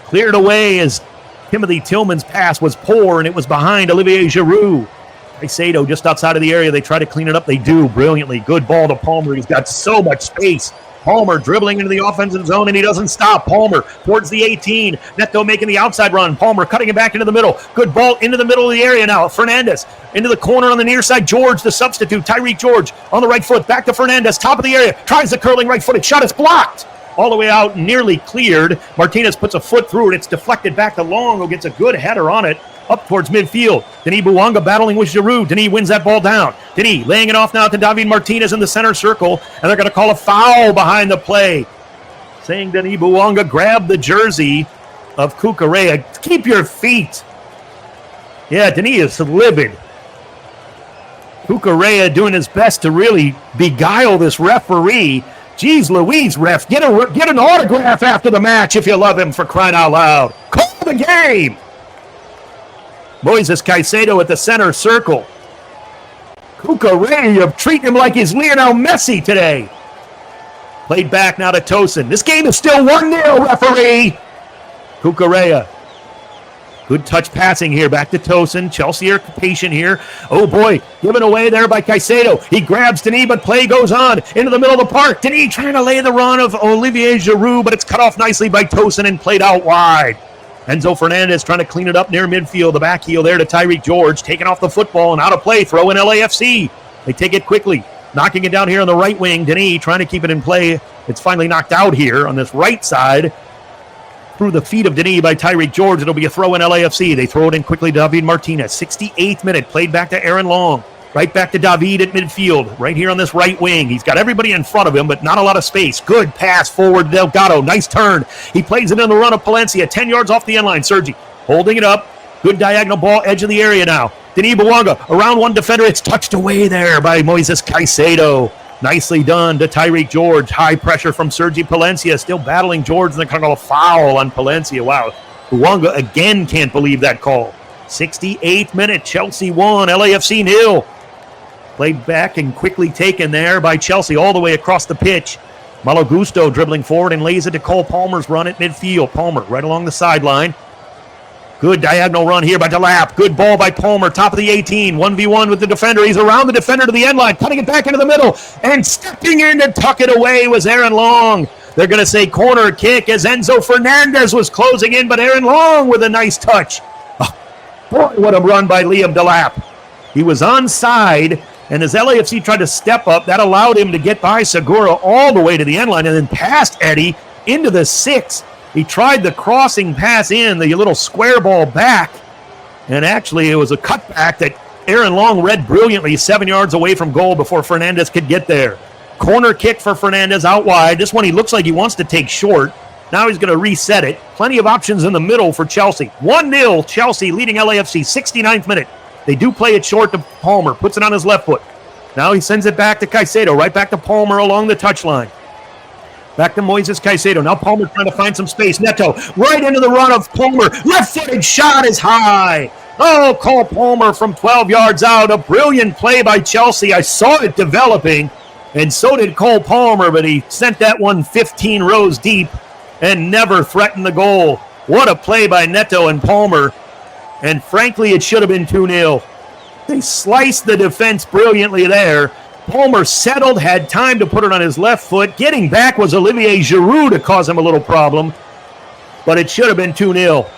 Cleared away as Timothy Tillman's pass was poor, and it was behind Olivier Giroud. Caicedo just outside of the area. They try to clean it up. They do brilliantly. Good ball to Palmer. He's got so much space. Palmer dribbling into the offensive zone, and he doesn't stop. Palmer towards the 18. Neto making the outside run. Palmer cutting it back into the middle. Good ball into the middle of the area now. Fernandez into the corner on the near side. George, the substitute. Tyreek George on the right foot. Back to Fernandez. Top of the area. Tries the curling right-footed shot. It's blocked. All the way out, nearly cleared. Martinez puts a foot through it. It's deflected back to Long, who gets a good header on it up towards midfield. Denis Bouanga battling with Giroud. Denis wins that ball down. Denis laying it off now to David Martinez in the center circle, and they're going to call a foul behind the play, saying Denis Bouanga grabbed the jersey of Cucurella. Keep your feet. Yeah, Denis is livid. Cucurella doing his best to really beguile this referee. Jeez Louise, ref, get an autograph after the match if you love him, for crying out loud. Call the game. Moises Caicedo at the center circle. Cucurella, you're treating him like he's Lionel Messi today. Played back now to Tosin. This game is still 1-0, referee. Cucurella. Good touch passing here. Back to Tosin. Chelsea are patient here. Oh, boy. Given away there by Caicedo. He grabs Denis, but play goes on into the middle of the park. Denis trying to lay the run of Olivier Giroud, but it's cut off nicely by Tosin and played out wide. Enzo Fernandez trying to clean it up near midfield. The back heel there to Tyreek George. Taking off the football and out of play. Throw in LAFC. They take it quickly. Knocking it down here on the right wing. Denis trying to keep it in play. It's finally knocked out here on this right side. Through the feet of Denis by Tyreek George. It'll be a throw in LAFC. They throw it in quickly to David Martinez. 68th minute. Played back to Aaron Long. Right back to David at midfield. Right here on this right wing. He's got everybody in front of him, but not a lot of space. Good pass forward. Delgado. Nice turn. He plays it in the run of Palencia. 10 yards off the end line. Sergi holding it up. Good diagonal ball. Edge of the area now. Denis Bouanga around one defender. It's touched away there by Moises Caicedo. Nicely done to Tyreek George. High pressure from Sergi Palencia. Still battling George, and they're going to call a foul on Palencia. Wow. Bouanga again can't believe that call. 68th minute. Chelsea 1. LAFC 0. Played back and quickly taken there by Chelsea all the way across the pitch. Malo Gusto dribbling forward and lays it to Cole Palmer's run at midfield. Palmer right along the sideline. Good diagonal run here by Delap. Good ball by Palmer, top of the 18. 1v1 with the defender. He's around the defender to the end line, cutting it back into the middle. And stepping in to tuck it away was Aaron Long. They're going to say corner kick as Enzo Fernandez was closing in, but Aaron Long with a nice touch. Oh, boy, what a run by Liam Delap. He was onside, and as LAFC tried to step up, that allowed him to get by Segura all the way to the end line and then past Eddie into the 6. He tried the crossing pass in, the little square ball back, and actually it was a cutback that Aaron Long read brilliantly 7 yards away from goal before Fernandez could get there. Corner kick for Fernandez out wide. This one he looks like he wants to take short. Now he's going to reset it. Plenty of options in the middle for Chelsea. 1-0 Chelsea leading LAFC, 69th minute. They do play it short to Palmer, puts it on his left foot. Now he sends it back to Caicedo, right back to Palmer along the touchline. Back to Moises Caicedo. Now Palmer trying to find some space. Neto right into the run of Palmer. Left-footed shot is high. Oh, Cole Palmer from 12 yards out. A brilliant play by Chelsea. I saw it developing, and so did Cole Palmer, but he sent that one 15 rows deep and never threatened the goal. What a play by Neto and Palmer. And frankly, it should have been 2-0. They sliced the defense brilliantly there. Palmer settled, had time to put it on his left foot. Getting back was Olivier Giroud to cause him a little problem, but it should have been 2-0.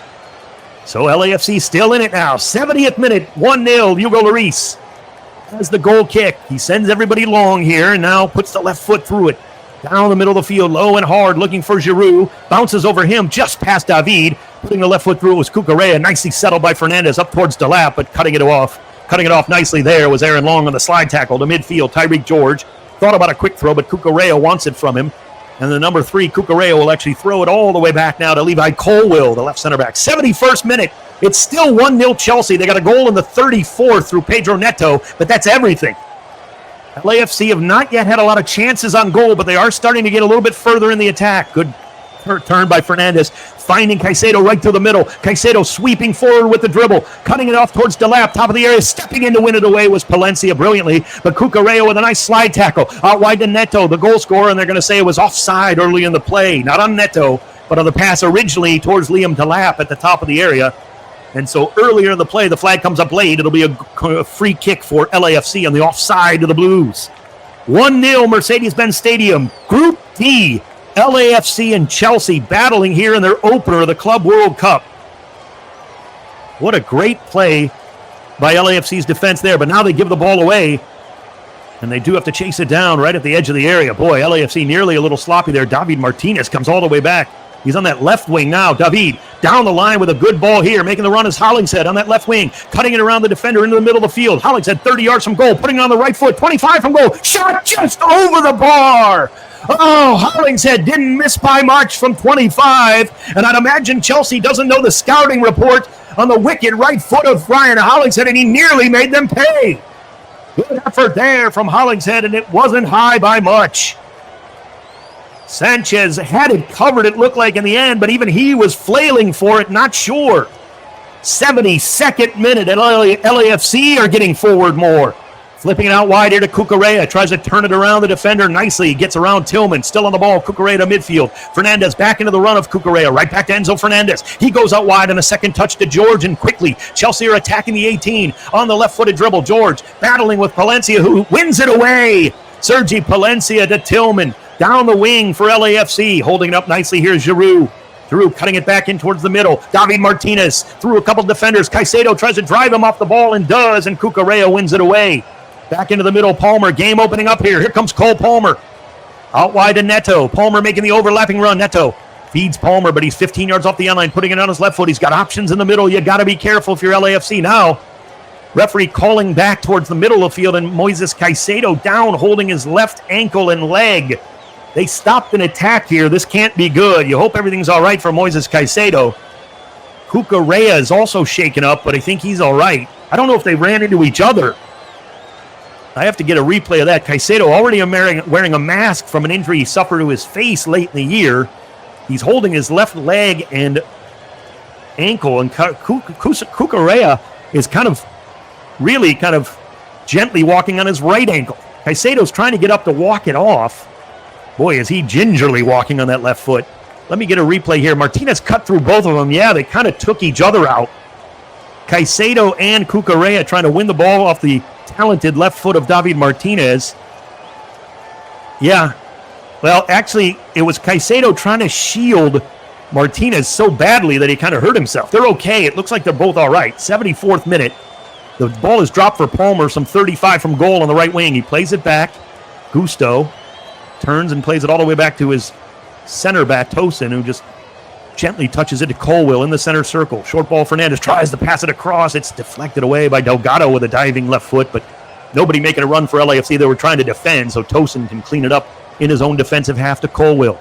So LAFC still in it now. 70th minute, 1-0, Hugo Lloris has the goal kick. He sends everybody long here and now puts the left foot through it. Down the middle of the field, low and hard, looking for Giroud. Bounces over him, just past David. Putting the left foot through it was Cucurella. Nicely settled by Fernandez up towards Delap, but cutting it off. Cutting it off nicely there was Aaron Long on the slide tackle to midfield. Tyreek George thought about a quick throw, but Cucurella wants it from him. And the number 3, Cucurella, will actually throw it all the way back now to Levi Colwill, the left center back. 71st minute. It's still 1-0 Chelsea. They got a goal in the 34th through Pedro Neto, but that's everything. LAFC have not yet had a lot of chances on goal, but they are starting to get a little bit further in the attack. Good turn by Fernandez, finding Caicedo right through the middle. Caicedo sweeping forward with the dribble, cutting it off towards Delap, top of the area, stepping in to win it away was Palencia brilliantly, but Cucurella with a nice slide tackle, out wide to Neto, the goal scorer, and they're going to say it was offside early in the play, not on Neto, but on the pass originally towards Liam Delap at the top of the area. And so earlier in the play, the flag comes up late. It'll be a free kick for LAFC on the offside of the Blues. 1-0 Mercedes-Benz Stadium, Group D. LAFC and Chelsea battling here in their opener of the Club World Cup. What a great play by LAFC's defense there, but now they give the ball away, and they do have to chase it down right at the edge of the area. Boy, LAFC nearly a little sloppy there. David Martinez comes all the way back. He's on that left wing now. David down the line with a good ball here. Making the run is Hollingshead on that left wing. Cutting it around the defender into the middle of the field. Hollingshead 30 yards from goal. Putting it on the right foot. 25 from goal. Shot just over the bar. Oh, Hollingshead didn't miss by much from 25. And I'd imagine Chelsea doesn't know the scouting report on the wicked right foot of Ryan Hollingshead, and he nearly made them pay. Good effort there from Hollingshead, and it wasn't high by much. Sanchez had it covered, it looked like, in the end, but even he was flailing for it, not sure. 72nd minute, and LAFC are getting forward more. Flipping it out wide here to Cucurella. Tries to turn it around the defender nicely. Gets around Tillman. Still on the ball. Cucurella to midfield. Fernandez back into the run of Cucurella. Right back to Enzo Fernandez. He goes out wide on a second touch to George, and quickly Chelsea are attacking the 18. On the left-footed dribble. George battling with Palencia, who wins it away. Sergi Palencia to Tillman. Down the wing for LAFC. Holding it up nicely here is Giroud. Giroud cutting it back in towards the middle. David Martinez through a couple defenders. Caicedo tries to drive him off the ball and does, and Cucurella wins it away. Back into the middle, Palmer. Game opening up here. Here comes Cole Palmer. Out wide to Neto. Palmer making the overlapping run. Neto feeds Palmer, but he's 15 yards off the end line, putting it on his left foot. He's got options in the middle. You got to be careful if you're LAFC. Now, referee calling back towards the middle of the field, and Moises Caicedo down, holding his left ankle and leg. They stopped an attack here. This can't be good. You hope everything's all right for Moises Caicedo. Cucurella is also shaken up, but I think he's all right. I don't know if they ran into each other. I have to get a replay of that. Caicedo already wearing a mask from an injury he suffered to his face late in the year. He's holding his left leg and ankle, and Cucurella is kind of gently walking on his right ankle. Caicedo's trying to get up to walk it off. Boy, is he gingerly walking on that left foot. Let me get a replay here. Martinez cut through both of them. Yeah, they kind of took each other out. Caicedo and Cucurella trying to win the ball off the talented left foot of David Martinez. Yeah. Well, actually, it was Caicedo trying to shield Martinez so badly that he kind of hurt himself. They're okay. It looks like they're both all right. 74th minute. The ball is dropped for Palmer, some 35 from goal on the right wing. He plays it back. Gusto turns and plays it all the way back to his center back, Tosin, who just Gently touches it to Colwill in the center circle. Short ball, Fernandez tries to pass it across. It's deflected away by Delgado with a diving left foot, but nobody making a run for LAFC. They were trying to defend, so Tosin can clean it up in his own defensive half to Colwill.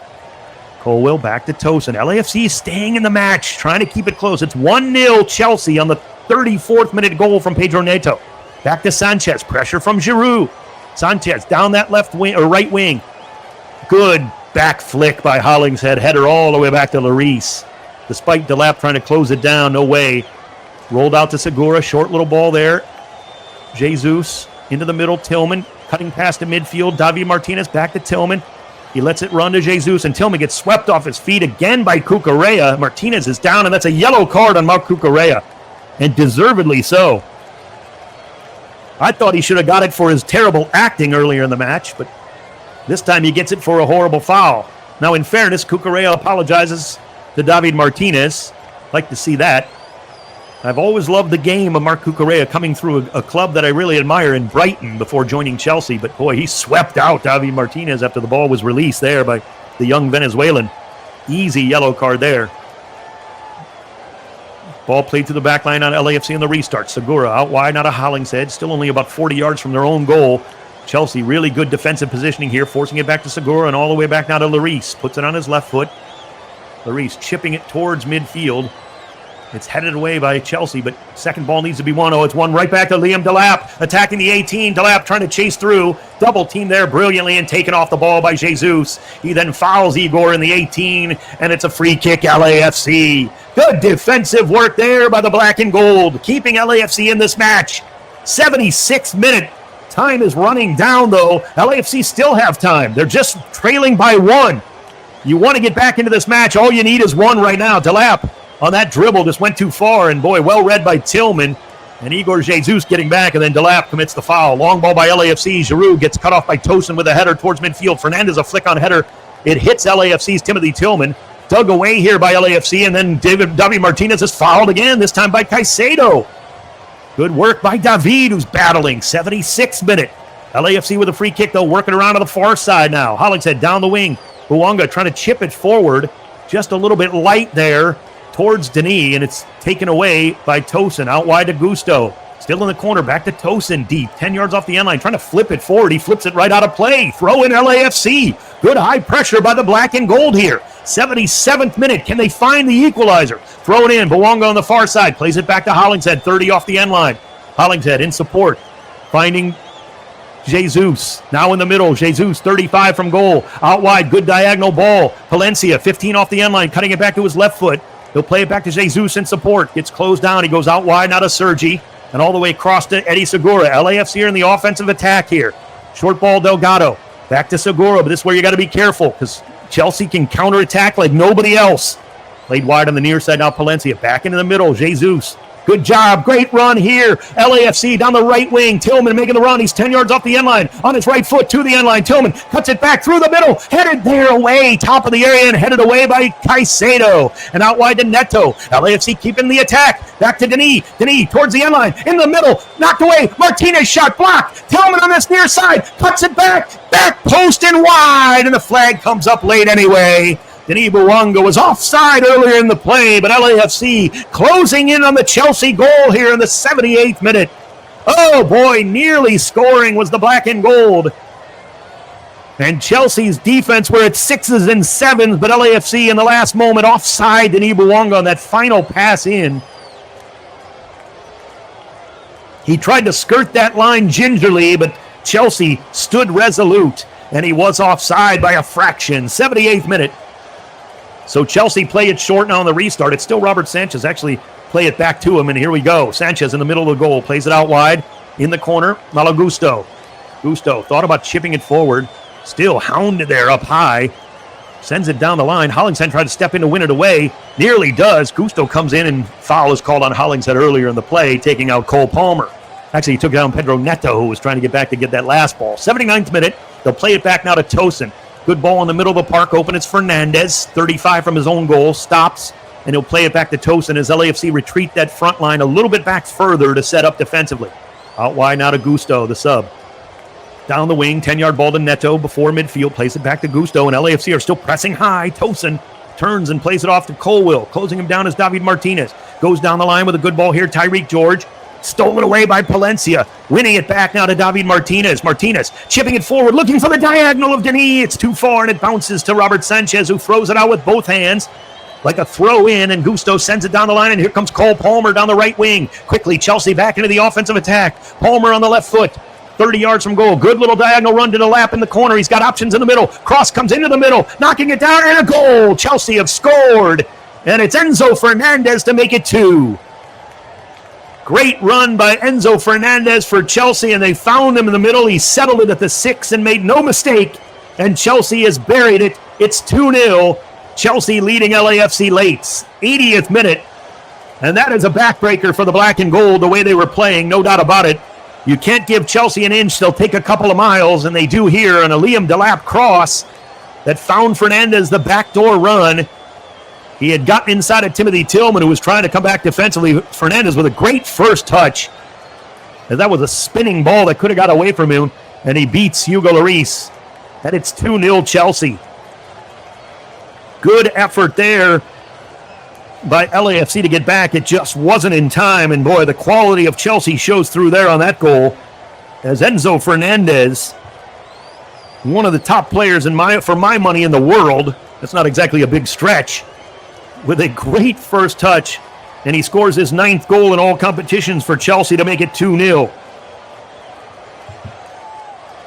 Colwill back to Tosin. LAFC staying in the match, trying to keep it close. It's 1-0 Chelsea on the 34th minute goal from Pedro Neto. Back to Sanchez. Pressure from Giroud. Sanchez down that left wing or right wing. Good back flick by Hollingshead. Header all the way back to Lloris. Despite Delap trying to close it down, no way. Rolled out to Segura. Short little ball there. Jesus into the middle. Tillman cutting past the midfield. David Martinez back to Tillman. He lets it run to Jesus, and Tillman gets swept off his feet again by Cucurella. Martinez is down, and that's a yellow card on Marc Cucurella, and deservedly so. I thought he should have got it for his terrible acting earlier in the match, but this time he gets it for a horrible foul. Now, in fairness, Cucurella apologizes to David Martinez. Like to see that. I've always loved the game of Marc Cucurella coming through a club that I really admire in Brighton before joining Chelsea. But boy, he swept out David Martinez after the ball was released there by the young Venezuelan. Easy yellow card there. Ball played to the back line on LAFC in the restart. Segura out wide, not a Hollingshead. Still only about 40 yards from their own goal. Chelsea really good defensive positioning here, forcing it back to Segura and all the way back now to Lloris. Puts it on his left foot. Lloris chipping it towards midfield. It's headed away by Chelsea, but second ball needs to be won. Oh, it's won right back to Liam Delap, attacking the 18. Delap trying to chase through. Double team there brilliantly and taken off the ball by Jesus. He then fouls Igor in the 18, and it's a free kick, LAFC. Good defensive work there by the black and gold, keeping LAFC in this match. 76th minute. Time is running down, though. LAFC still have time. They're just trailing by 1. You want to get back into this match, all you need is 1 right now. Delap on that dribble just went too far, and boy, well read by Tillman. And Igor Jesus getting back, and then Delap commits the foul. Long ball by LAFC. Giroud gets cut off by Tosin with a header towards midfield. Fernandez a flick on header. It hits LAFC's Timothy Tillman. Dug away here by LAFC, and then David Martinez is fouled again, this time by Caicedo. Good work by David, who's battling. 76th minute. LAFC with a free kick, though, working around to the far side now. Hollingshead down the wing. Bouanga trying to chip it forward. Just a little bit light there towards Denis, and it's taken away by Tosin. Out wide to Gusto. Still in the corner, back to Tosin deep. 10 yards off the end line, trying to flip it forward. He flips it right out of play. Throw in LAFC. Good high pressure by the black and gold here. 77th minute. Can they find the equalizer? Throw it in. Bouanga on the far side. Plays it back to Hollingshead. 30 off the end line. Hollingshead in support. Finding Jesus. Now in the middle. Jesus, 35 from goal. Out wide. Good diagonal ball. Palencia, 15 off the end line. Cutting it back to his left foot. He'll play it back to Jesus in support. Gets closed down. He goes out wide. Now to Sergi. And all the way across to Eddie Segura. LAFC are in the offensive attack here. Short ball, Delgado. Back to Segura, but this is where you got to be careful because Chelsea can counterattack like nobody else. Played wide on the near side, now Palencia. Back into the middle, Jesus. Good job, great run here. LAFC down the right wing. Tillman making the run. He's 10 yards off the end line. On his right foot to the end line. Tillman cuts it back through the middle. Headed there away. Top of the area and headed away by Caicedo. And out wide to Neto. LAFC keeping the attack. Back to Denis. Denis towards the end line. In the middle. Knocked away. Martinez shot blocked. Tillman on this near side. Cuts it back. Back post and wide. And the flag comes up late anyway. Denis Bouanga was offside earlier in the play, but LAFC closing in on the Chelsea goal here in the 78th minute. Oh boy, nearly scoring was the black and gold. And Chelsea's defense were at 6s and 7s, but LAFC in the last moment offside Denis Bouanga on that final pass in. He tried to skirt that line gingerly, but Chelsea stood resolute, and he was offside by a fraction. 78th minute. So Chelsea play it short now on the restart. It's still Robert Sanchez. Actually play it back to him, and here we go. Sanchez in the middle of the goal. Plays it out wide in the corner. Malo Gusto. Gusto thought about chipping it forward. Still hounded there up high. Sends it down the line. Hollingshead tried to step in to win it away. Nearly does. Gusto comes in, and foul is called on Hollingshead earlier in the play, taking out Cole Palmer. Actually, he took down Pedro Neto, who was trying to get back to get that last ball. 79th minute. They'll play it back now to Tosin. Good ball in the middle of the park. Open. It's Fernandez. 35 from his own goal. Stops. And he'll play it back to Tosin as LAFC retreat that front line a little bit back further to set up defensively. Out wide now to Gusto, the sub. Down the wing. 10-yard ball to Neto before midfield. Plays it back to Gusto. And LAFC are still pressing high. Tosin turns and plays it off to Colwill. Closing him down is David Martinez. Goes down the line with a good ball here. Tyreek George. Stolen away by Palencia. Winning it back now to David Martinez. Martinez chipping it forward, looking for the diagonal of Denis. It's too far, and it bounces to Robert Sanchez, who throws it out with both hands like a throw in, and Gusto sends it down the line, and here comes Cole Palmer down the right wing. Quickly, Chelsea back into the offensive attack. Palmer on the left foot. 30 yards from goal. Good little diagonal run to the lap in the corner. He's got options in the middle. Cross comes into the middle, knocking it down, and a goal. Chelsea have scored, and it's Enzo Fernandez to make it 2. Great run by Enzo Fernandez for Chelsea, and they found him in the middle. He settled it at the 6 and made no mistake, and Chelsea has buried it. It's 2-0. Chelsea leading LAFC late. 80th minute, and that is a backbreaker for the black and gold, the way they were playing, no doubt about it. You can't give Chelsea an inch. They'll take a couple of miles, and they do here on a Liam Delap cross that found Fernandez the backdoor run. He had gotten inside of Timothy Tillman, who was trying to come back defensively. Fernandez with a great first touch. And that was a spinning ball that could have got away from him, and he beats Hugo Lloris. And it's 2-0 Chelsea. Good effort there by LAFC to get back. It just wasn't in time, and boy, the quality of Chelsea shows through there on that goal, as Enzo Fernandez, one of the top players for my money in the world. That's not exactly a big stretch, with a great first touch, and he scores his 9th goal in all competitions for Chelsea to make it 2-0.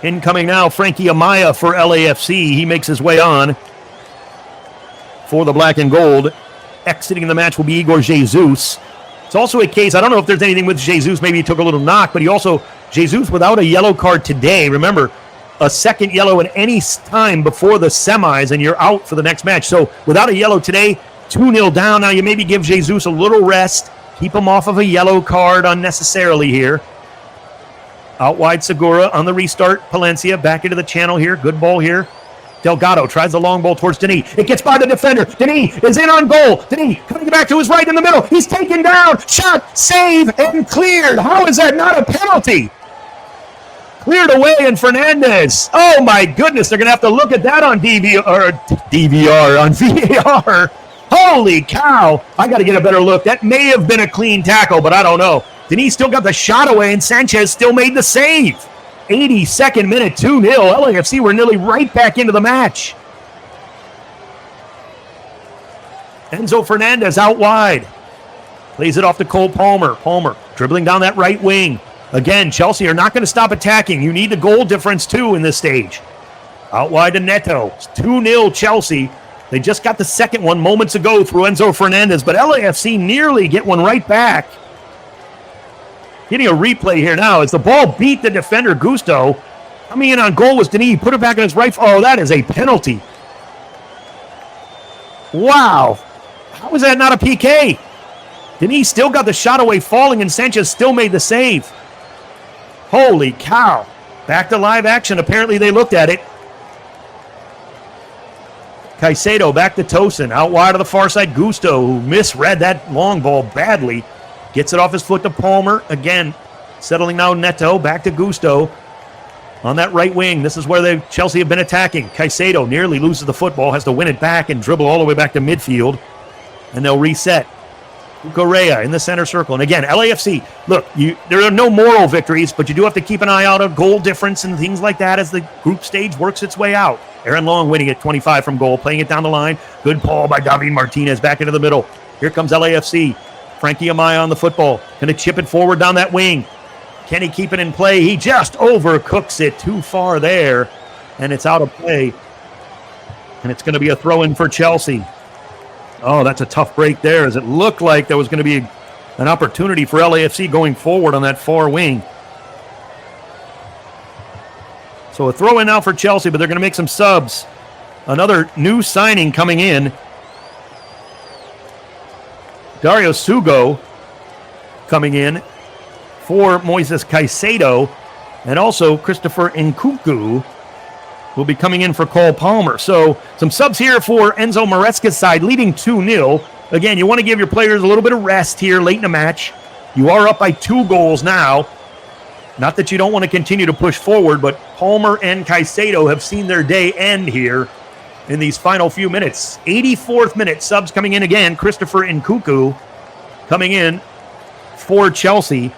Incoming now, Frankie Amaya for LAFC. He makes his way on for the black and gold. Exiting the match will be Igor Jesus. It's also a case, I don't know if there's anything with Jesus, maybe he took a little knock, but Jesus without a yellow card today. Remember, a second yellow at any time before the semis, and you're out for the next match. So without a yellow today, 2-0 down. Now you maybe give Jesus a little rest, keep him off of a yellow card unnecessarily here. Out wide, Segura on the restart. Palencia back into the channel here. Good ball here. Delgado tries the long ball towards Denis. It gets by the defender. Denis is in on goal. Denis cutting it back to his right in the middle. He's taken down. Shot, save, and cleared. How is that not a penalty? Cleared away, and Fernandez. Oh my goodness, they're going to have to look at that on on VAR. Holy cow. I got to get a better look. That may have been a clean tackle, but I don't know. Denis still got the shot away, and Sanchez still made the save. 82nd minute, 2-0. LAFC were nearly right back into the match. Enzo Fernandez out wide. Plays it off to Cole Palmer. Palmer dribbling down that right wing. Again, Chelsea are not going to stop attacking. You need the goal difference, too, in this stage. Out wide to Neto. It's 2-0 Chelsea. They just got the second one moments ago through Enzo Fernandez, but LAFC nearly get one right back. Getting a replay here now as the ball beat the defender, Gusto. Coming in on goal was Denis. He put it back on his right. Oh, that is a penalty. Wow. How is that not a PK? Denis still got the shot away falling, and Sanchez still made the save. Holy cow. Back to live action. Apparently they looked at it. Caicedo back to Tosin. Out wide of the far side, Gusto, who misread that long ball badly. Gets it off his foot to Palmer. Again, settling now Neto. Back to Gusto. On that right wing, this is where Chelsea have been attacking. Caicedo nearly loses the football, has to win it back and dribble all the way back to midfield. And they'll reset. Correa in the center circle. And again, LAFC, look, there are no moral victories, but you do have to keep an eye out on goal difference and things like that as the group stage works its way out. Aaron Long winning at 25 from goal, playing it down the line. Good ball by David Martinez back into the middle. Here comes LAFC. Frankie Amaya on the football. Going to chip it forward down that wing. Can he keep it in play? He just overcooks it too far there, and it's out of play. And it's going to be a throw-in for Chelsea. Oh, that's a tough break there, as it looked like there was going to be an opportunity for LAFC going forward on that far wing. So a throw-in now for Chelsea, but they're going to make some subs. Another new signing coming in. Dario Sugo coming in for Moises Caicedo, and also Christopher Nkunku will be coming in for Cole Palmer. So some subs here for Enzo Maresca's side, leading 2-0. Again, you want to give your players a little bit of rest here late in the match. You are up by 2 goals now. Not that you don't want to continue to push forward, but Palmer and Caicedo have seen their day end here. in these final few minutes. 84th minute, subs coming in again. Christopher Nkunku coming in for Chelsea,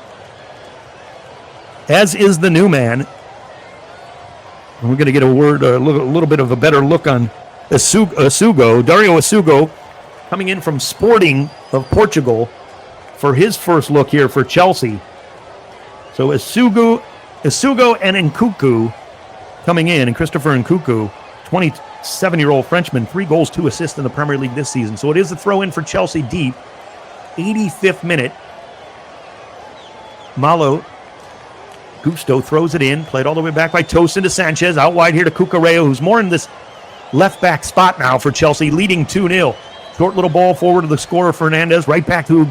as is the new man. And we're going to get a little bit of a better look on Asugo. Dario Asugo coming in from Sporting of Portugal for his first look here for Chelsea. So Asugo and Nkunku coming in, and Christopher Nkunku, 27-year-old Frenchman, 3 goals, 2 assists in the Premier League this season. So it is a throw in for Chelsea deep. 85th minute. Malo Gusto throws it in, played all the way back by Tosin to Sanchez, out wide here to Cucurella, who's more in this left back spot now for Chelsea, leading 2-0. Short little ball forward to the scorer, Fernandez, right back to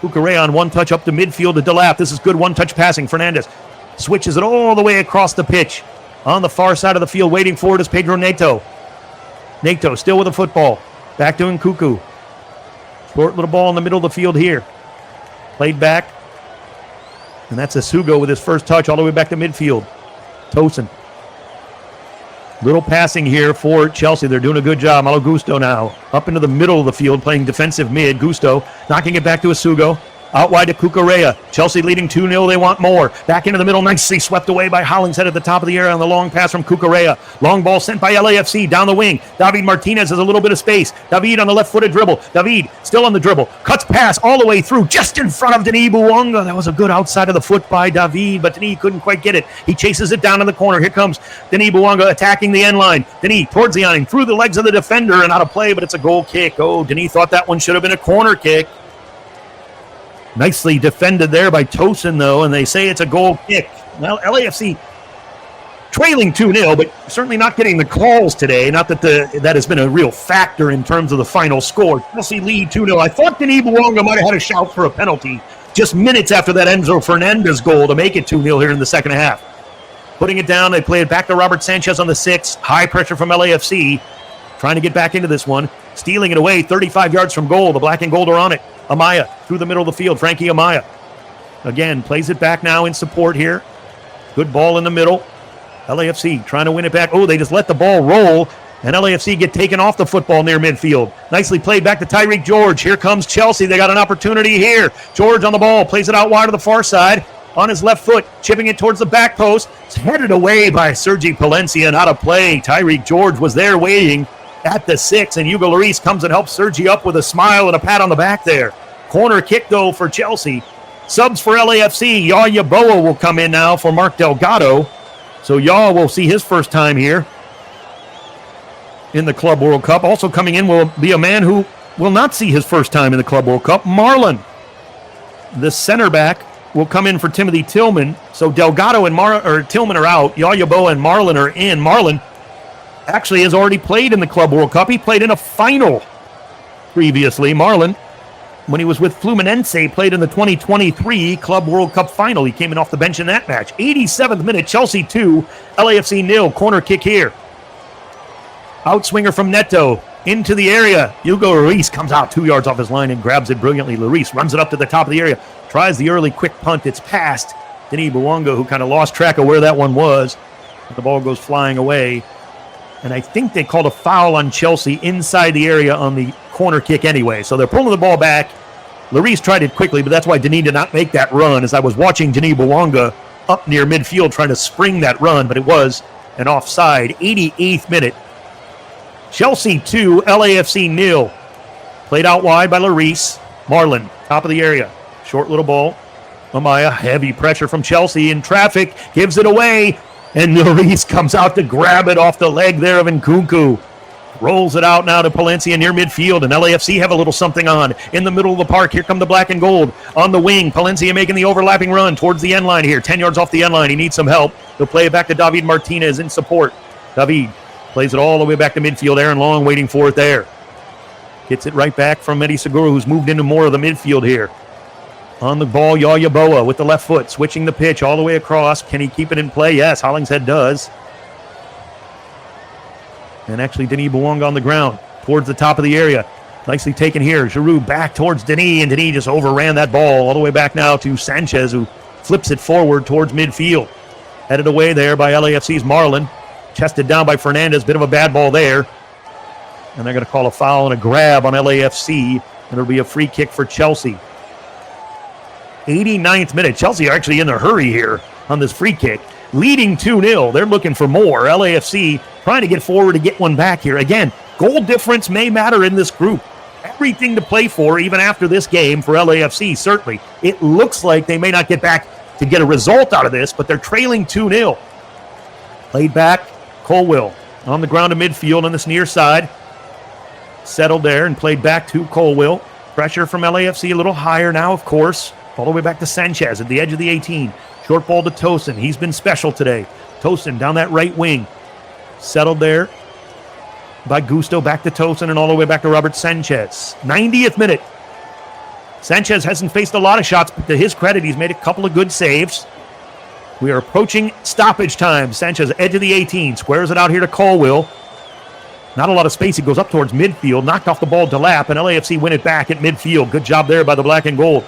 Cucurella on one touch up to midfield to Delap. This is good one-touch passing. Fernandez switches it all the way across the pitch. On the far side of the field, waiting for it is Pedro Neto. Neto still with the football. Back to Nkunku. Short little ball in the middle of the field here. Played back. And that's Asugo with his first touch all the way back to midfield. Tosin. Little passing here for Chelsea. They're doing a good job. Malo Gusto now up into the middle of the field, playing defensive mid. Gusto knocking it back to Asugo. Out wide to Cucurella. Chelsea leading 2-0. They want more. Back into the middle. Nicely swept away by Hollingshead at the top of the area on the long pass from Cucurella. Long ball sent by LAFC down the wing. David Martinez has a little bit of space. David on the left-footed dribble. David still on the dribble. Cuts pass all the way through just in front of Denis Bouanga. That was a good outside of the foot by David, but Denis couldn't quite get it. He chases it down in the corner. Here comes Denis Bouanga attacking the end line. Denis towards the line, through the legs of the defender and out of play, but it's a goal kick. Oh, Denis thought that one should have been a corner kick. Nicely defended there by Tosin, though, and they say it's a goal kick. Well, LAFC trailing 2-0, but certainly not getting the calls today. Not that that has been a real factor in terms of the final score. Chelsea lead 2-0. I thought Denis Bouanga might have had a shout for a penalty just minutes after that Enzo Fernandez goal to make it 2-0 here in the second half. Putting it down, they play it back to Robert Sanchez on the 6. High pressure from LAFC. Trying to get back into this one. Stealing it away 35 yards from goal. The black and gold are on it. Amaya through the middle of the field. Frankie Amaya. Again, plays it back now in support here. Good ball in the middle. LAFC trying to win it back. Oh, they just let the ball roll, and LAFC get taken off the football near midfield. Nicely played back to Tyreek George. Here comes Chelsea. They got an opportunity here. George on the ball. Plays it out wide to the far side. On his left foot, chipping it towards the back post. It's headed away by Sergi Palencia and out of play. Tyreek George was there waiting at the 6, and Hugo Lloris comes and helps Sergi up with a smile and a pat on the back there. Corner kick, though, for Chelsea. Subs for LAFC. Yaya Boa will come in now for Mark Delgado. So Yaw will see his first time here in the Club World Cup. Also coming in will be a man who will not see his first time in the Club World Cup, Marlon. The center back will come in for Timothy Tillman. So Delgado and Tillman are out. Yaya Boa and Marlon are in. Marlon actually has already played in the Club World Cup. He played in a final previously. Marlon, when he was with Fluminense, played in the 2023 Club World Cup final. He came in off the bench in that match. 87th minute, Chelsea 2, LAFC 0. Corner kick here. Outswinger from Neto into the area. Hugo Lloris comes out 2 yards off his line and grabs it brilliantly. Lloris runs it up to the top of the area. Tries the early quick punt. It's past Denis Bouanga, who kind of lost track of where that one was. The ball goes flying away. And I think they called a foul on Chelsea inside the area on the corner kick anyway. So they're pulling the ball back. Lloris tried it quickly, but that's why Denis did not make that run, as I was watching Denis Bouanga up near midfield trying to spring that run, but it was an offside. 88th minute. Chelsea 2, LAFC 0. Played out wide by Lloris. Marlon, top of the area. Short little ball. Amaya, heavy pressure from Chelsea in traffic, gives it away. And Lloris comes out to grab it off the leg there of Nkunku. Rolls it out now to Palencia near midfield, and LAFC have a little something on. In the middle of the park, here come the black and gold. On the wing, Palencia making the overlapping run towards the end line here. 10 yards off the end line. He needs some help. He'll play it back to David Martinez in support. David plays it all the way back to midfield. Aaron Long waiting for it there. Gets it right back from Mehdi Segura, who's moved into more of the midfield here. On the ball, Yaya Boa with the left foot, switching the pitch all the way across. Can he keep it in play? Yes, Hollingshead does. And actually, Denis Bouanga on the ground towards the top of the area. Nicely taken here. Giroud back towards Denis, and Denis just overran that ball all the way back now to Sanchez, who flips it forward towards midfield. Headed away there by LAFC's Marlon. Chested down by Fernandez. Bit of a bad ball there. And they're going to call a foul and a grab on LAFC, and it'll be a free kick for Chelsea. 89th minute. Chelsea are actually in a hurry here on this free kick. Leading 2-0. They're looking for more. LAFC trying to get forward to get one back here. Again, goal difference may matter in this group. Everything to play for even after this game for LAFC, certainly. It looks like they may not get back to get a result out of this, but they're trailing 2-0. Played back, Colwill on the ground to midfield on this near side. Settled there and played back to Colwill. Pressure from LAFC a little higher now, of course. All the way back to Sanchez at the edge of the 18. Short ball to Tosin. He's been special today. Tosin down that right wing. Settled there by Gusto. Back to Tosin and all the way back to Robert Sanchez. 90th minute. Sanchez hasn't faced a lot of shots, but to his credit, he's made a couple of good saves. We are approaching stoppage time. Sanchez, edge of the 18. Squares it out here to Colwill. Not a lot of space. He goes up towards midfield. Knocked off the ball to Lap, and LAFC win it back at midfield. Good job there by the black and gold.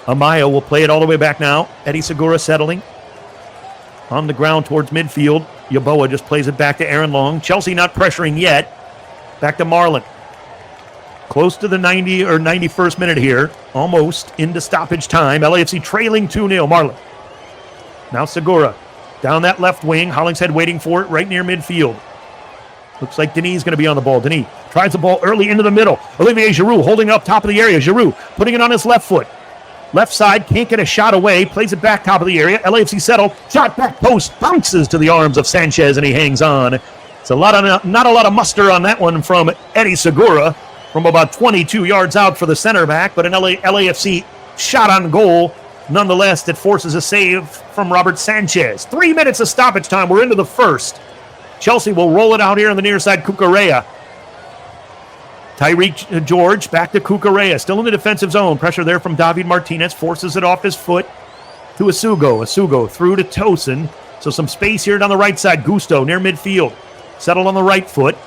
Amaya will play it all the way back now. Eddie Segura settling. On the ground towards midfield. Yeboah just plays it back to Aaron Long. Chelsea not pressuring yet. Back to Marlon. Close to the 90 or 91st minute here. Almost into stoppage time. LAFC trailing 2-0. Marlon. Now Segura. Down that left wing. Hollingshead waiting for it right near midfield. Looks like Denis is going to be on the ball. Denis tries the ball early into the middle. Olivier Giroud holding up top of the area. Giroud putting it on his left foot. Left side, can't get a shot away. Plays it back top of the area. LAFC settled. Shot back post. Bounces to the arms of Sanchez, and he hangs on. It's not a lot of muster on that one from Eddie Segura from about 22 yards out for the center back, but an LAFC shot on goal. Nonetheless, that forces a save from Robert Sanchez. 3 minutes of stoppage time. We're into the first. Chelsea will roll it out here on the near side. Cucurella. Tyreek George back to Cucurella. Still in the defensive zone. Pressure there from David Martinez. Forces it off his foot to Asugo. Asugo through to Tosin. So some space here down the right side. Gusto near midfield. Settled on the right foot.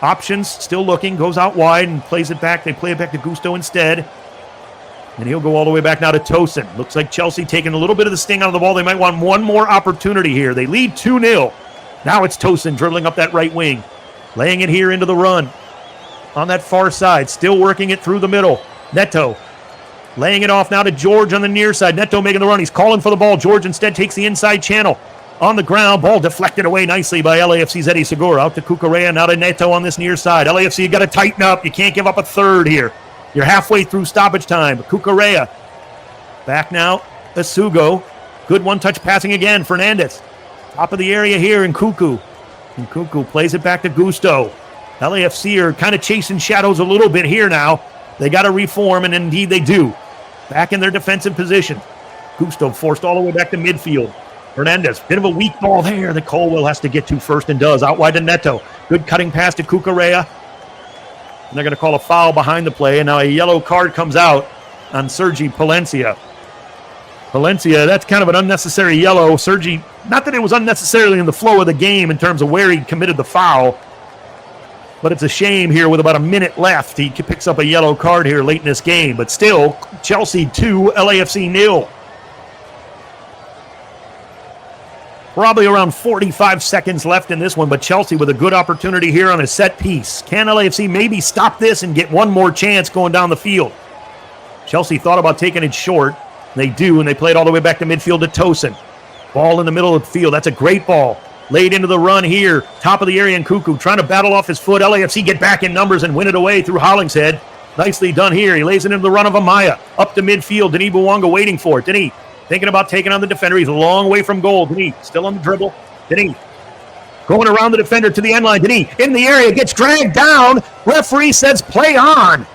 Options still looking. Goes out wide and plays it back. They play it back to Gusto instead. And he'll go all the way back now to Tosin. Looks like Chelsea taking a little bit of the sting out of the ball. They might want one more opportunity here. They lead 2-0. Now it's Tosin dribbling up that right wing. Laying it here into the run. On that far side, still working it through the middle. Neto laying it off now to George on the near side. Neto making the run. He's calling for the ball. George instead takes the inside channel. On the ground, ball deflected away nicely by LAFC's Eddie Segura. Out to Cucurella, now to Neto on this near side. LAFC, you got to tighten up. You can't give up a third here. You're halfway through stoppage time. Cucurella back now. Asugo. Good one-touch passing again. Fernandez. Top of the area here in Cuckoo. And Cuckoo plays it back to Gusto. LAFC are kind of chasing shadows a little bit here now. They got to reform, and indeed they do. Back in their defensive position. Gusto forced all the way back to midfield. Fernandez, bit of a weak ball there that Colwill has to get to first and does. Out wide to Neto. Good cutting pass to Cucurella. And they're going to call a foul behind the play, and now a yellow card comes out on Sergi Palencia. Palencia, that's kind of an unnecessary yellow. Sergi, not that it was unnecessarily in the flow of the game in terms of where he committed the foul, but it's a shame here with about a minute left. He picks up a yellow card here late in this game. But still, Chelsea 2, LAFC 0. Probably around 45 seconds left in this one, but Chelsea with a good opportunity here on a set piece. Can LAFC maybe stop this and get one more chance going down the field? Chelsea thought about taking it short. They do, and they play it all the way back to midfield to Tosin. Ball in the middle of the field. That's a great ball. Laid into the run here. Top of the area in Cuckoo. Trying to battle off his foot. LAFC get back in numbers and win it away through Hollingshead. Nicely done here. He lays it into the run of Amaya. Up to midfield. Denis Bouanga waiting for it. Denis thinking about taking on the defender. He's a long way from goal. Denis still on the dribble. Denis going around the defender to the end line. Denis in the area. Gets dragged down. Referee says play on.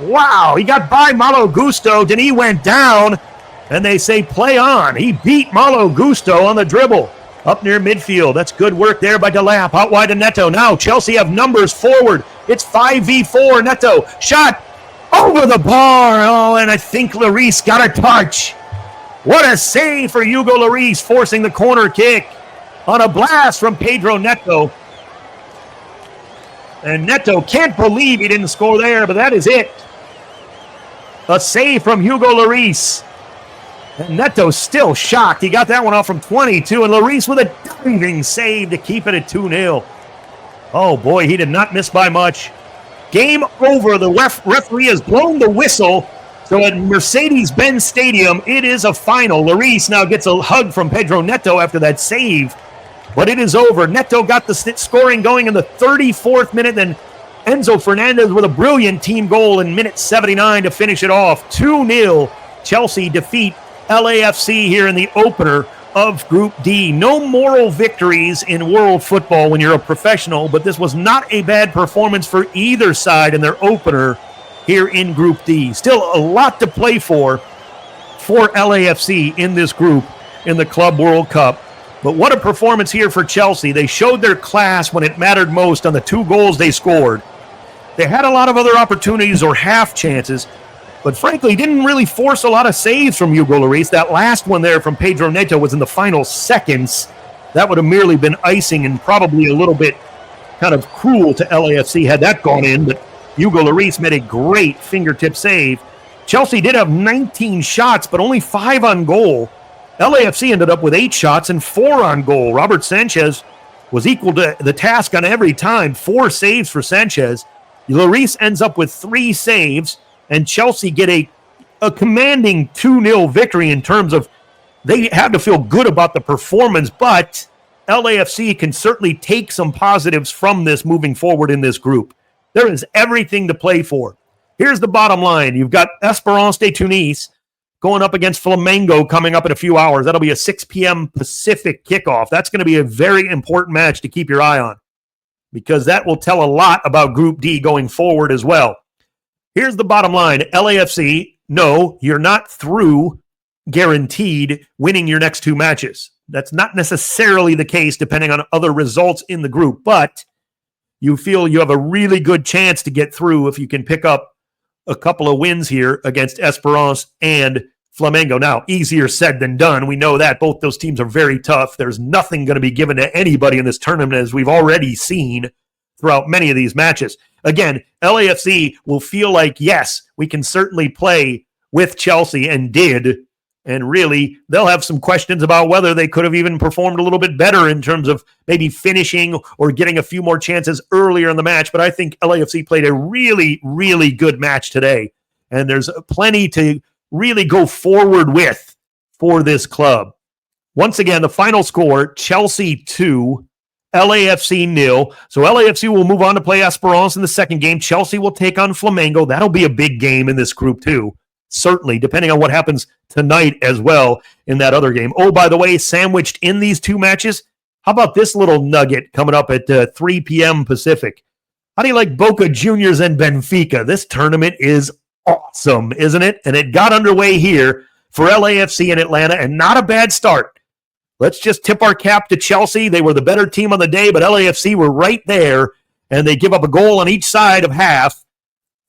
Wow. He got by Malo Gusto. Denis went down. And they say play on. He beat Malo Gusto on the dribble. Up near midfield. That's good work there by Delap. Out wide to Neto. Now Chelsea have numbers forward. It's 5v4. Neto. Shot over the bar. Oh, and I think Lloris got a touch. What a save for Hugo Lloris, forcing the corner kick on a blast from Pedro Neto. And Neto can't believe he didn't score there, but that is it. A save from Hugo Lloris. And Neto's still shocked. He got that one off from 22, and Lloris with a diving save to keep it at 2-0. Oh, boy, he did not miss by much. Game over. The referee has blown the whistle. So at Mercedes-Benz Stadium, it is a final. Lloris now gets a hug from Pedro Neto after that save. But it is over. Neto got the scoring going in the 34th minute. Then Enzo Fernandez with a brilliant team goal in minute 79 to finish it off. 2-0. Chelsea defeat LAFC here in the opener of Group D. No moral victories in world football when you're a professional, but this was not a bad performance for either side in their opener here in Group D. Still a lot to play for LAFC in this group in the Club World Cup. But what a performance here for Chelsea. They showed their class when it mattered most on the 2 goals they scored. They had a lot of other opportunities or half chances, but frankly didn't really force a lot of saves from Hugo Lloris. That last one there from Pedro Neto was in the final seconds. That would have merely been icing and probably a little bit kind of cruel to LAFC had that gone in, but Hugo Lloris made a great fingertip save. Chelsea did have 19 shots, but only 5 on goal. LAFC ended up with 8 shots and 4 on goal. Robert Sanchez was equal to the task on every time. 4 saves for Sanchez. Lloris ends up with 3 saves, and Chelsea get a commanding 2-0 victory in terms of they had to feel good about the performance, but LAFC can certainly take some positives from this moving forward in this group. There is everything to play for. Here's the bottom line. You've got Esperance de Tunis going up against Flamengo coming up in a few hours. That'll be a 6 p.m. Pacific kickoff. That's going to be a very important match to keep your eye on because that will tell a lot about Group D going forward as well. Here's the bottom line. LAFC, no, you're not through guaranteed winning your next 2 matches. That's not necessarily the case depending on other results in the group, but you feel you have a really good chance to get through if you can pick up a couple of wins here against Esperance and Flamengo. Now, easier said than done. We know that. Both those teams are very tough. There's nothing going to be given to anybody in this tournament, as we've already seen throughout many of these matches. Again, LAFC will feel like, yes, we can certainly play with Chelsea, and did. And really, they'll have some questions about whether they could have even performed a little bit better in terms of maybe finishing or getting a few more chances earlier in the match. But I think LAFC played a really, really good match today. And there's plenty to really go forward with for this club. Once again, the final score, Chelsea 2, LAFC 0. So LAFC will move on to play Esperance in the second game. Chelsea will take on Flamengo. That'll be a big game in this group too. Certainly, depending on what happens tonight as well in that other game. Oh, by the way, sandwiched in these 2 matches, how about this little nugget coming up at 3 p.m. Pacific? How do you like Boca Juniors and Benfica? This tournament is awesome, isn't it? And it got underway here for LAFC in Atlanta, and not a bad start. Let's just tip our cap to Chelsea. They were the better team on the day, but LAFC were right there, and they give up a goal on each side of half.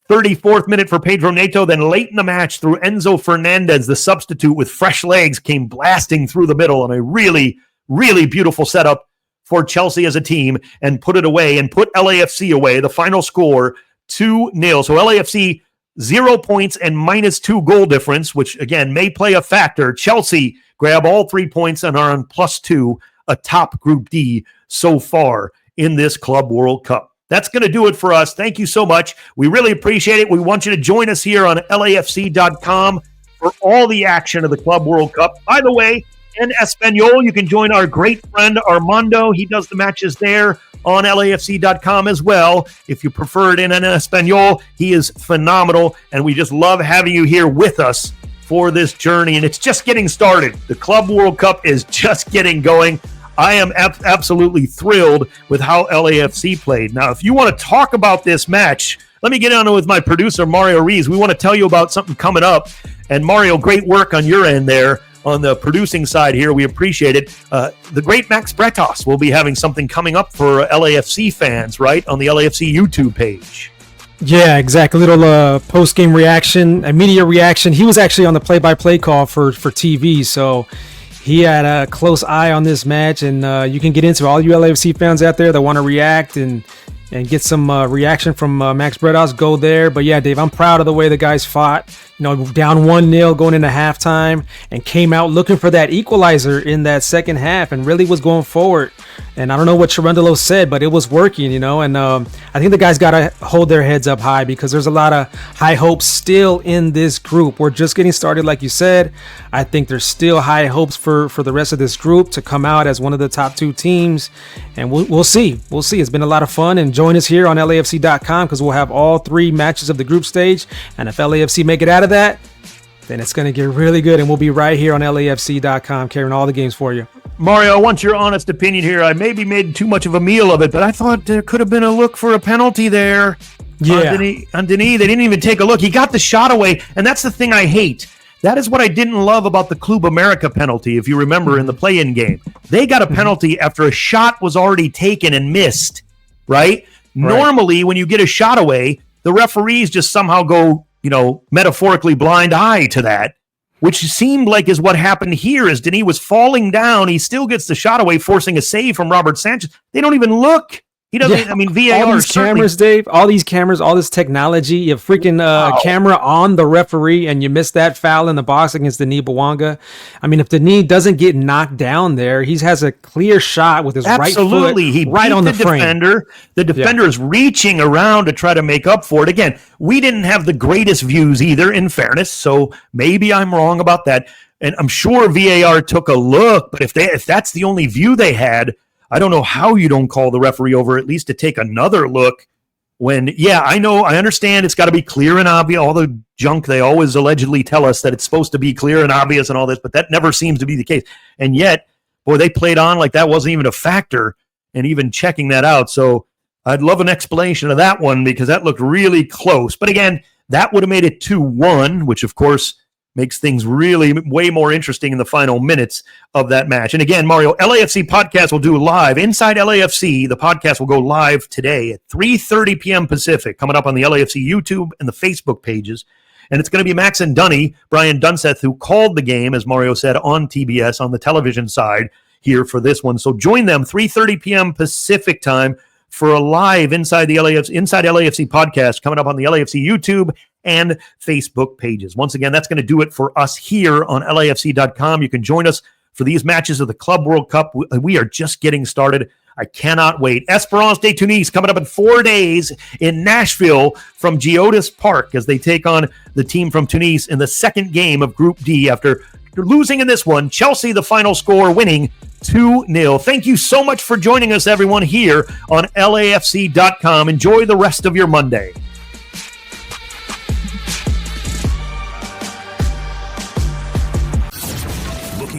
34th minute for Pedro Neto. Then late in the match, through Enzo Fernandez, the substitute with fresh legs, came blasting through the middle on a really, really beautiful setup for Chelsea as a team and put it away and put LAFC away. The final score, 2-0. So LAFC, 0 points and -2 goal difference, which, again, may play a factor. Chelsea grab all 3 points and are on +2 atop Group D so far in this Club World Cup. That's going to do it for us. Thank you so much. We really appreciate it. We want you to join us here on LAFC.com for all the action of the Club World Cup. By the way, in Espanol, you can join our great friend Armando. He does the matches there on LAFC.com as well. If you prefer it in Espanol, he is phenomenal, and we just love having you here with us for this journey, and it's just getting started. The Club World Cup is just getting going. I am absolutely thrilled with how LAFC played. Now, if you want to talk about this match, let me get on with my producer, Mario Rees. We want to tell you about something coming up. And Mario, great work on your end there on the producing side here. We appreciate it. The great Max Bretos will be having something coming up for LAFC fans, right, on the LAFC YouTube page. Yeah, exactly. A little post-game reaction, a media reaction. He was actually on the play-by-play call for TV, so he had a close eye on this match, and you can get into all you LAFC fans out there that want to react and and get some reaction from Max Bredos, go there. But yeah, Dave, I'm proud of the way the guys fought. Down 1-0 going into halftime and came out looking for that equalizer in that second half and really was going forward. And I don't know what Cherundolo said, but it was working, and I think the guys got to hold their heads up high because there's a lot of high hopes still in this group. We're just getting started, like you said. I think there's still high hopes for the rest of this group to come out as one of the top 2 teams. And we'll see. We'll see. It's been a lot of fun. And join us here on LAFC.com because we'll have all 3 matches of the group stage. And if LAFC make it out of that, then it's going to get really good. And we'll be right here on LAFC.com carrying all the games for you. Mario, I want your honest opinion here. I maybe made too much of a meal of it, but I thought there could have been a look for a penalty there. Yeah. On Denis, they didn't even take a look. He got the shot away, and that's the thing I hate. That is what I didn't love about the Club America penalty, if you remember in the play-in game. They got a penalty after a shot was already taken and missed, right? Normally, when you get a shot away, the referees just somehow go, metaphorically blind eye to that, which seemed like is what happened here as Denis was falling down. He still gets the shot away, forcing a save from Robert Sanchez. They don't even look. He doesn't, VAR. All these cameras, Dave, all these cameras, all this technology, you have freaking camera on the referee and you miss that foul in the box against Denis Bouanga. I mean, if Denis doesn't get knocked down there, he has a clear shot with his right foot right on the frame. Defender. The defender is reaching around to try to make up for it. Again, we didn't have the greatest views either, in fairness, so maybe I'm wrong about that. And I'm sure VAR took a look, but if that's the only view they had, I don't know how you don't call the referee over at least to take another look when, I understand it's got to be clear and obvious, all the junk they always allegedly tell us that it's supposed to be clear and obvious and all this, but that never seems to be the case. And yet, boy, they played on like that wasn't even a factor and even checking that out. So I'd love an explanation of that one because that looked really close. But again, that would have made it 2-1, which of course makes things really way more interesting in the final minutes of that match. And again, Mario, LAFC podcast will do live. Inside LAFC, the podcast will go live today at 3:30 p.m. Pacific, coming up on the LAFC YouTube and the Facebook pages. And it's going to be Max and Dunny, Brian Dunseth, who called the game, as Mario said, on TBS on the television side here for this one. So join them 3:30 p.m. Pacific time for a live Inside LAFC podcast coming up on the LAFC YouTube and Facebook pages. Once again, that's going to do it for us here on LAFC.com. You can join us for these matches of the Club World Cup. We are just getting started. I cannot wait. Esperance de Tunis coming up in 4 days in Nashville from Geodis Park as they take on the team from Tunis in the second game of Group D after losing in this one. Chelsea, the final score, winning 2-0. Thank you so much for joining us, everyone, here on LAFC.com. Enjoy the rest of your Monday.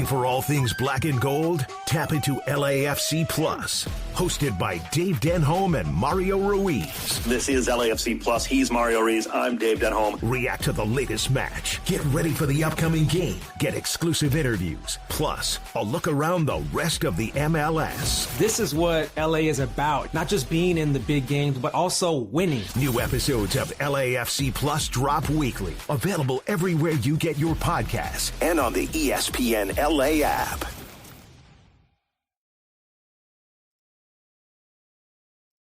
For all things black and gold, tap into LAFC Plus, hosted by Dave Denholm and Mario Ruiz. This is LAFC Plus. He's Mario Ruiz. I'm Dave Denholm. React to the latest match. Get ready for the upcoming game. Get exclusive interviews. Plus, a look around the rest of the MLS. This is what LA is about. Not just being in the big games, but also winning. New episodes of LAFC Plus drop weekly. Available everywhere you get your podcasts and on the ESPN LA app.